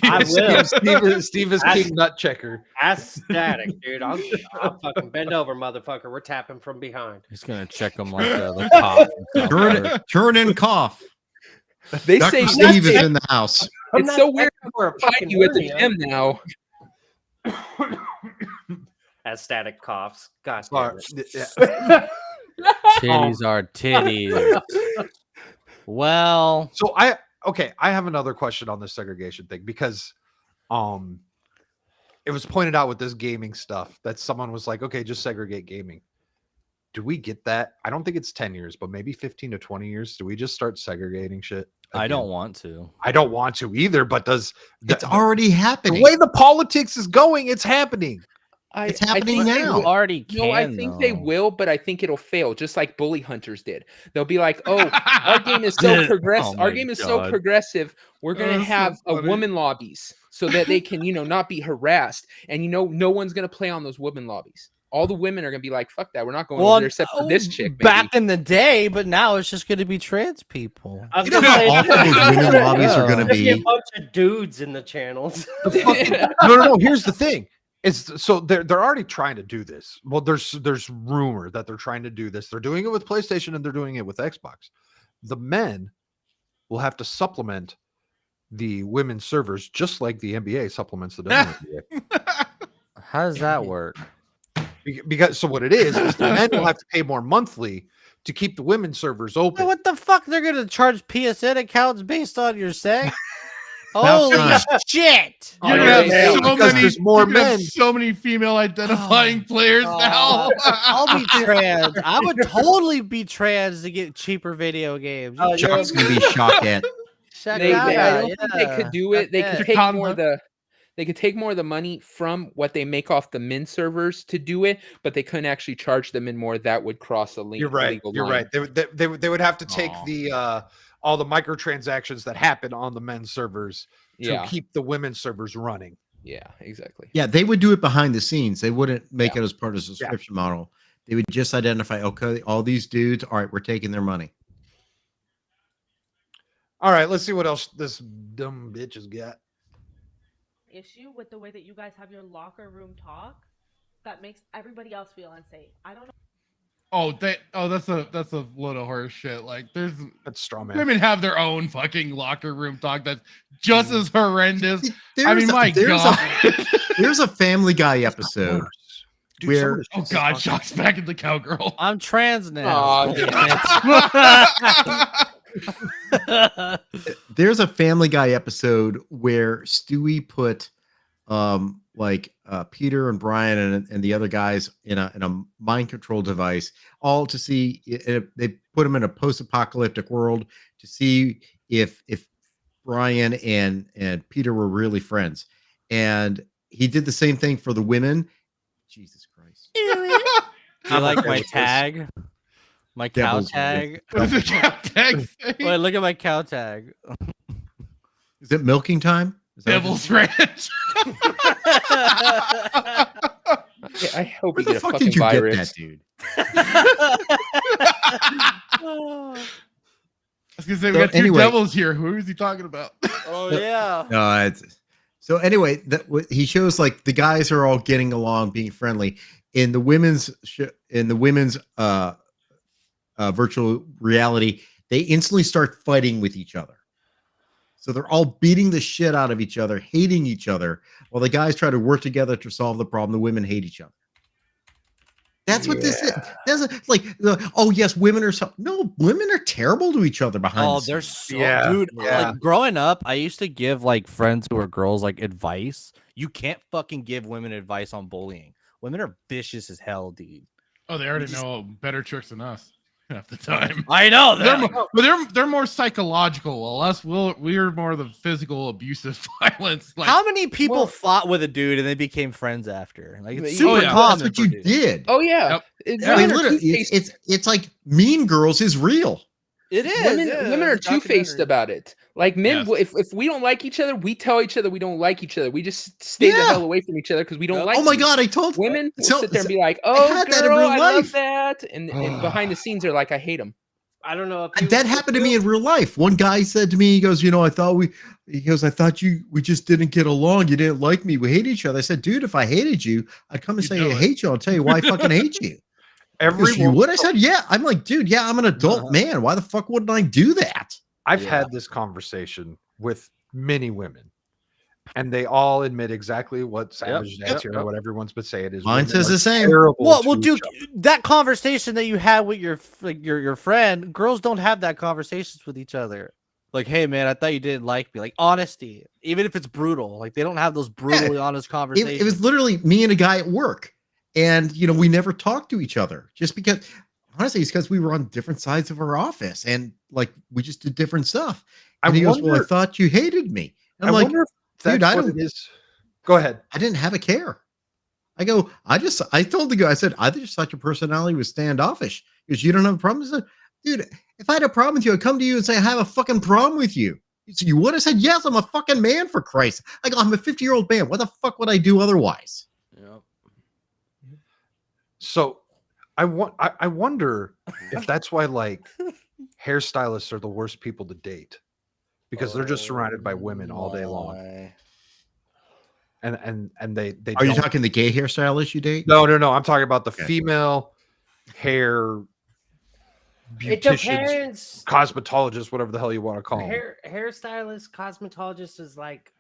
I will. Steve is king nut checker. That's static, dude. I'll fucking bend over, motherfucker. We're tapping from behind. He's gonna check them like the cough. Turn and cough. They Dr. say Steve is in the house. It's so weird to find you at the gym now. As static coughs. God damn it. Titties are titties. Well, so I have another question on this segregation thing because it was pointed out with this gaming stuff that someone was like, okay, just segregate gaming. Do we get that? I don't think it's 10 years, but maybe 15 to 20 years. Do we just start segregating shit again? I don't want to. I don't want to either, but it's already happening. The way the politics is going, it's happening. It's happening now. You already can. No, I think they will, but I think it'll fail, just like Bully Hunters did. They'll be like, "Oh, our game is so progressive. Our game is so progressive. We're gonna have a woman lobbies so that they can, not be harassed. And no one's gonna play on those women lobbies. All the women are gonna be like, fuck that. We're not going over there except for this chick. Maybe. Back in the day, but now it's just gonna be trans people. You know how awful those women lobbies are gonna be. A bunch of dudes in the channels. No. Here's the thing. It's so they're already trying to do this. Well, there's rumor that they're trying to do this. They're doing it with PlayStation and they're doing it with Xbox. The men will have to supplement the women's servers just like the NBA supplements the WNBA. How does that work? Because so what it is the men will have to pay more monthly to keep the women's servers open. What the fuck? They're gonna charge PSN accounts based on your sex? About Holy time. shit! You're Oh, gonna have yeah, so because many, there's more you're gonna have men. so many female identifying players now. I'll be trans. I would totally be trans to get cheaper video games. Oh, you're Chuck's gonna be shocked at. Check I out, don't think they could do it. They could Okay. take more of the. They could take more of the money from what they make off the men's servers to do it, but they couldn't actually charge them in more. That would cross the You're right. legal You're line. right. They would have to take Aw. the all the microtransactions that happen on the men's servers to Yeah, keep the women's servers running. yeah, exactly. Yeah, they would do it behind the scenes. They wouldn't make it as part of the subscription model. They would just identify, okay, all these dudes, all right, we're taking their money. All right, let's see what else this dumb bitch has got. Issue with the way that you guys have your locker room talk that makes everybody else feel unsafe. I don't know. That's a load of horse shit. Like there's That's straw man. women have their own fucking locker room talk that's just as horrendous. I There's mean, a- my there's God. There's a Family Guy episode Dude, where- some of this Oh shit's God, fucking- Shock's back in the cowgirl. I'm trans now. Aw, damn there's a Family Guy episode where Stewie put Peter and Brian and the other guys in a mind control device, all to see they put them in a post-apocalyptic world to see if Brian and Peter were really friends. And he did the same thing for the women. Jesus Christ. Do you like my tag? My cow Devil's tag? What does the cow tag say? Wait, look at my cow tag. Is it milking time? Is that what Devil's Ranch. I hope Where you the get a fuck fucking did you virus. get that, dude? I was gonna say we So got two anyway- devils here. Who is he talking about? Oh yeah. So anyway, he shows like the guys are all getting along, being friendly. In the women's virtual reality, they instantly start fighting with each other. So they're all beating the shit out of each other, hating each other, while the guys try to work together to solve the problem. The women hate each other. That's what this is. That's like, oh yes, women are no, women are terrible to each other behind. Oh, the they're scenes. so Yeah, dude. yeah. Like growing up, I used to give like friends who were girls like advice. You can't fucking give women advice on bullying. Women are vicious as hell, dude. Oh, they already know better tricks than us half the time. I know They're more psychological. While us, we're more the physical abusive violence. Like, How many people fought with a dude and they became friends after? Like it's Oh, super yeah. common. That's what for you dudes. did. Oh yeah, Yep. I mean, women are literally, two-faced. it's like Mean Girls is real. It is. Women, yeah, women are it's a two-faced documentary. about it. Like men, Yes. if we don't like each other, we tell each other we don't like each other. We just stay the Yeah. hell away from each other because we don't like. Oh my you. God, I told Women will So- sit there and be like, I "Oh, had that in girl, real I love life. that," and behind the scenes, they're like, "I hate them." I don't know if that happened to me in real life. One guy said to me, he goes, I thought we just didn't get along. You didn't like me. We hate each other. I said, dude, if I hated you, I'd come and You say know I it. hate you. I'll tell you why I fucking hate you. He goes, you would? I said, yeah. I'm like, dude, yeah, I'm an adult man. Why the fuck wouldn't I do that? I've Yeah. had this conversation with many women, and they all admit exactly what Savage Yep, Dance yep, here, yep. what everyone's been saying is Mine women says are the same. terrible Well, to dude, each other. that conversation that you had with your friend, girls don't have that conversations with each other. Like, hey man, I thought you didn't like me. Like honesty, even if it's brutal, like they don't have those brutally honest conversations. It was literally me and a guy at work. And, we never talked to each other just because, honestly, it's because we were on different sides of our office and like we just did different stuff. And he goes, well, I thought you hated me. And I'm I like, wonder if that's dude, I what don't- it is. Go ahead. I didn't have a care. I go, I told the guy, I said, I just thought your personality was standoffish because you don't have a problem. I said, dude, if I had a problem with you, I'd come to you and say, I have a fucking problem with you. He said, you would? I said, yes, I'm a fucking man, for Christ. I go, I'm a 50-year-old man. What the fuck would I do otherwise? Yep. So I wonder if that's why like hairstylists are the worst people to date because they're just surrounded by women all day long. and they Are you don't. talking the gay hairstylist you date? No. I'm talking about the Okay. female hair It beauticians, depends. cosmetologists, whatever the hell you want to call them. Hairstylist, cosmetologist is like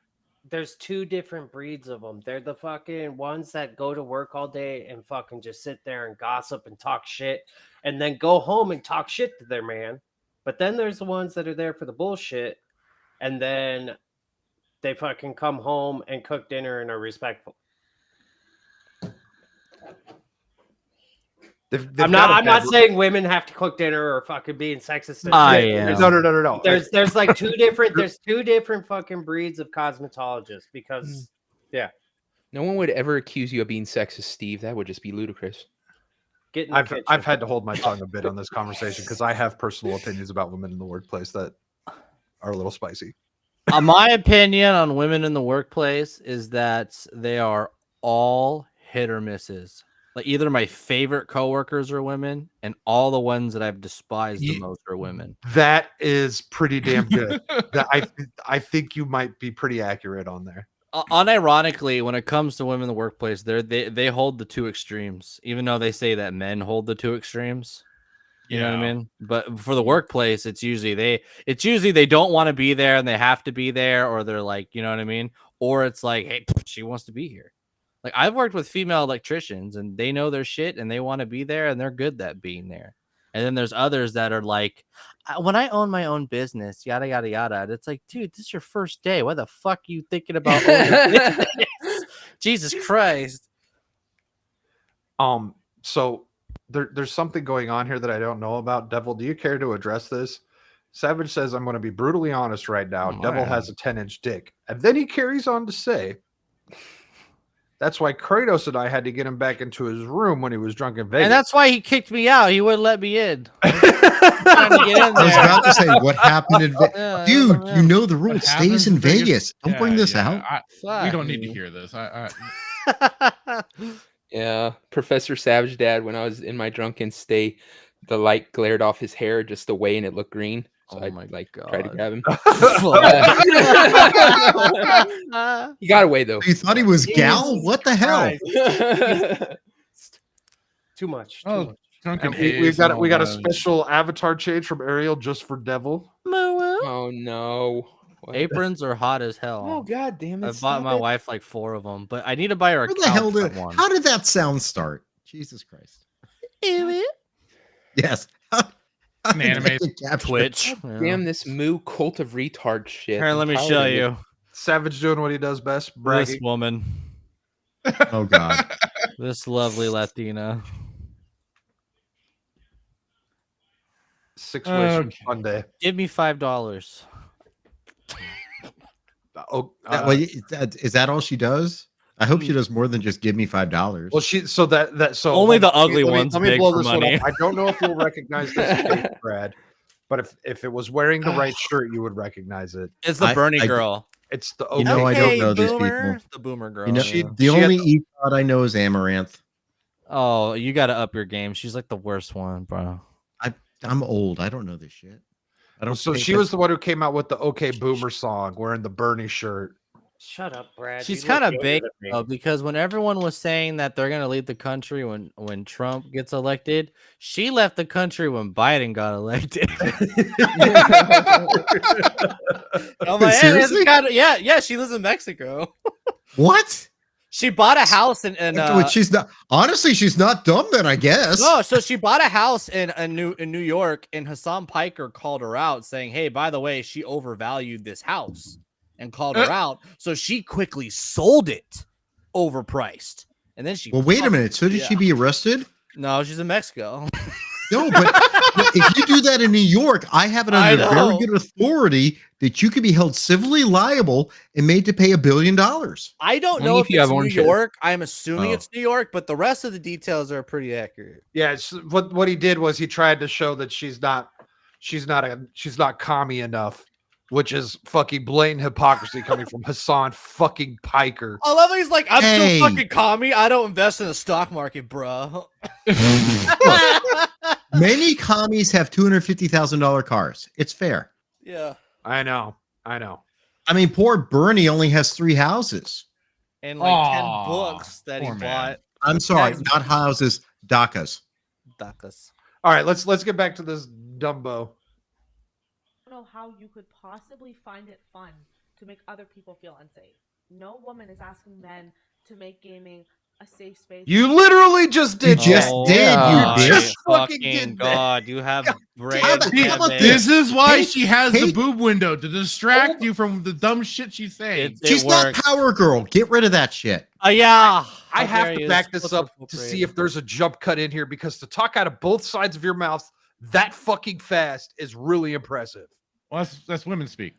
there's two different breeds of them. They're the fucking ones that go to work all day and fucking just sit there and gossip and talk shit and then go home and talk shit to their man. But then there's the ones that are there for the bullshit and then they fucking come home and cook dinner and are respectful. I'm not saying women have to cook dinner or fucking being sexist. No. There's like two different fucking breeds of cosmetologists because No one would ever accuse you of being sexist, Steve. That would just be ludicrous. I've had to hold my tongue a bit on this conversation because I have personal opinions about women in the workplace that are a little spicy. My opinion on women in the workplace is that they are all hit or misses. Like either my favorite coworkers are women, and all the ones that I've despised the most are women. That is pretty damn good. I think you might be pretty accurate on there. Unironically, when it comes to women in the workplace, they hold the two extremes, even though they say that men hold the two extremes. You know what I mean? But for the workplace, it's usually they don't want to be there and they have to be there, or they're like, you know what I mean? Or it's like, hey, she wants to be here. Like I've worked with female electricians and they know their shit and they want to be there and they're good at being there. And then there's others that are like, when I own my own business, yada, yada, yada. And it's like, dude, this is your first day. Why the fuck are you thinking about owning a business? Jesus Christ. So there's something going on here that I don't know about. Devil, do you care to address this? Savage says, I'm going to be brutally honest right now. Devil has a 10-inch dick. And then he carries on to say, that's why Kratos and I had to get him back into his room when he was drunk in Vegas. And that's why he kicked me out. He wouldn't let me in. I was about to say, what happened in Vegas? Dude, you know the rule. It stays in Vegas. Don't bring this out. We don't need to hear this. Yeah, Professor Savage Dad, when I was in my drunken state, the light glared off his hair just away and it looked green. So I tried to grab him. He got away though. You thought he was Gal? What the hell? Too much. We got a special avatar change from Ariel just for Devil. Oh no. What? Aprons are hot as hell. Oh god damn it! I bought my wife like 4 of them, but I need to buy her. Where the hell did? How did that sound start? Jesus Christ! Yes. An anime Twitch. God damn this moo cult of retard shit. Here, let me show you. Savage doing what he does best. This woman. Oh god. This lovely Latina. 6 ways from Sunday. Give me $5. Is that all she does? I hope she does more than just give me $5. Well, so only the ugly ones. Let me blow this one up. I don't know if you'll recognize this face, Brad, but if it was wearing the right shirt, you would recognize it. It's the Bernie girl. It's the I don't know these people. The boomer girl. You know, the only EGOT I know is Amaranth. Oh, you got to up your game. She's like the worst one, bro. I'm old. I don't know this shit. I don't. So she was the one who came out with the OK Boomer song, wearing the Bernie shirt. Shut up, Brad. She's kind of big though, because when everyone was saying that they're gonna leave the country when Trump gets elected, she left the country when Biden got elected. I'm like, seriously? Yeah, she lives in Mexico. What? She bought a house in she's not honestly, she's not dumb then, I guess. No, so she bought a house in New York, and Hassan Piker called her out saying, hey, by the way, she overvalued this house and called her out. So she quickly sold it overpriced. And then she wait a minute. So did she be arrested? No, she's in Mexico. No, but if you do that in New York, I have it under very good authority that you could be held civilly liable and made to pay $1 billion. I don't know if it's New York. I'm assuming it's New York, but the rest of the details are pretty accurate. Yeah, what he did was he tried to show that she's not commie enough, which is fucking blatant hypocrisy coming from Hassan fucking Piker. I love that he's like, I'm so fucking commie. I don't invest in the stock market, bro. Many commies have $250,000 cars. It's fair. Yeah. I know. I mean, poor Bernie only has 3 houses. and like 10 Aw, books that he poor man. bought. I'm sorry, That's- not houses, DACAs. Oh, That's- God. Not houses, DACAs. Dakas. All right, let's get back to this Dumbo. I don't know how you could possibly find it fun to make other people feel unsafe. No woman is asking men to make gaming a safe space. You literally just did just that. did, you my just fucking did that. God, you have brain How about damage. This is why Kate- she has the Kate- boob window to distract you from the dumb shit she's saying. It She's not works. Power Girl. Get rid of that shit. Yeah. I How have dare to you. back It's this so up to see if there's a jump cut in here because to talk out of both sides of your mouth that fucking fast is really impressive. Well, that's women speak.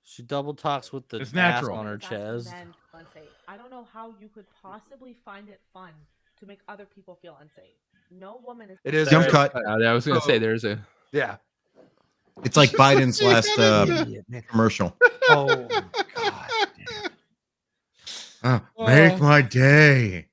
She double talks with the It's ass natural. on her Is asking chest. men to feel unsafe. I don't know how you could possibly find it fun to make other people feel unsafe. No woman is. It is Jump cut. I was gonna say there's a. Yeah. It's like Biden's last Idiot, man. commercial. Oh my god. Make my day.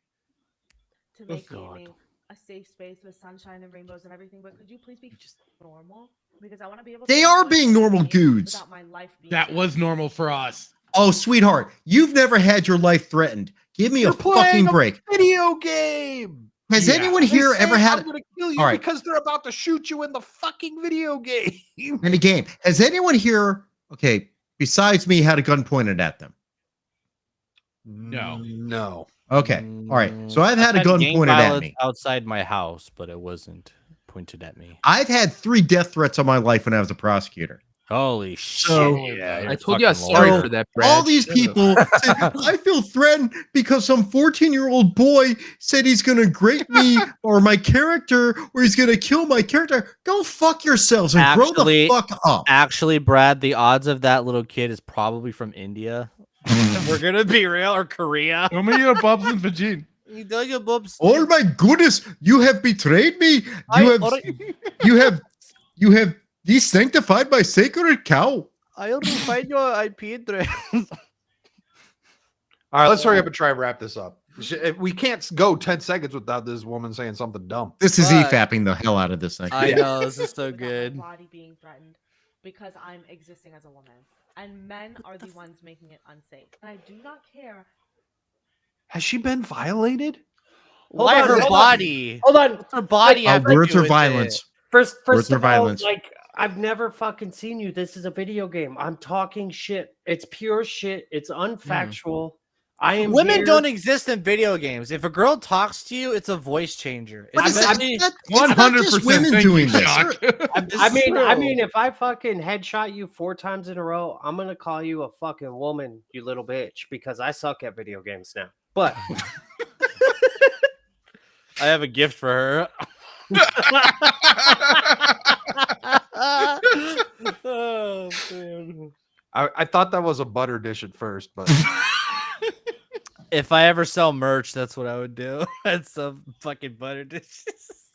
to make God. gaming a safe space with sunshine and rainbows and everything. But could you please be just normal? Because I want to be able. They to are enjoy being the normal game dudes. without my life being That threatened. was normal for us. Oh, sweetheart, you've never had your life threatened. Give me You're a playing fucking a break. Video game. Has Yeah. anyone They here say, ever had I'm gonna kill you All right. because they're about to shoot you in the fucking video game. in a game? Has anyone here, okay, besides me, had a gun pointed at them? No. No. Okay, all right. So I've had a gun gang pointed at violence me. outside my house, but it wasn't pointed at me. I've had 3 death threats on my life when I was a prosecutor. Holy So- shit! I told you I was sorry for that, Brad. All these Shut up. people say, I feel threatened because some 14-year-old boy said he's going to grate me or my character or he's going to kill my character. Go fuck yourselves and grow Actually- the fuck up. Actually, Brad, the odds of that little kid is probably from India. We're gonna be real, or Korea. Show me your bubs and vagine. You know your boobs. Oh my goodness, you have betrayed me. I You have already- you have desanctified my sacred cow. I already find your IP address. All right, let's hurry up and try and wrap this up. We can't go 10 seconds without this woman saying something dumb. This is But- e-fapping the hell out of this thing. I know, this is so Without my good. body being threatened because I'm existing as a woman, and men are the ones making it unsafe. And I do not care. Has she been violated? Why on, her hold on. body? Hold on. What's her body have to Words do are with violence. it? First Words of are all, violence. like I've never fucking seen you. This is a video game. I'm talking shit. It's pure shit. It's unfactual. I am Women here- don't exist in video games. If a girl talks to you, it's a voice changer. But It's it's actually- not, it's not just women doing this. I mean, true. if I fucking headshot you 4 times in a row, I'm gonna call you a fucking woman, you little bitch, because I suck at video games now. But I have a gift for her. Oh, man. I thought that was a butter dish at first, but If I ever sell merch, that's what I would do. That's some fucking butter dishes.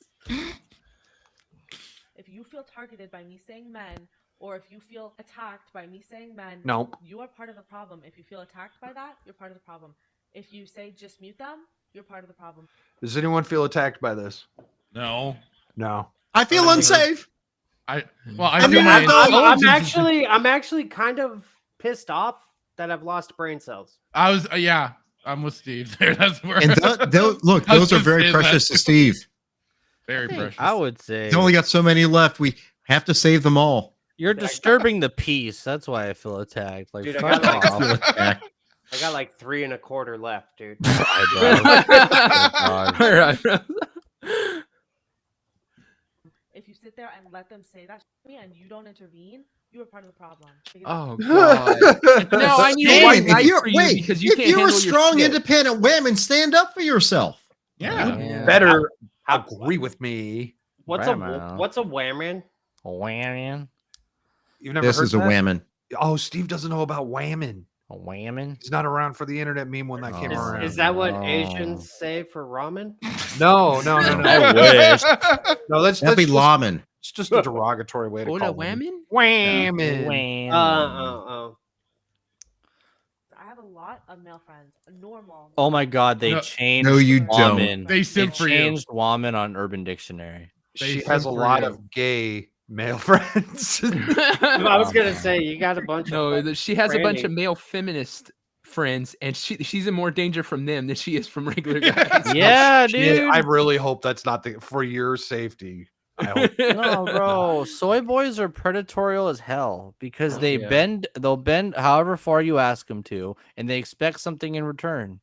If you feel targeted by me saying men, or if you feel attacked by me saying men, nope. you are part of the problem. If you feel attacked by that, you're part of the problem. If you say just mute them, you're part of the problem. Does anyone feel attacked by this? No. No. I feel unsafe. I I feel mean, my I'm intelligence- I'm actually kind of pissed off that I've lost brain cells. I was yeah. I'm with Steve there. That's where. And look, I was those are just very saying precious that. to Steve. Very precious. I would say He's only got so many left. We have to save them all. you're disturbing the peace. That's why I feel attacked. Like, Dude, I fuck got off. Feel attacked. I got like 3 1/4 left, dude. If you sit there and let them say that to me and you don't intervene, you are part of the problem. Because Oh god. No, I need a Damn, white if knight you're, for you wait, because you if can't you're a handle your strong, shit. independent woman, stand up for yourself. Yeah. Yeah. Better agree with me. What's Right, a man. what's a whammin? Whammon. You've never This heard is a that? whammon. Oh, Steve doesn't know about whammon. A whammon. He's not around for the internet meme when that came Oh. around. Is that what no. Asians say for ramen? No. I wish. No, that's That'd be just, lawman. it's just a derogatory way to What a call women. whammon? Whammon. I have a lot of male friends, normal. Oh my god, they No. changed No, you don't. woman. They simp for you. changed woman on Urban Dictionary. She They has a simp for lot you. of gay male friends. I was gonna say you got a bunch of No, fucking she has a bunch of trannies. male feminist friends, and she's in more danger from them than she is from regular guys. Yeah, Shit, dude. I really hope that's not for your safety. I hope. No, bro. Soy boys are predatorial as hell because they Yeah. they'll bend however far you ask them to, and they expect something in return.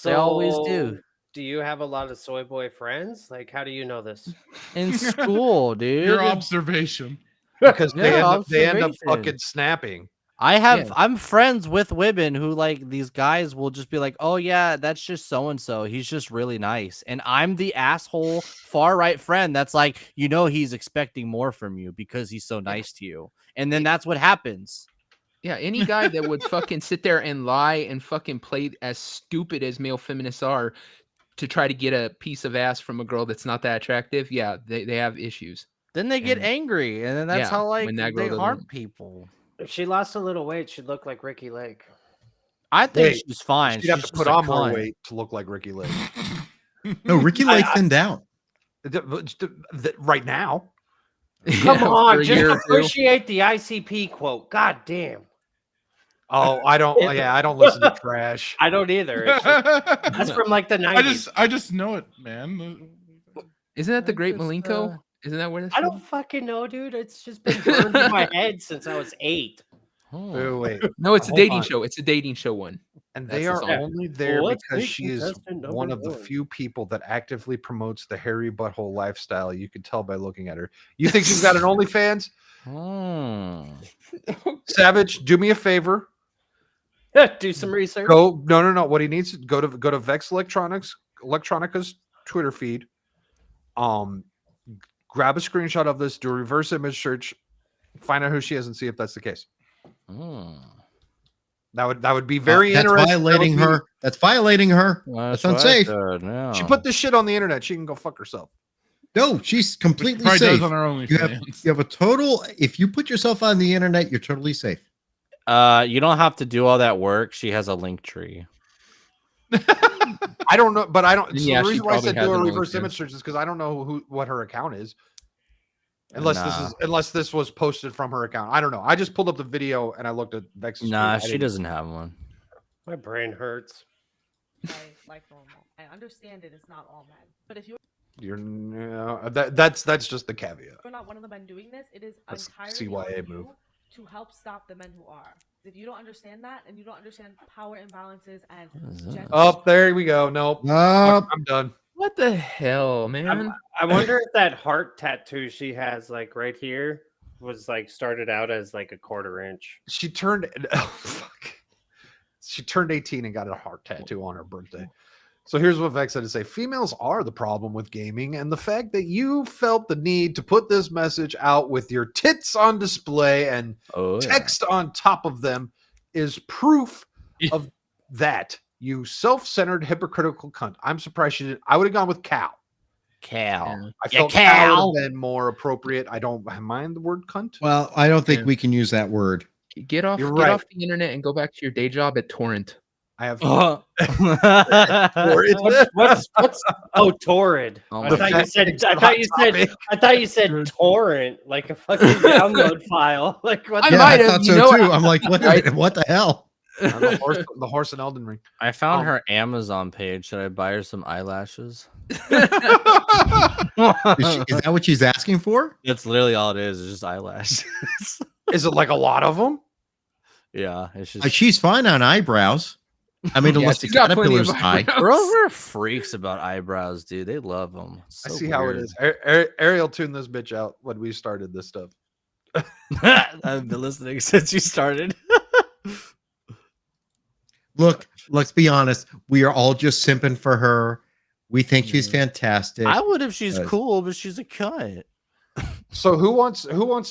They always do. Do you have a lot of soy boy friends? Like, how do you know this? In school, dude. Your observation. Because Yeah, they end up observation. fucking snapping. I'm friends with women who like these guys will just be like, oh yeah, that's just so and so. He's just really nice. And I'm the asshole far right friend that's like, he's expecting more from you because he's so nice to you. And then that's what happens. Yeah, any guy that would fucking sit there and lie and fucking play as stupid as male feminists are to try to get a piece of ass from a girl that's not that attractive, yeah, they have issues. Then they get angry, and then that's how like they harm people. If she lost a little weight, she'd look like Ricky Lake. I think she's fine. She'd have to put on more weight to look like Ricky Lake. No, Ricky Lake thinned down. Right now. Come on, just appreciate the ICP quote. God damn. Oh, I don't. Yeah, I don't listen to trash. I don't either. That's from like the 90s. I just know it, man. Isn't that the Great Malenko? Isn't that where this? I don't fucking know, dude. It's just been burned in my head since I was 8. Oh, wait. No, it's a dating show. It's a dating show one. And they are only there because she is one of the few people that actively promotes the hairy butthole lifestyle. You can tell by looking at her. You think she's got an OnlyFans? Savage, do me a favor. Do some research. No. What he needs to go to Vex Electronica's Twitter feed. Grab a screenshot of this, do a reverse image search, find out who she is, and see if that's the case. That would be very interesting. Violating her. That's violating her. That's unsafe. She put this shit on the internet. She can go fuck herself. No, she's completely safe. On her you have a total. If you put yourself on the internet, you're totally safe. You don't have to do all that work. She has a link tree. I don't know, but I don't. So Yeah, the reason why I said do a reverse OnlyFans. image search is because I don't know what her account is. Unless this was posted from her account. I don't know. I just pulled up the video and I looked at Vex's. Nah, she doesn't have one. My brain hurts. Like normal. I understand it. It's not all men, but if that's just the caveat. you're not one of the men doing this, it is That's entirely CYA on move. you to help stop the men who are. If you don't understand that, and you don't understand power imbalances and gender, Oh, there we go. Nope. I'm done. What the hell, man? I wonder if that heart tattoo she has, like right here, was like started out as like a 1/4 inch. She turned. Oh, fuck. She turned 18 and got a heart tattoo on her birthday. So here's what Vex had to say. Females are the problem with gaming, and the fact that you felt the need to put this message out with your tits on display and text on top of them is proof of that. You self-centered, hypocritical cunt. I'm surprised she didn't. I would have gone with cow. Cow. I felt cow would have been more appropriate. I don't mind the word cunt. Well, I don't think we can use that word. Get off the internet and go back to your day job at Torrent. I have. What's torrid? I thought you said torrent, like a fucking download file. Like what? I thought so too. I'm like, what the hell? The horse in Elden Ring. I found her Amazon page. Should I buy her some eyelashes? Is that what she's asking for? That's literally all it is. It's just eyelashes. Is it like a lot of them? Yeah, it's just. She's fine on eyebrows. I mean, unless the caterpillar's high. Girls are freaks about eyebrows, dude. They love them. I see how it is. Ariel tuned this bitch out when we started this stuff. I've been listening since you started. Look, let's be honest. We are all just simping for her. We think she's fantastic. I would if she's cool, but she's a cunt. So who wants?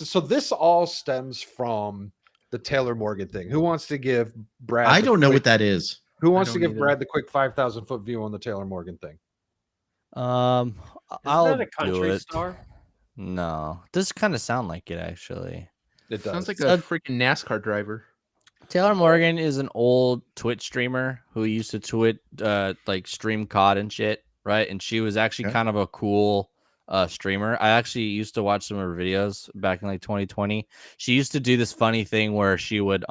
So this all stems from the Taylor Morgan thing. Who wants to give Brad? I don't know what that is. Who wants to give Brad the quick 5,000-foot view on the Taylor Morgan thing? I'll that a country do it. star? No, does kind of sound like it actually. It does. Sounds like a freaking NASCAR driver. Taylor Morgan is an old Twitch streamer who used to like stream COD and shit, right? And she was actually kind of a cool streamer. I actually used to watch some of her videos back in like 2020. She used to do this funny thing where she would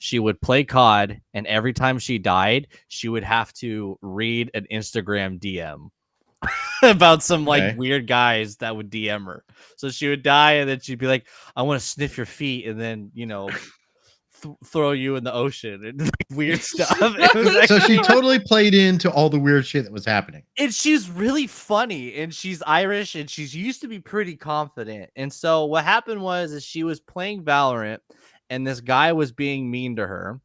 she would play COD, and every time she died, she would have to read an Instagram DM about some like weird guys that would DM her. So she would die, and then she'd be like, "I want to sniff your feet," and then throw you in the ocean and like, weird stuff. So she totally played into all the weird shit that was happening. And she's really funny, and she's Irish, and she's used to be pretty confident. And so what happened is she was playing Valorant, and this guy was being mean to her.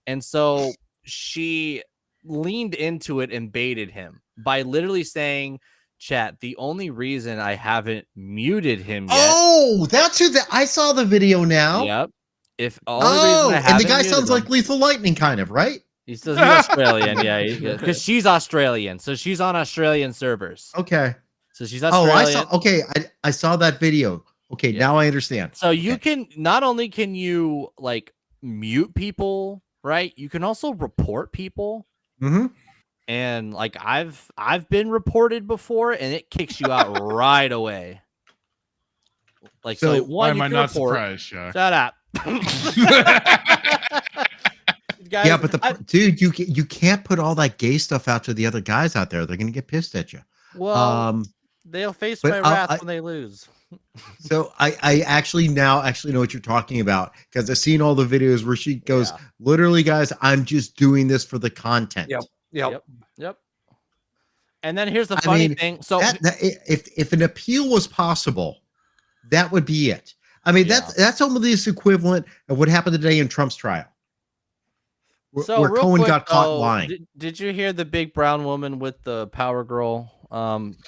And so she leaned into it and baited him by literally saying, chat, the only reason I haven't muted him yet. Oh, that's who I saw the video now. Yep. If and the guy sounds like Lethal Lightning, kind of, right? He's Australian, yeah, because she's Australian, so she's on Australian servers. Okay, so she's Australian. Oh, I saw that video. Okay, now I understand. So you can not only can you like mute people, right? You can also report people. Mm-hmm. And like I've been reported before, and it kicks you out right away. Like so, why am I not surprised? Shut up. Guys, yeah, but dude, you can't put all that gay stuff out to the other guys out there. They're gonna get pissed at you. Well, they'll face my wrath when they lose. So I actually know what you're talking about, because I've seen all the videos where she goes, literally, guys, I'm just doing this for the content. Yep. And then here's the funny thing. So if an appeal was possible, that would be it. I mean, that's almost the equivalent of what happened today in Trump's trial. Where Cohen got caught lying. Did you hear the big brown woman with the Power Girl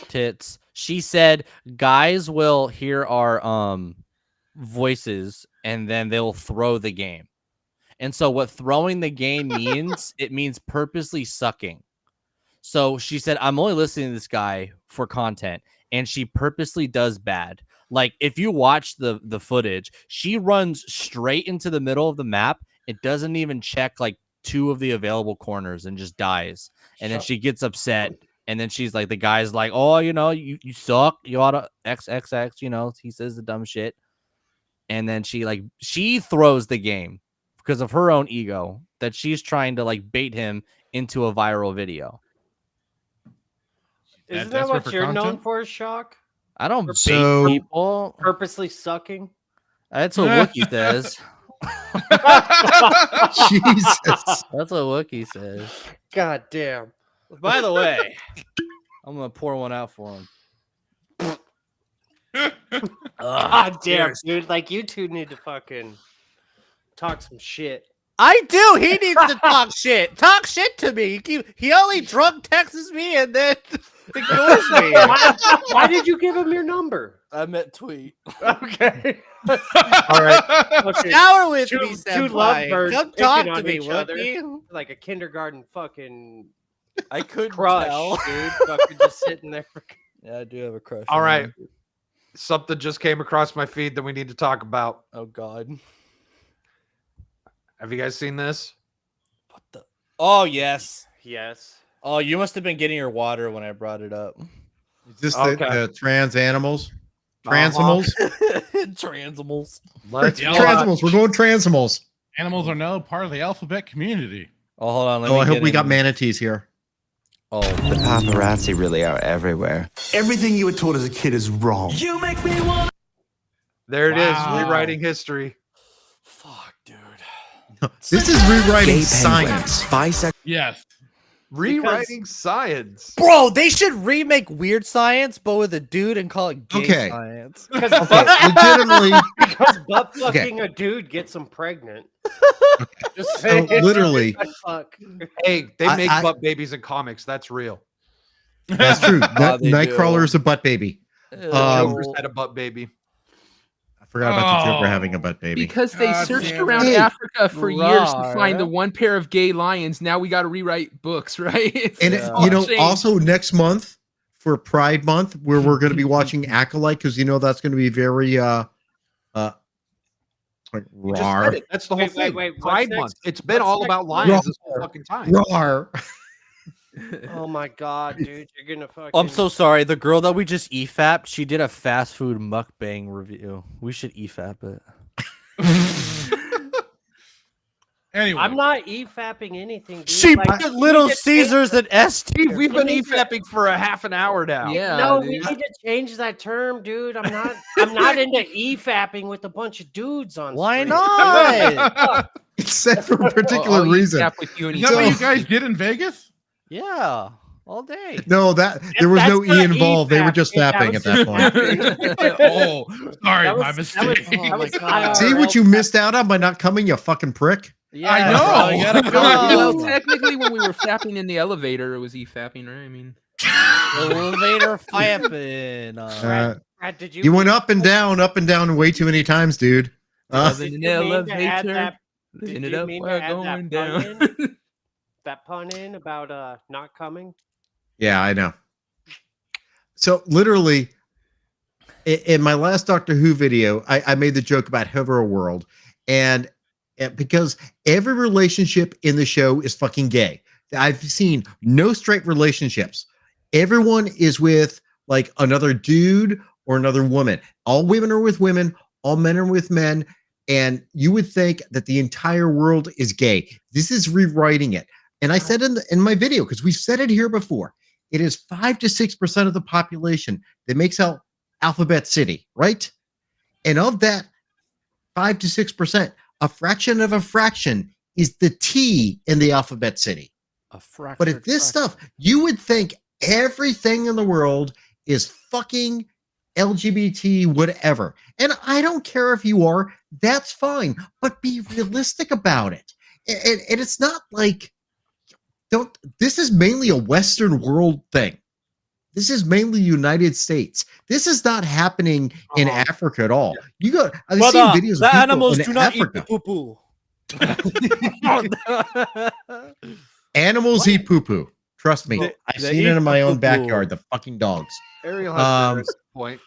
tits? She said guys will hear our voices and then they'll throw the game. And so what throwing the game means, it means purposely sucking. So she said, I'm only listening to this guy for content, and she purposely does bad. Like if you watch the footage, she runs straight into the middle of the map. It doesn't even check like 2 of the available corners and just dies. And then she gets upset. And then she's like, the guy's like, oh, you suck. You ought to XXX, he says the dumb shit. And then she throws the game because of her own ego that she's trying to like bait him into a viral video. Isn't that what you're known for, Shock? I don't bait people. Purposely sucking? That's what Wookie says. Jesus. That's what Wookie says. God damn. By the way, I'm going to pour one out for him. God damn, dude. Like, you two need to fucking talk some shit. I do. He needs to talk shit. Talk shit to me. He only drunk texts me and then ignores me. Why did you give him your number? I meant tweet. Okay. All right. Okay. Shower with me, two lovebirds. Come talk to me, Wookie. Like a kindergarten fucking I couldn't crush, tell. dude. Fucking just sitting there. Yeah, I do have a crush. All right. Something just came across my feed that we need to talk about. Oh, God. Have you guys seen this? What the? Oh, yes. Yes. Oh, you must have been getting your water when I brought it up. Is this the trans animals? Transimals? Transimals. Transimals. We're going transimals. Animals are now part of the alphabet community. Oh, hold on. I hope we got manatees here. Oh, the paparazzi really are everywhere. Everything you were taught as a kid is wrong. You make me want. There it is, rewriting history. Fuck, dude. This is rewriting science. Yes. Rewriting science. Bro, they should remake Weird Science, but with a dude and call it gay science. Legitimately. Because butt fucking a dude gets him pregnant. Just saying. Literally. Fuck. Hey, they make butt babies in comics. That's real. That's true. Nightcrawler is a butt baby. Joker's had a butt baby. I forgot about the Joker having a butt baby. Because they searched around Africa for years to find the one pair of gay lions. Now we got to rewrite books, right? Also next month for Pride Month, where we're going to be watching Acolyte, because that's going to be very raw. That's the whole thing. Wait, Pride Month. It's been all about lions this whole fucking time. Raw. Oh my god, dude, you're gonna fucking. I'm so sorry. The girl that we just EFAP'd, she did a fast food mukbang review. We should EFAP it. Anyway, I'm not e-fapping anything, dude. She Like, put Little Caesars and S tier. We've been We need to- e-fapping for a half an hour now. Yeah, no, we dude. need to change that term, dude. I'm not into e-fapping with a bunch of dudes on Why screen. not? It's said for a particular I'll reason. tap with you is that what So- you guys did in Vegas? Yeah, all day. No, there was no That's E not involved. They were e-fapping, just that fapping was at that just point. Oh, sorry, That my was- mistake. that was God. See what you missed out on by not coming, you fucking prick. Yeah, I know. bro, you gotta Well, come. technically, when we were fapping in the elevator, it was e-fapping, right? I mean, Elevator fapping. Brad, did you? You went up and down way too many times, dude. wasn't Did an you mean to add elevator. that- They did ended you up mean to add going that down. that pun in about not coming? Yeah, I know. So literally, in my last Doctor Who video, I made the joke about Hover World, and because every relationship in the show is fucking gay. I've seen no straight relationships. Everyone is with like another dude or another woman. All women are with women. All men are with men. And you would think that the entire world is gay. This is rewriting it. And I said in my video, because we've said it here before, it is 5 to 6% of the population that makes out Alphabet City, right? And of that 5 to 6%, a fraction of a fraction is the T in the Alphabet City. But if this stuff, you would think everything in the world is fucking LGBT, whatever. And I don't care if you are, that's fine, but be realistic about it. And it's not like, this is mainly a Western world thing. This is mainly United States. This is not happening in Africa at all. You go, I've seen videos of people in Africa. poo-poo. Animals eat poo-poo. Trust me. I've they seen it eat in my the own poo-poo. backyard, the fucking dogs. Ariel has a very good point.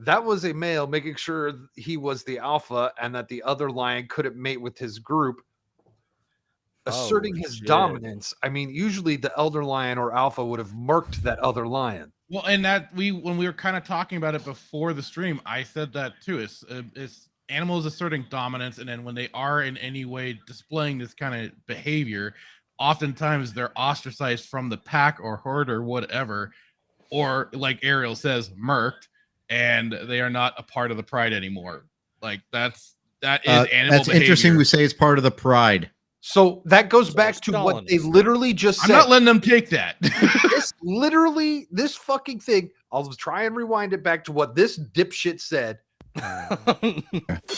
That was a male making sure he was the alpha and that the other lion couldn't mate with his group, asserting his dominance. I mean, usually the elder lion or alpha would have murked that other lion. Well, and that when we were kind of talking about it before the stream, I said that too. It's animals asserting dominance, and then when they are in any way displaying this kind of behavior, oftentimes they're ostracized from the pack or herd or whatever, or like Ariel says, murked, and they are not a part of the pride anymore. Like that is animal That's behavior. interesting. We say it's part of the pride. So that goes back to what they literally just said. I'm not letting them take that. This fucking thing, I'll try and rewind it back to what this dipshit said.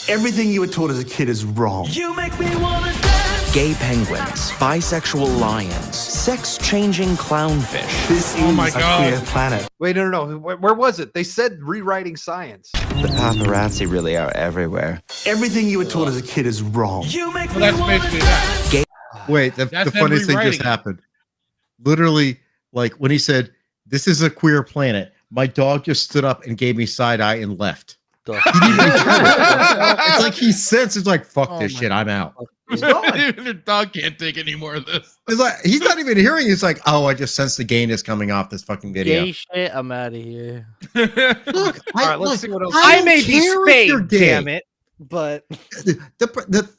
Everything you were taught as a kid is wrong. You make me wanna dance. Gay penguins, bisexual lions, sex-changing clownfish. This is my a God. queer planet. Wait, no. Where was it? They said rewriting science. The paparazzi really are everywhere. Everything you were taught as a kid is wrong. You make Well, me that's wanna basically dance. that. Wait, the That's them funniest thing just rewriting it. happened. Literally, like when he said, "This is a queer planet," my dog just stood up and gave me side eye and left. He didn't even hear it. It's like he sensed. It's like, fuck this shit. I'm out. He's gone. Your dog can't take any more of this. It's like he's not even hearing. He's like, oh, I just sensed the gayness coming off this fucking video. Gay shit, I'm out of here. Look, All right, let's see what else. I I don't may be care if you're spayed, gay. damn it. But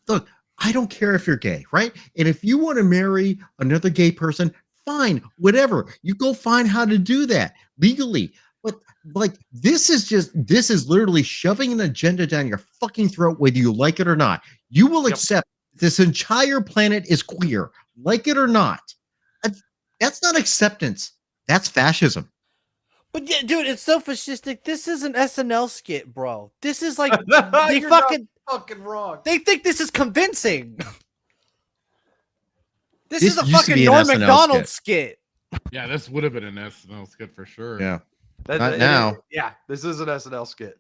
Look, I don't care if you're gay, right? And if you want to marry another gay person, fine, whatever. You go find how to do that legally. But like, this is literally shoving an agenda down your fucking throat, whether you like it or not. You will accept this entire planet is queer, like it or not. That's not acceptance. That's fascism. But yeah, dude, it's so fascistic. This is an SNL skit, bro. This is like they You're fucking wrong. they think this is convincing. This This is a used to fucking be an Norm SNL Macdonald skit. Yeah, this would have been an SNL skit for sure. Yeah. Not now. Yeah, this is an SNL skit.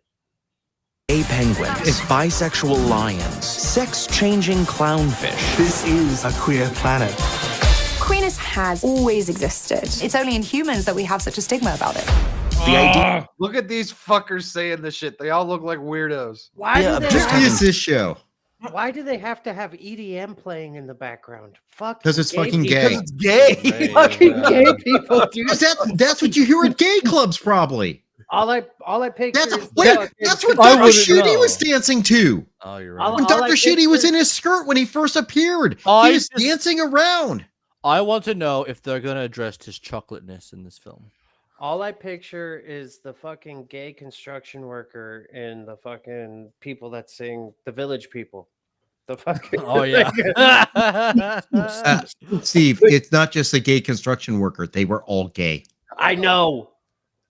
Gay penguins, bisexual lions, sex-changing clownfish. This is a queer planet. Queerness has always existed. It's only in humans that we have such a stigma about it. The idea Look at these fuckers saying this shit. They all look like weirdos. Why Yeah, do they just What have, is this show? why do they have to have EDM playing in the background? Fuck. 'Cause it's fucking people. gay. It's gay. Fucking gay people, dude. That's what you hear at gay clubs, probably. All I picture is That's what Dr. Shooty was dancing to. Oh, you're right. When Dr. Shooty was in his skirt when he first appeared, he was dancing around. I want to know if they're gonna address his chocolateness in this film. All I picture is the fucking gay construction worker and the fucking people that sing the Village People. The fucking oh yeah. Steve, it's not just a gay construction worker. They were all gay. I know.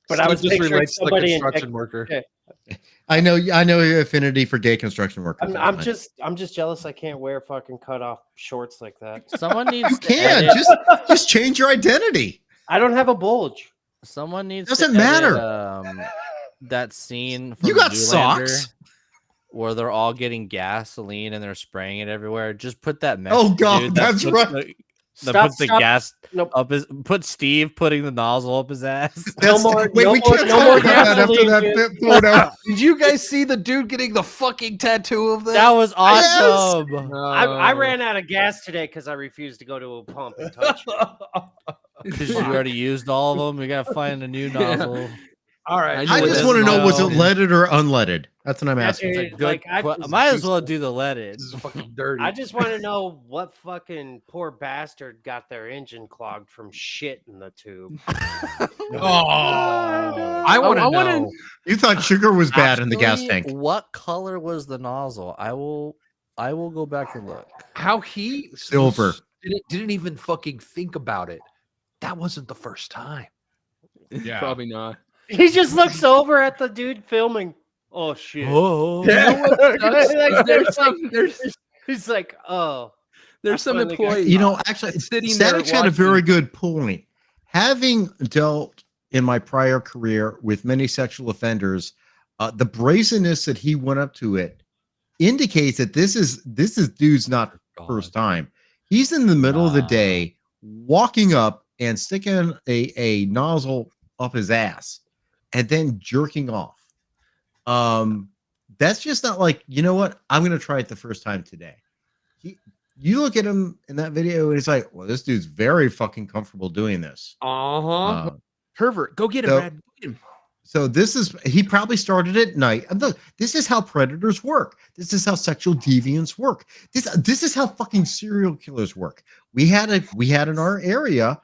But I was just picturing relates to the somebody construction worker. Yeah. I know your affinity for gay construction workers. I'm just jealous I can't wear fucking cut off shorts like that. Someone needs You can just change your identity. I don't have a bulge. Someone needs Doesn't to matter. That scene from You got Zoolander socks. where they're all getting gasoline and they're spraying it everywhere. Just put that message. Oh god, dude, that that's puts right. That puts the gas Nope. up his. Put Steve putting the nozzle up his ass. No more. Wait, no we more, can't no talk more about that after gasoline, that dude. bit photo. Did you guys see the dude getting the fucking tattoo of that? That was awesome. I ran out of gas today because I refused to go to a pump and touch it. Because you already used all of them. We gotta find a new nozzle. All right. I just want to know, was it leaded or unleaded? That's what I'm asking. Dude, Good like, I might as well do the leaded. This is fucking dirty. I just want to know what fucking poor bastard got their engine clogged from shit in the tube. I want to know. You thought sugar was bad in the gas Actually, tank. What color was the nozzle? I will go back and look. How he Silver. didn't even fucking think about it. That wasn't the first time. Yeah. Probably not. He just looks over at the dude filming. Oh shit! Oh, You know what sucks? He's like, oh. There's some finally got employees. You know, actually, Sitting there Static had a watching. very good point. Having dealt in my prior career with many sexual offenders, the brazenness that he went up to it indicates that this is dude's not first time. He's in the middle of the day walking up and sticking a nozzle up his ass and then jerking off. That's just not like, you know what? I'm going to try it the first time today. You look at him in that video and it's like, well, this dude's very fucking comfortable doing this. Pervert, go get him, So- Brad. Go get him. So he probably started at night. And look, this is how predators work. This is how sexual deviants work. This is how fucking serial killers work. We had in our area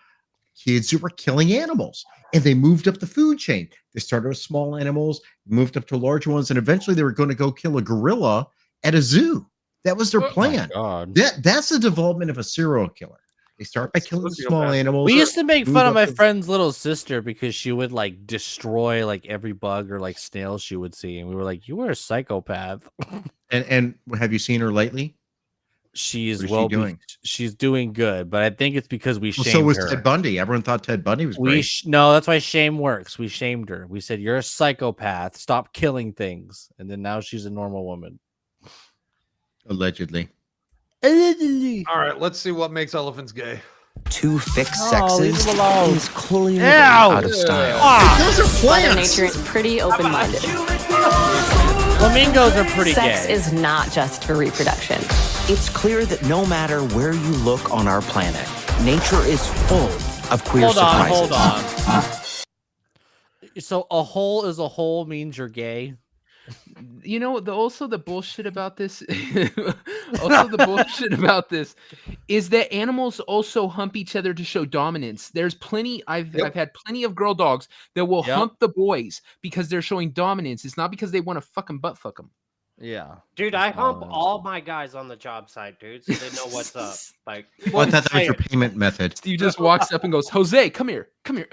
kids who were killing animals, and they moved up the food chain. They started with small animals, moved up to larger ones, and eventually they were going to go kill a gorilla at a zoo. That was their plan. God. That's the development of a serial killer. They start by killing small animals. We used to make move fun of up my the- friend's little sister because she would like destroy like every bug or like snail she would see, and we were like, "You were a psychopath." And have you seen her lately? She's What is she doing? She's doing good, but I think it's because we Well, shamed so was her. Ted Bundy. Everyone thought Ted Bundy was great. No, that's why shame works. We shamed her. We said, "You're a psychopath. Stop killing things," and then now she's a normal woman. Allegedly. All right, let's see what makes elephants gay. Two fixed Oh, leave sexes them alone. is clearly Ew. out of style. Those are Mother plants. Nature is pretty open-minded. Flamingos are pretty Sex gay. is not just for reproduction. It's clear that no matter where you look on our planet, nature is full of queer surprises. Hold on. So a hole is a hole means you're gay. You know, also the bullshit about this. Also, the bullshit about this is that animals also hump each other to show dominance. There's plenty. I've had plenty of girl dogs that will hump the boys because they're showing dominance. It's not because they want to fucking butt fuck them. Yeah, Dude, I hump all my guys on the job site, dude, so they know what's up. Like, Well, I thought that was your payment method. Steve just walks up and goes, "Jose, come here, come here."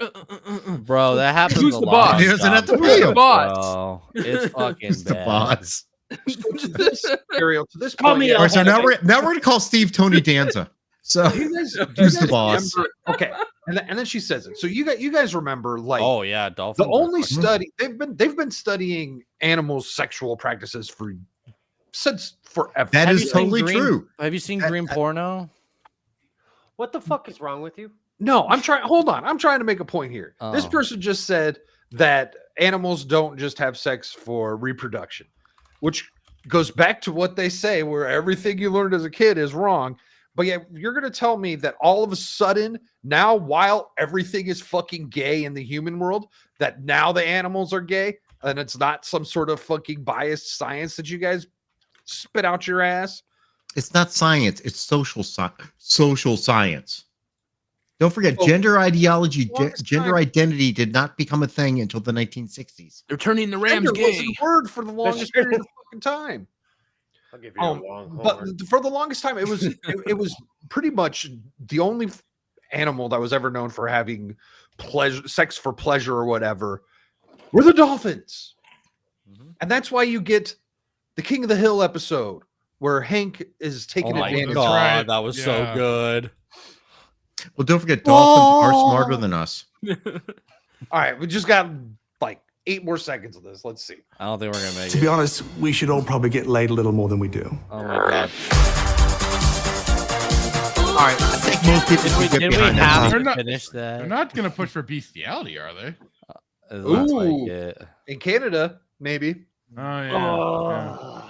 Bro, that happens Who's a the lot. boss? He doesn't have to Who's pay the him. boss? Bro, it's fucking Who's the bad. boss? Ariel, to this Call point, me yeah, up. All right, so now we're going to call Steve Tony Danza. So you who's guys the boss? remember- okay, and then she says it. So you guys remember, like, Oh yeah, dolphins. the only study they've been studying animals' sexual practices since forever. That Have is you seen totally green- true. Have you seen That- green porno? What the fuck is wrong with you? No, I'm trying. Hold on, I'm trying to make a point here. This Oh. person just said that animals don't just have sex for reproduction, which goes back to what they say, where everything you learned as a kid is wrong. But yeah, you're gonna tell me that all of a sudden now, while everything is fucking gay in the human world, that now the animals are gay, and it's not some sort of fucking biased science that you guys spit out your ass? It's not science. It's social science. Don't forget, gender ideology, gender identity did not become a thing until the 1960s. They're turning the Rams Gender was gay. a word for the longest period of fucking time. I'll give you a long But horn. for the longest time, it was pretty much the only animal that was ever known for having sex for pleasure or whatever were the dolphins. And that's why you get the King of the Hill episode where Hank is taking advantage. Oh my god, that was so good. Well, don't forget, dolphins are smarter than us. All right, we just got like 8 more seconds of this. Let's see. I don't think we're gonna make it. To be honest, we should all probably get laid a little more than we do. Oh my god. All right, I think most people should get Did we behind have that. to finish that? They're not gonna push for bestiality, are they? That's Ooh. like it. In Canada, maybe. Oh yeah.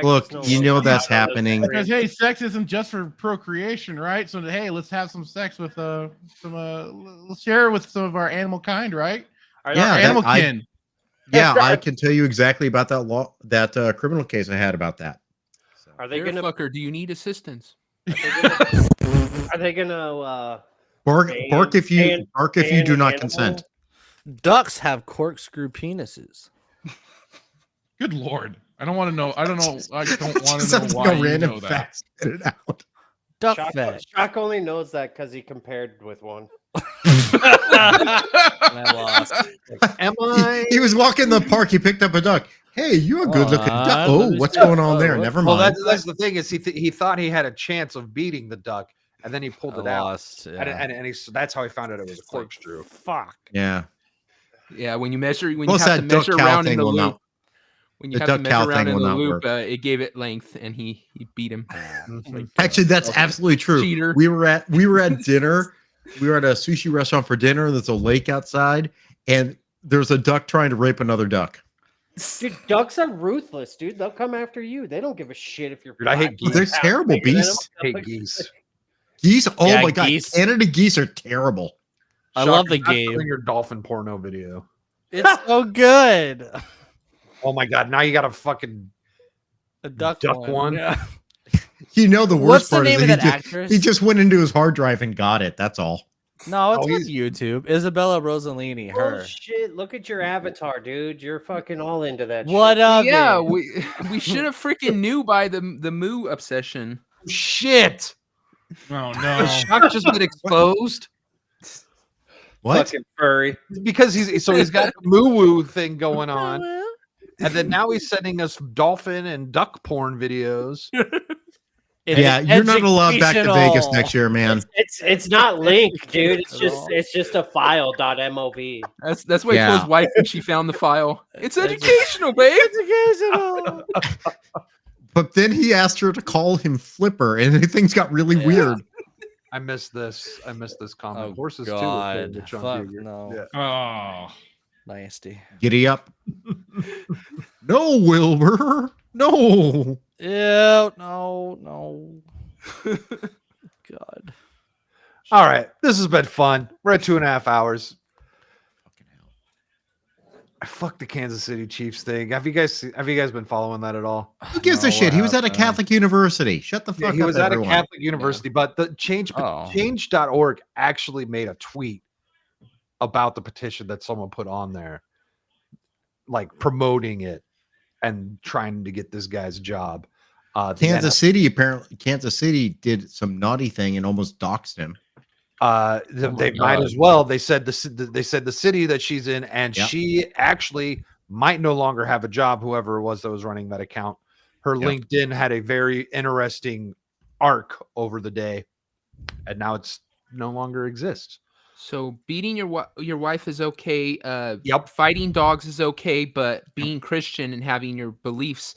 Look, you know that's happening. Because hey, sex isn't just for procreation, right? So hey, let's have some sex with let's share with some of our animal kind, right? Yeah, Our animal kin. I can tell you exactly about that criminal case I had about that. Are they Bear gonna? fucker, do you need assistance? Are they gonna? Bark if you do not consent. Ducks have corkscrew penises. Good lord. I don't want to know. I don't know. I don't want to know Sounds why like a you random know that. fact. Spit it out. Duck Shock, fetch. Shock only knows that because he compared with one. I lost. Am I? He was walking in the park. He picked up a duck. Hey, you're a good looking duck. Oh, what's going on there? Never mind. Well, that's the thing is he thought he had a chance of beating the duck, and then he pulled it out. Lost, yeah. And that's how he found out it was a corkscrew. Fuck. Yeah. Yeah, when you measure, when Plus you have to that duck measure cow around in thing the will loop, not. when you The have to duck measure cow around thing in will the not loop, work. it gave it length, and he beat him. Actually, that's absolutely true. Cheater. We were at dinner. We were at a sushi restaurant for dinner. There's a lake outside, and there's a duck trying to rape another duck. Dude, ducks are ruthless, dude. They'll come after you. They don't give a shit if you're. Dude, I hate geese. They're terrible beasts. I hate geese. Geese. Oh Yeah, my god, geese. Canada geese are terrible. I love the Shocker, not game. doing your dolphin porno video. It's so good. Oh my god! Now you got a fucking A duck one. Yeah. You know the What's worst the part name is of that that actress? he just went into his hard drive and got it. That's all. No, it's Oh, on YouTube. Isabella Rossellini. Oh Her. shit! Look at your avatar, dude. You're fucking all into that. What shit. of Yeah, it? we should have freaking knew by the moo obsession. shit. Oh no. Shock just been exposed What? Fucking furry. because he's got the moo woo thing going on, and then now he's sending us dolphin and duck porn videos. It's Yeah, you're not allowed back to Vegas educational. next year, man. It's not linked, dude. It's just a file .mov. That's why he told Yeah. his wife when she found the file. It's educational, babe. Educational. But then he asked her to call him Flipper, and things got really weird. I missed this. I missed this comment. Oh, Horses God. too. Fuck no. Oh. Nasty. Giddy up. No, Wilbur. No. Ew, no. God. All right, this has been fun. We're at 2.5 hours. I fucked the Kansas City Chiefs thing. Have you guys been following that at all? Who gives a shit? He was at a Catholic university. Shut the fuck Yeah, up. he was at everyone. a Catholic university, but the change.org actually made a tweet about the petition that someone put on there, like promoting it and trying to get this guy's job. Kansas City did some naughty thing and almost doxed him. They might as well. They said the city that she's in, and Yep. she actually might no longer have a job. Whoever it was that was running that account, her Yep. LinkedIn had a very interesting arc over the day, and now it's no longer exists. So beating your wife is okay. Yep. Fighting dogs is okay, but being Christian and having your beliefs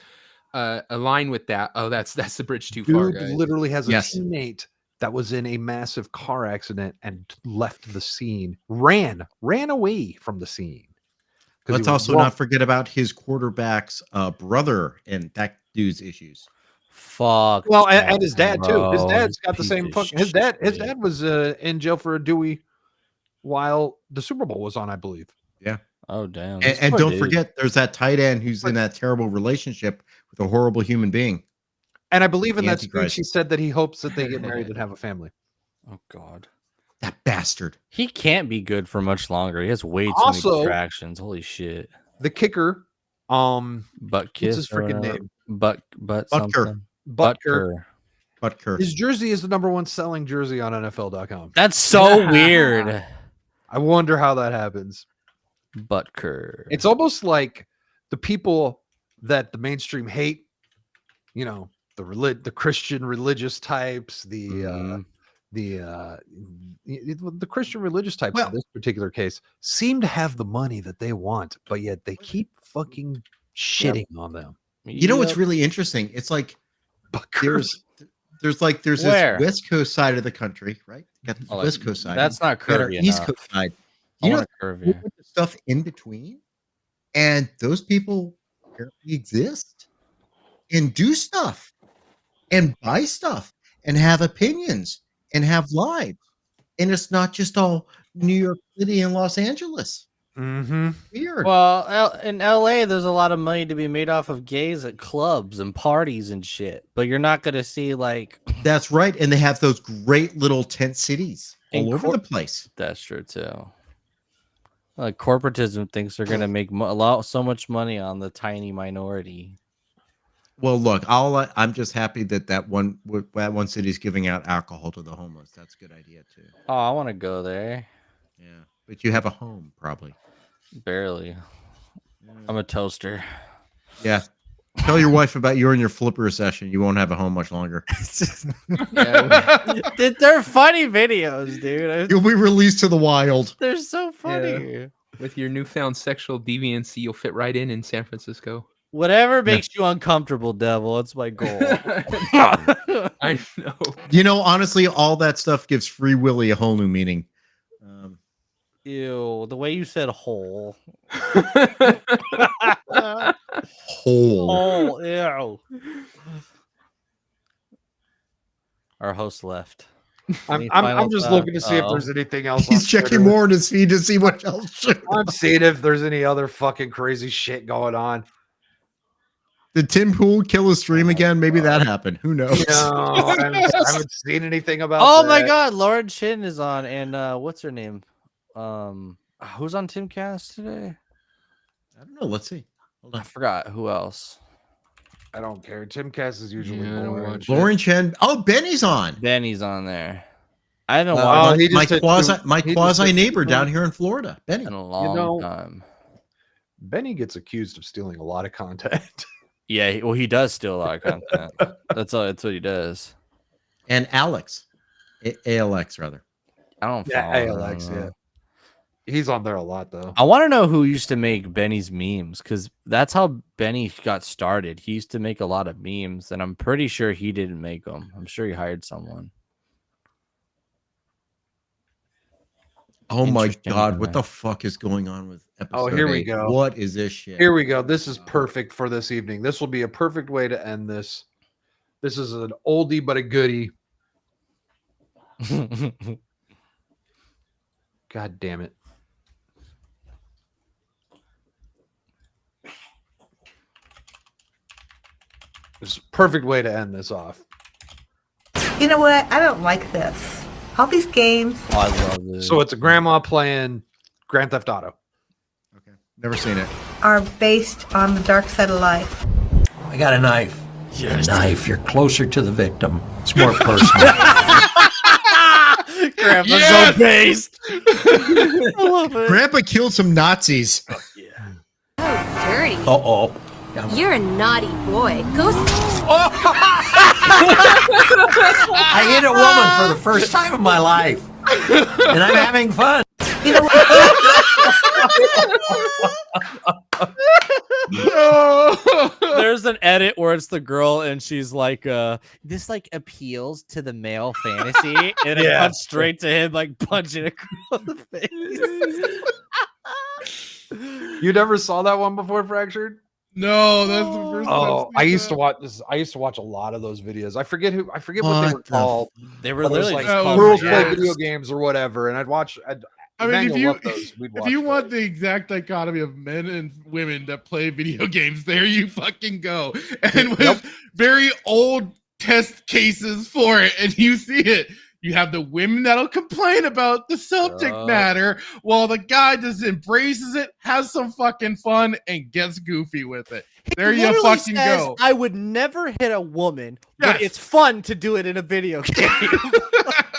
align with that. Oh, that's the bridge too far, Dude guys. literally has a Yes. teammate that was in a massive car accident and left the scene, ran away from the scene. 'Cause Let's he was also not forget about his quarterback's brother and that dude's issues. Fuck. Well, and his dad too. His bro. dad's got the Piece same of fucking. His dad shit. was in jail for a Dewey while the Super Bowl was on, I believe. Yeah. Oh damn. And don't forget, there's that tight end who's in that terrible relationship with a horrible human being. And I believe in The that speech Antichrist. he said that he hopes that they get married and have a family. Oh god. That bastard. He can't be good for much longer. He has way too many distractions. Holy shit. The kicker, Butt kiss. what's his freaking name? Butker. Butker. Butker. His jersey is the #1 selling jersey on NFL.com. That's so weird. I wonder how that happens. Butker. It's almost like the people that the mainstream hate, you know, the Christian religious types, the Christian religious types in this particular case seem to have the money that they want, but yet they keep fucking shitting on them. You know what's really interesting? It's like there's this West Coast side of the country, right? You got the West Coast side. That's not You got our curvy East enough. Coast side. I You know want a curvy. the stuff in between, and those people apparently exist and do stuff and buy stuff and have opinions and have lives, and it's not just all New York City and Los Angeles. Mm-hmm. Weird. Well, in LA, there's a lot of money to be made off of gays at clubs and parties and shit. But you're not gonna see like That's right, and they have those great little tent cities all over the place. That's true too. Like corporatism thinks they're gonna make so much money on the tiny minority. Well, look, I'm just happy that one city's giving out alcohol to the homeless. That's a good idea too. Oh, I want to go there. Yeah, but you have a home probably. Barely. I'm a toaster. Yeah. Tell your wife about you and your flipper session. You won't have a home much longer. They're funny videos, dude. You'll be released to the wild. They're so funny. Yeah. With your newfound sexual deviancy, you'll fit right in San Francisco. Whatever makes you uncomfortable, devil. That's my goal. I know. You know, honestly, all that stuff gives Free Willy a whole new meaning. Ew, the way you said whole. Whole. Ew. Our host left. I'm just looking to see if there's anything else. He's checking more on his feed to see what else. I'm seeing if there's any other fucking crazy shit going on. Did Tim Pool kill his stream again? Maybe that happened. Who knows? No, I haven't seen anything about Oh that. my god, Lauren Chin is on, and what's her name? Who's on Timcast today? I don't know. Let's see. Hold on. I forgot who else. I don't care. Timcast is usually Yeah, I don't boring. watch Lauren Chen. Oh, Benny's on. Benny's on there. I haven't watched My quasi neighbor down here in Florida. Benny. in a long time. Benny gets accused of stealing a lot of content. Yeah, he does steal a lot of content. That's what he does. And Alex. ALX rather. I don't Yeah, follow ALX, him. yeah. He's on there a lot though. I want to know who used to make Benny's memes, because that's how Benny got started. He used to make a lot of memes, and I'm pretty sure he didn't make them. I'm sure he hired someone. Oh my Interesting, god, what right? the fuck is going on with episode Oh, here we 8? go. What is this shit? Here we go. This is perfect for this evening. This will be a perfect way to end this. This is an oldie but a goodie. God damn it. This is a perfect way to end this off. You know what? I don't like this. All these games. Oh, I love this. So it's a grandma playing Grand Theft Auto. Okay. Never seen it. Are based on the dark side of life. I got a knife. Yes. A knife. You're closer to the victim. It's more personal. Grandpa's so based. I love it. Grandpa killed some Nazis. Oh, dirty. Uh-oh. You're a naughty boy. Go. I hit a woman for the first time in my life. And I'm having fun. You know There's an edit where it's the girl and she's like, this like appeals to the male fantasy, and it cuts straight to him like punching a girl in the face. You never saw that one before, Fractured? No, that's the first time. Oh, I used to watch this. I used to watch a lot of those videos. I forget what they were What the called. They were But it was literally like just called girls play reacts. video games or whatever, and I'd watch. I mean, if Emmanuel you loved those. We'd if watch you want those. the exact dichotomy of men and women that play video games, there you fucking go. And with very old test cases for it, and you see it. You have the women that'll complain about the subject matter, while the guy just embraces it, has some fucking fun, and gets goofy with it. There you Literally fucking says, go. I would never hit a woman, but Yes. it's fun to do it in a video game.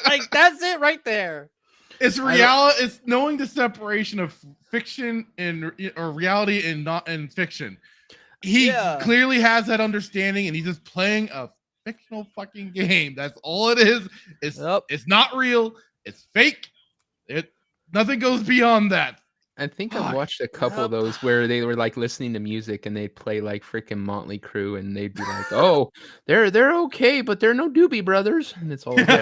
Like that's it right there. It's reality. It's knowing the separation of fiction and or reality and not and fiction. He clearly has that understanding, and he's just playing a fictional fucking game. That's all it is. It's not real. It's fake. Nothing goes beyond that. I think I've watched a couple of those where they were like listening to music and they'd play like freaking Motley Crue and they'd be like, "Oh, they're okay, but they're no Doobie Brothers," and it's all okay.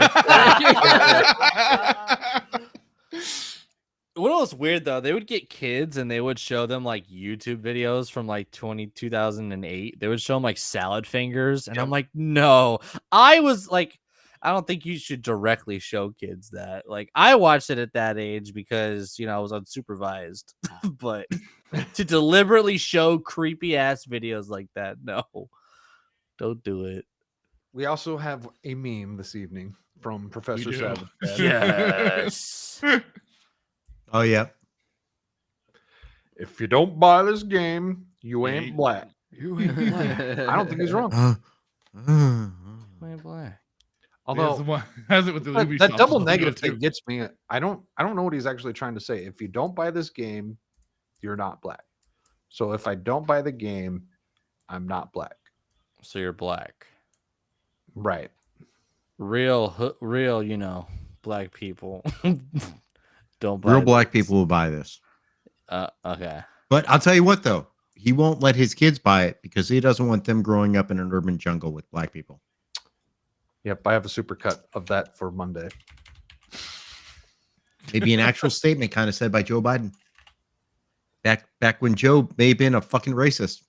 What was weird though, they would get kids and they would show them like YouTube videos from like 2008. They would show them like salad fingers, and I'm like, no. I was like, I don't think you should directly show kids that. Like, I watched it at that age because I was unsupervised, but to deliberately show creepy ass videos like that, no, don't do it. We also have a meme this evening from Professor Savage. Yes. Oh yeah. If you don't buy this game, you ain't black. You ain't black. I don't think he's wrong. Black. Although has it with the that double Ubisoft negative too. thing gets me. I don't know what he's actually trying to say. If you don't buy this game, you're not black. So if I don't buy the game, I'm not black. So you're black. Right. Real, black people. Don't buy Real black people will buy this. Okay. But I'll tell you what, though. He won't let his kids buy it because he doesn't want them growing up in an urban jungle with black people. Yep, I have a supercut of that for Monday. Maybe an actual statement kind of said by Joe Biden. Back when Joe may have been a fucking racist.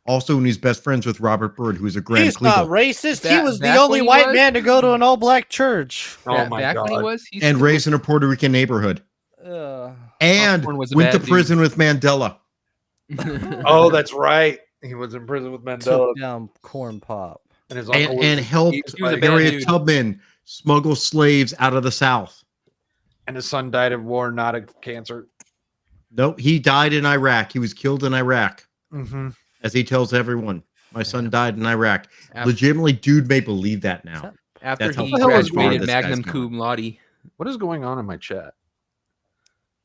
Also, when he's best friends with Robert Byrd, who's a Grand He's not racist. He was the only white man to go to an all-black church. Oh my God. And raised in a Puerto Rican neighborhood. And was a went to bad dude. prison with Mandela. Oh, that's right. He was in prison with Mandela. Took down Corn Pop. And his uncle And helped he was a bad Harriet dude. Tubman smuggle slaves out of the South. And his son died of war, not of cancer. Nope, he died in Iraq. He was killed in Iraq. Mm-hmm. As he tells everyone, my son died in Iraq. After- Legitimately, dude may believe that now. After That's how he far this graduated guy's magna gone. cum laude. What is going on in my chat?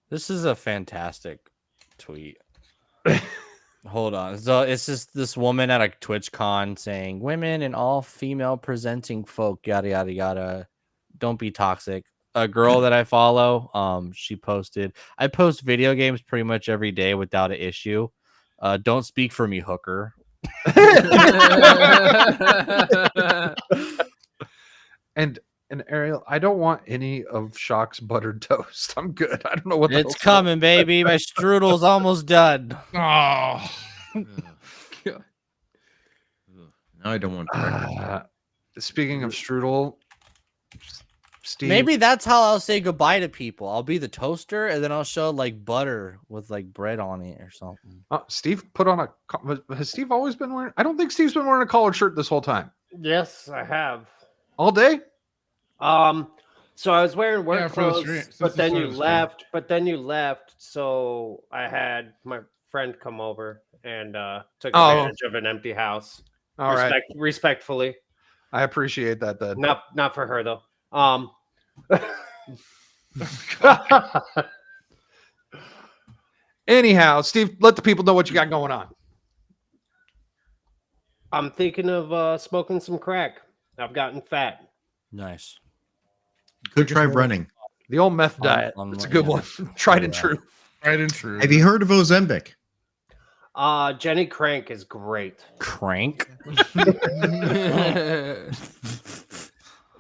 This is a fantastic tweet. Hold on. So it's just this woman at a Twitch con saying, "Women and all female presenting folk, yada yada yada. Don't be toxic." A girl that I follow, she posted, "I post video games pretty much every day without an issue. Don't speak for me, hooker." And Ariel, I don't want any of Shock's buttered toast. I'm good. I don't know what It's coming, baby. My strudel's almost done. Oh, Now I don't want Speaking of strudel, Steve. Maybe that's how I'll say goodbye to people. I'll be the toaster, and then I'll show like butter with like bread on it or something. Steve put on has Steve always been wearing? I don't think Steve's been wearing a collared shirt this whole time. Yes, I have. All day? So I was wearing work for the clothes, stream, since but it's then for you the stream. left. But then you left, so I had my friend come over and took advantage of an empty house. All right. Respectfully. I appreciate that. Then Not for her though. Anyhow, Steve, let the people know what you got going on. I'm thinking of smoking some crack. I've gotten fat. Nice. Could try running. The old meth diet. It's a good one. Tried and true. Tried and true. Have you heard of Ozempic? Jenny Crank is great. Crank?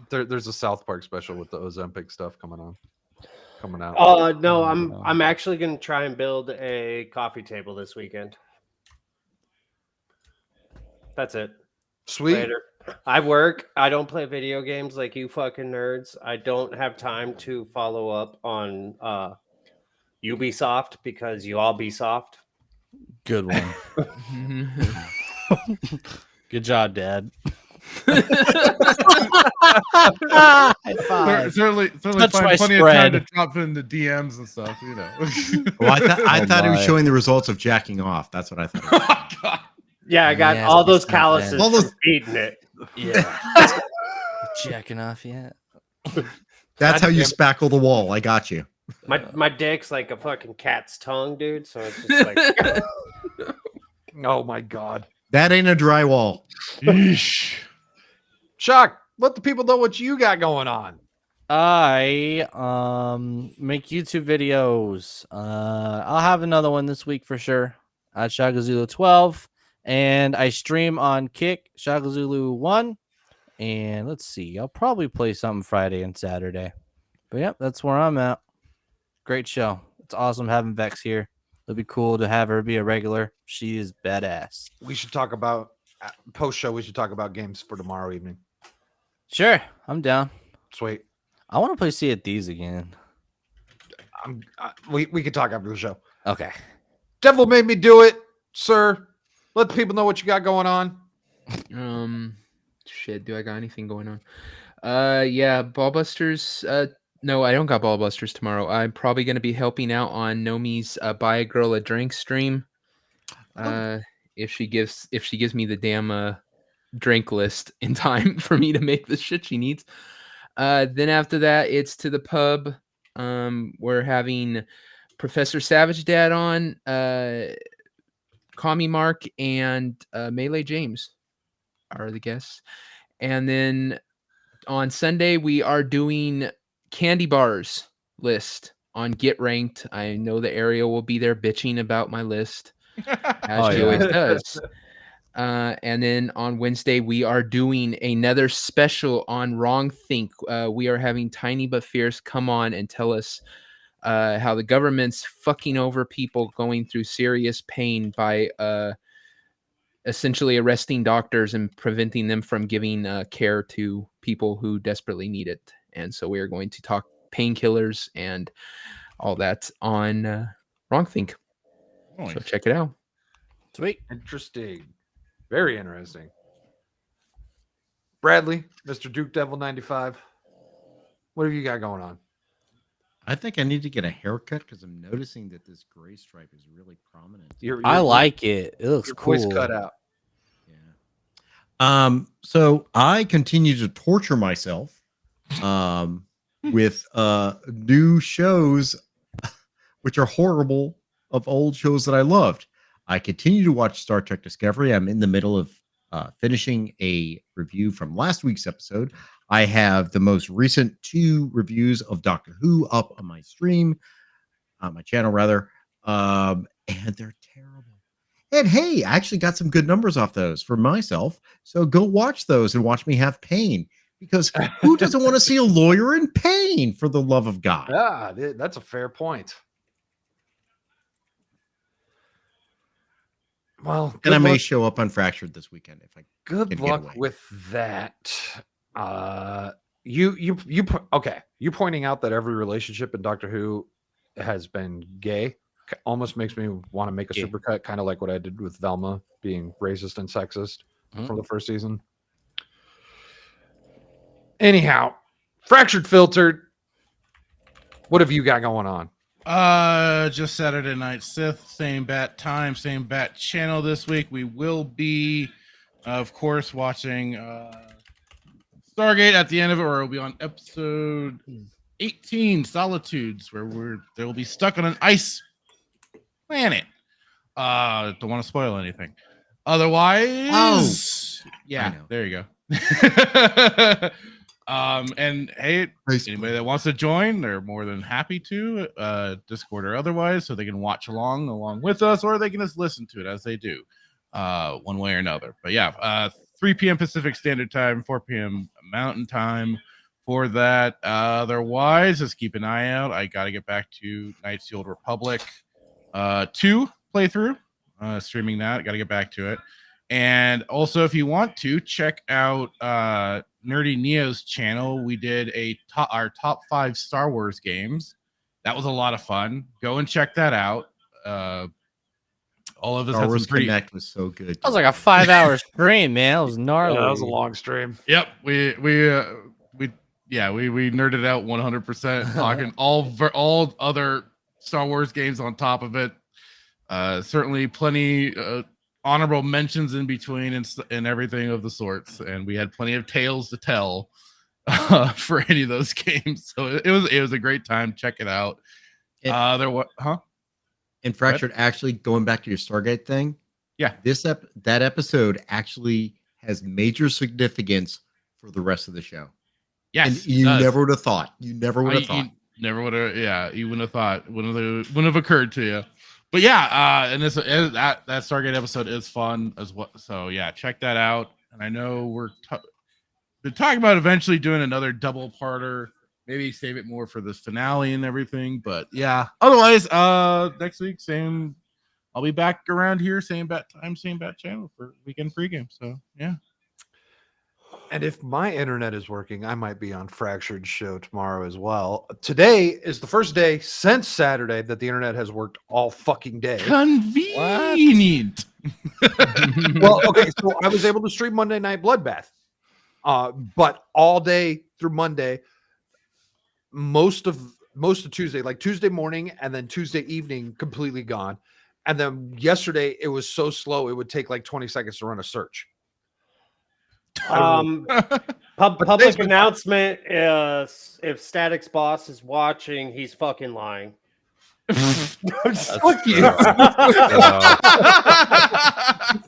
There's a South Park special with the Ozempic stuff coming out. No, I'm actually gonna try and build a coffee table this weekend. That's it. Sweet. Later. I work. I don't play video games like you fucking nerds. I don't have time to follow up on Ubisoft because you all be soft. Good one. Good job, Dad. High five. Certainly Touch find my plenty of time to spread. drop in the DMs and stuff, you know. Well, I Oh thought he was my. showing the results of jacking off. That's what I thought. Yeah, I got Yes, all those it's not bad. calluses All those- from eating it. Yeah. Jacking off yet? That's how you Goddamn. spackle the wall. I got you. My dick's like a fucking cat's tongue, dude. So it's just like Oh my God. That ain't a drywall. Yeesh. Shock. Let the people know what you got going on. I make YouTube videos. I'll have another one this week for sure at Shagazulu 12, and I stream on Kick Shagazulu 1. And let's see, I'll probably play something Friday and Saturday. But yeah, that's where I'm at. Great show. It's awesome having Vex here. It'll be cool to have her be a regular. She is badass. We should talk about post show. We should talk about games for tomorrow evening. Sure, I'm down. Sweet. I want to play Sea of Thieves again. We could talk after the show. Okay. Devil made me do it, sir. Let the people know what you got going on. Shit, do I got anything going on? Yeah, Ballbusters. No, I don't got Ballbusters tomorrow. I'm probably going to be helping out on Nomi's Buy a Girl a Drink stream. If she gives me the damn drink list in time for me to make the shit she needs. Then after that, it's to the pub. We're having Professor Savage Dad on, Commie Mark, and Melee James are the guests. And then on Sunday, we are doing candy bars list on Get Ranked. I know the area will be there bitching about my list, as she always does. And then on Wednesday, we are doing another special on Wrong Think. We are having Tiny But Fierce come on and tell us how the government's fucking over people going through serious pain by essentially arresting doctors and preventing them from giving care to people who desperately need it. And so we are going to talk painkillers and all that on Wrong Think. So check it out. Sweet. Interesting. Very interesting. Bradley, Mr. Duke Devil 95. What have you got going on? I think I need to get a haircut because I'm noticing that this gray stripe is really prominent. I like it. It looks your cool. voice cut out. So I continue to torture myself with new shows which are horrible of old shows that I loved. I continue to watch Star Trek Discovery. I'm in the middle of finishing a review from last week's episode. I have the most recent 2 reviews of Doctor Who up on my stream, on my channel rather, and they're terrible. And hey, I actually got some good numbers off those for myself. So go watch those and watch me have pain, because who doesn't want to see a lawyer in pain, for the love of God? Yeah, that's a fair point. Well, And I may luck. show up on Fractured this weekend if I Good can get luck away. with that. Okay. You pointing out that every relationship in Doctor Who has been gay almost makes me want to make a supercut, kind of like what I did with Velma being racist and sexist from the first season. Anyhow, Fractured Filtered. What have you got going on? Just Saturday Night Sith, same bat time, same bat channel this week. We will be, of course, watching Stargate at the end of it, or we'll be on episode 18, Solitudes, where they will be stuck on an ice planet. Don't want to spoil anything. Otherwise, yeah, there you go. And hey, anybody that wants to join, they're more than happy to, Discord or otherwise, so they can watch along with us, or they can just listen to it as they do, one way or another. But yeah, 3 p.m. Pacific Standard Time, 4 p.m. Mountain Time for that. Otherwise, just keep an eye out. I got to get back to Knights of the Old Republic 2 playthrough, streaming that. Got to get back to it. And also, if you want to check out Nerdy Neo's channel, we did our top 5 Star Wars games. That was a lot of fun. Go and check that out. All of us Star had Wars some pretty. Connect was so good. That was like a 5-hour stream, man. It was gnarly. Yeah, that was a long stream. Yep, we nerded out 100%, talking all other Star Wars games on top of it. Certainly plenty honorable mentions in between and everything of the sorts, and we had plenty of tales to tell for any of those games. So it was a great time. Check it out. And Fractured, actually going back to your Stargate thing. Yeah, that episode actually has major significance for the rest of the show. Yes, and you never would have thought. You never would have thought. Never would have. Yeah, you wouldn't have thought. Wouldn't have occurred to you. But yeah, and that Stargate episode is fun as well. So yeah, check that out. And I know we're talking about eventually doing another double parter. Maybe save it more for this finale and everything. But yeah, otherwise, next week, I'll be back around here, same bat time, same bat channel for weekend pregame. So yeah. And if my internet is working, I might be on Fractured show tomorrow as well. Today is the first day since Saturday that the internet has worked all fucking day. Convenient. Well, okay, so I was able to stream Monday Night Bloodbath, but all day through Monday, most of Tuesday, like Tuesday morning and then Tuesday evening, completely gone. And then yesterday, it was so slow it would take like 20 seconds to run a search. Public announcement: if Static's boss is watching, he's fucking lying. Fuck you.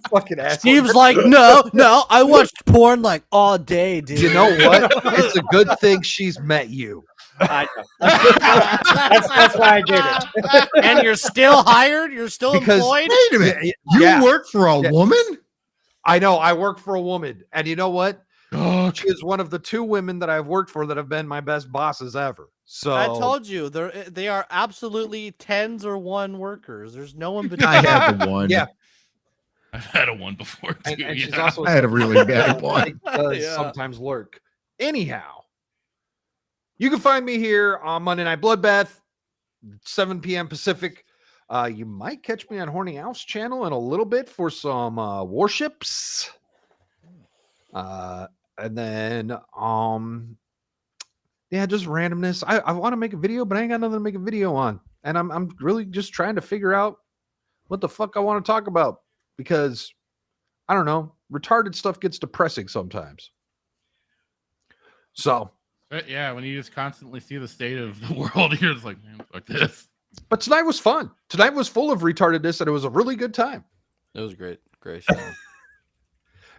Fucking asshole. Steve's like, no, I watched porn like all day, dude. You know what? It's a good thing she's met you. I know. That's why I did it. And you're still hired? You're still employed? Wait a minute. You work for a woman? I know. I work for a woman. And you know what? She is one of the 2 women that I've worked for that have been my best bosses ever. So I told you, they are absolutely 10s or 1 workers. There's no one between. I had the 1. Yeah. I've had a 1 before too. And she's also I had a really bad one. Sometimes lurk. Anyhow, you can find me here on Monday Night Bloodbath, 7 p.m. Pacific. You might catch me on Horny Owl's channel in a little bit for some warships. And then just randomness. I want to make a video, but I ain't got nothing to make a video on. And I'm really just trying to figure out what the fuck I want to talk about, because I don't know, retarded stuff gets depressing sometimes. So but yeah, when you just constantly see the state of the world, you're just like, man, fuck this. But tonight was fun. Tonight was full of retardedness, and it was a really good time. It was great show.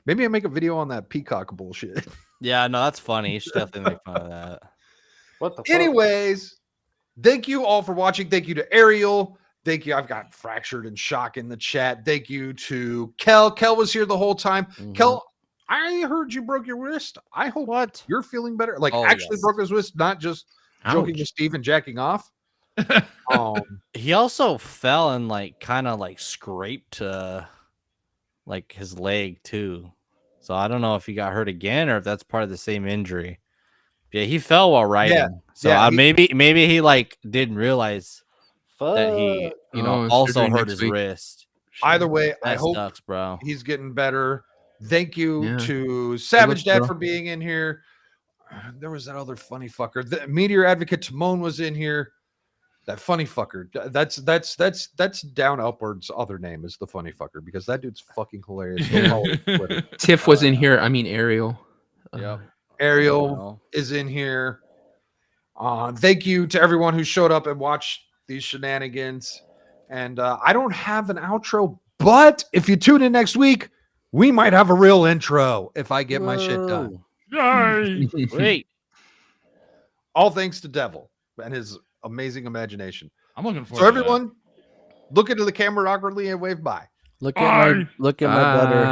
Maybe I make a video on that peacock bullshit. Yeah, no, that's funny. You should definitely make fun of that. What the fuck? Anyways, thank you all for watching. Thank you to Ariel. Thank you. I've got Fractured and Shock in the chat. Thank you to Kel. Kel was here the whole time. Mm-hmm. Kel, I heard you broke your wrist. I hope you're feeling better. Like actually broke his wrist, not just joking with Steve and jacking off. He also fell and like kind of like scraped like his leg too. So I don't know if he got hurt again or if that's part of the same injury. Yeah, he fell while riding. Yeah. So maybe he like didn't realize that he also hurt his wrist. Either way, That I hope sucks, bro. he's getting better. Thank you to Savage Dad for being in here. There was that other funny fucker. The Meteor Advocate Timon was in here. That funny fucker. That's down upwards. Other name is the funny fucker, because that dude's fucking hilarious. Tiff was in here. I mean Ariel. Yeah. Ariel is in here. Thank you to everyone who showed up and watched these shenanigans. And I don't have an outro, but if you tune in next week, we might have a real intro if I get my shit done. Yay! Great. All thanks to Devil and his amazing imagination. I'm looking forward. So everyone, look into the camera awkwardly and wave bye. Look at my brother.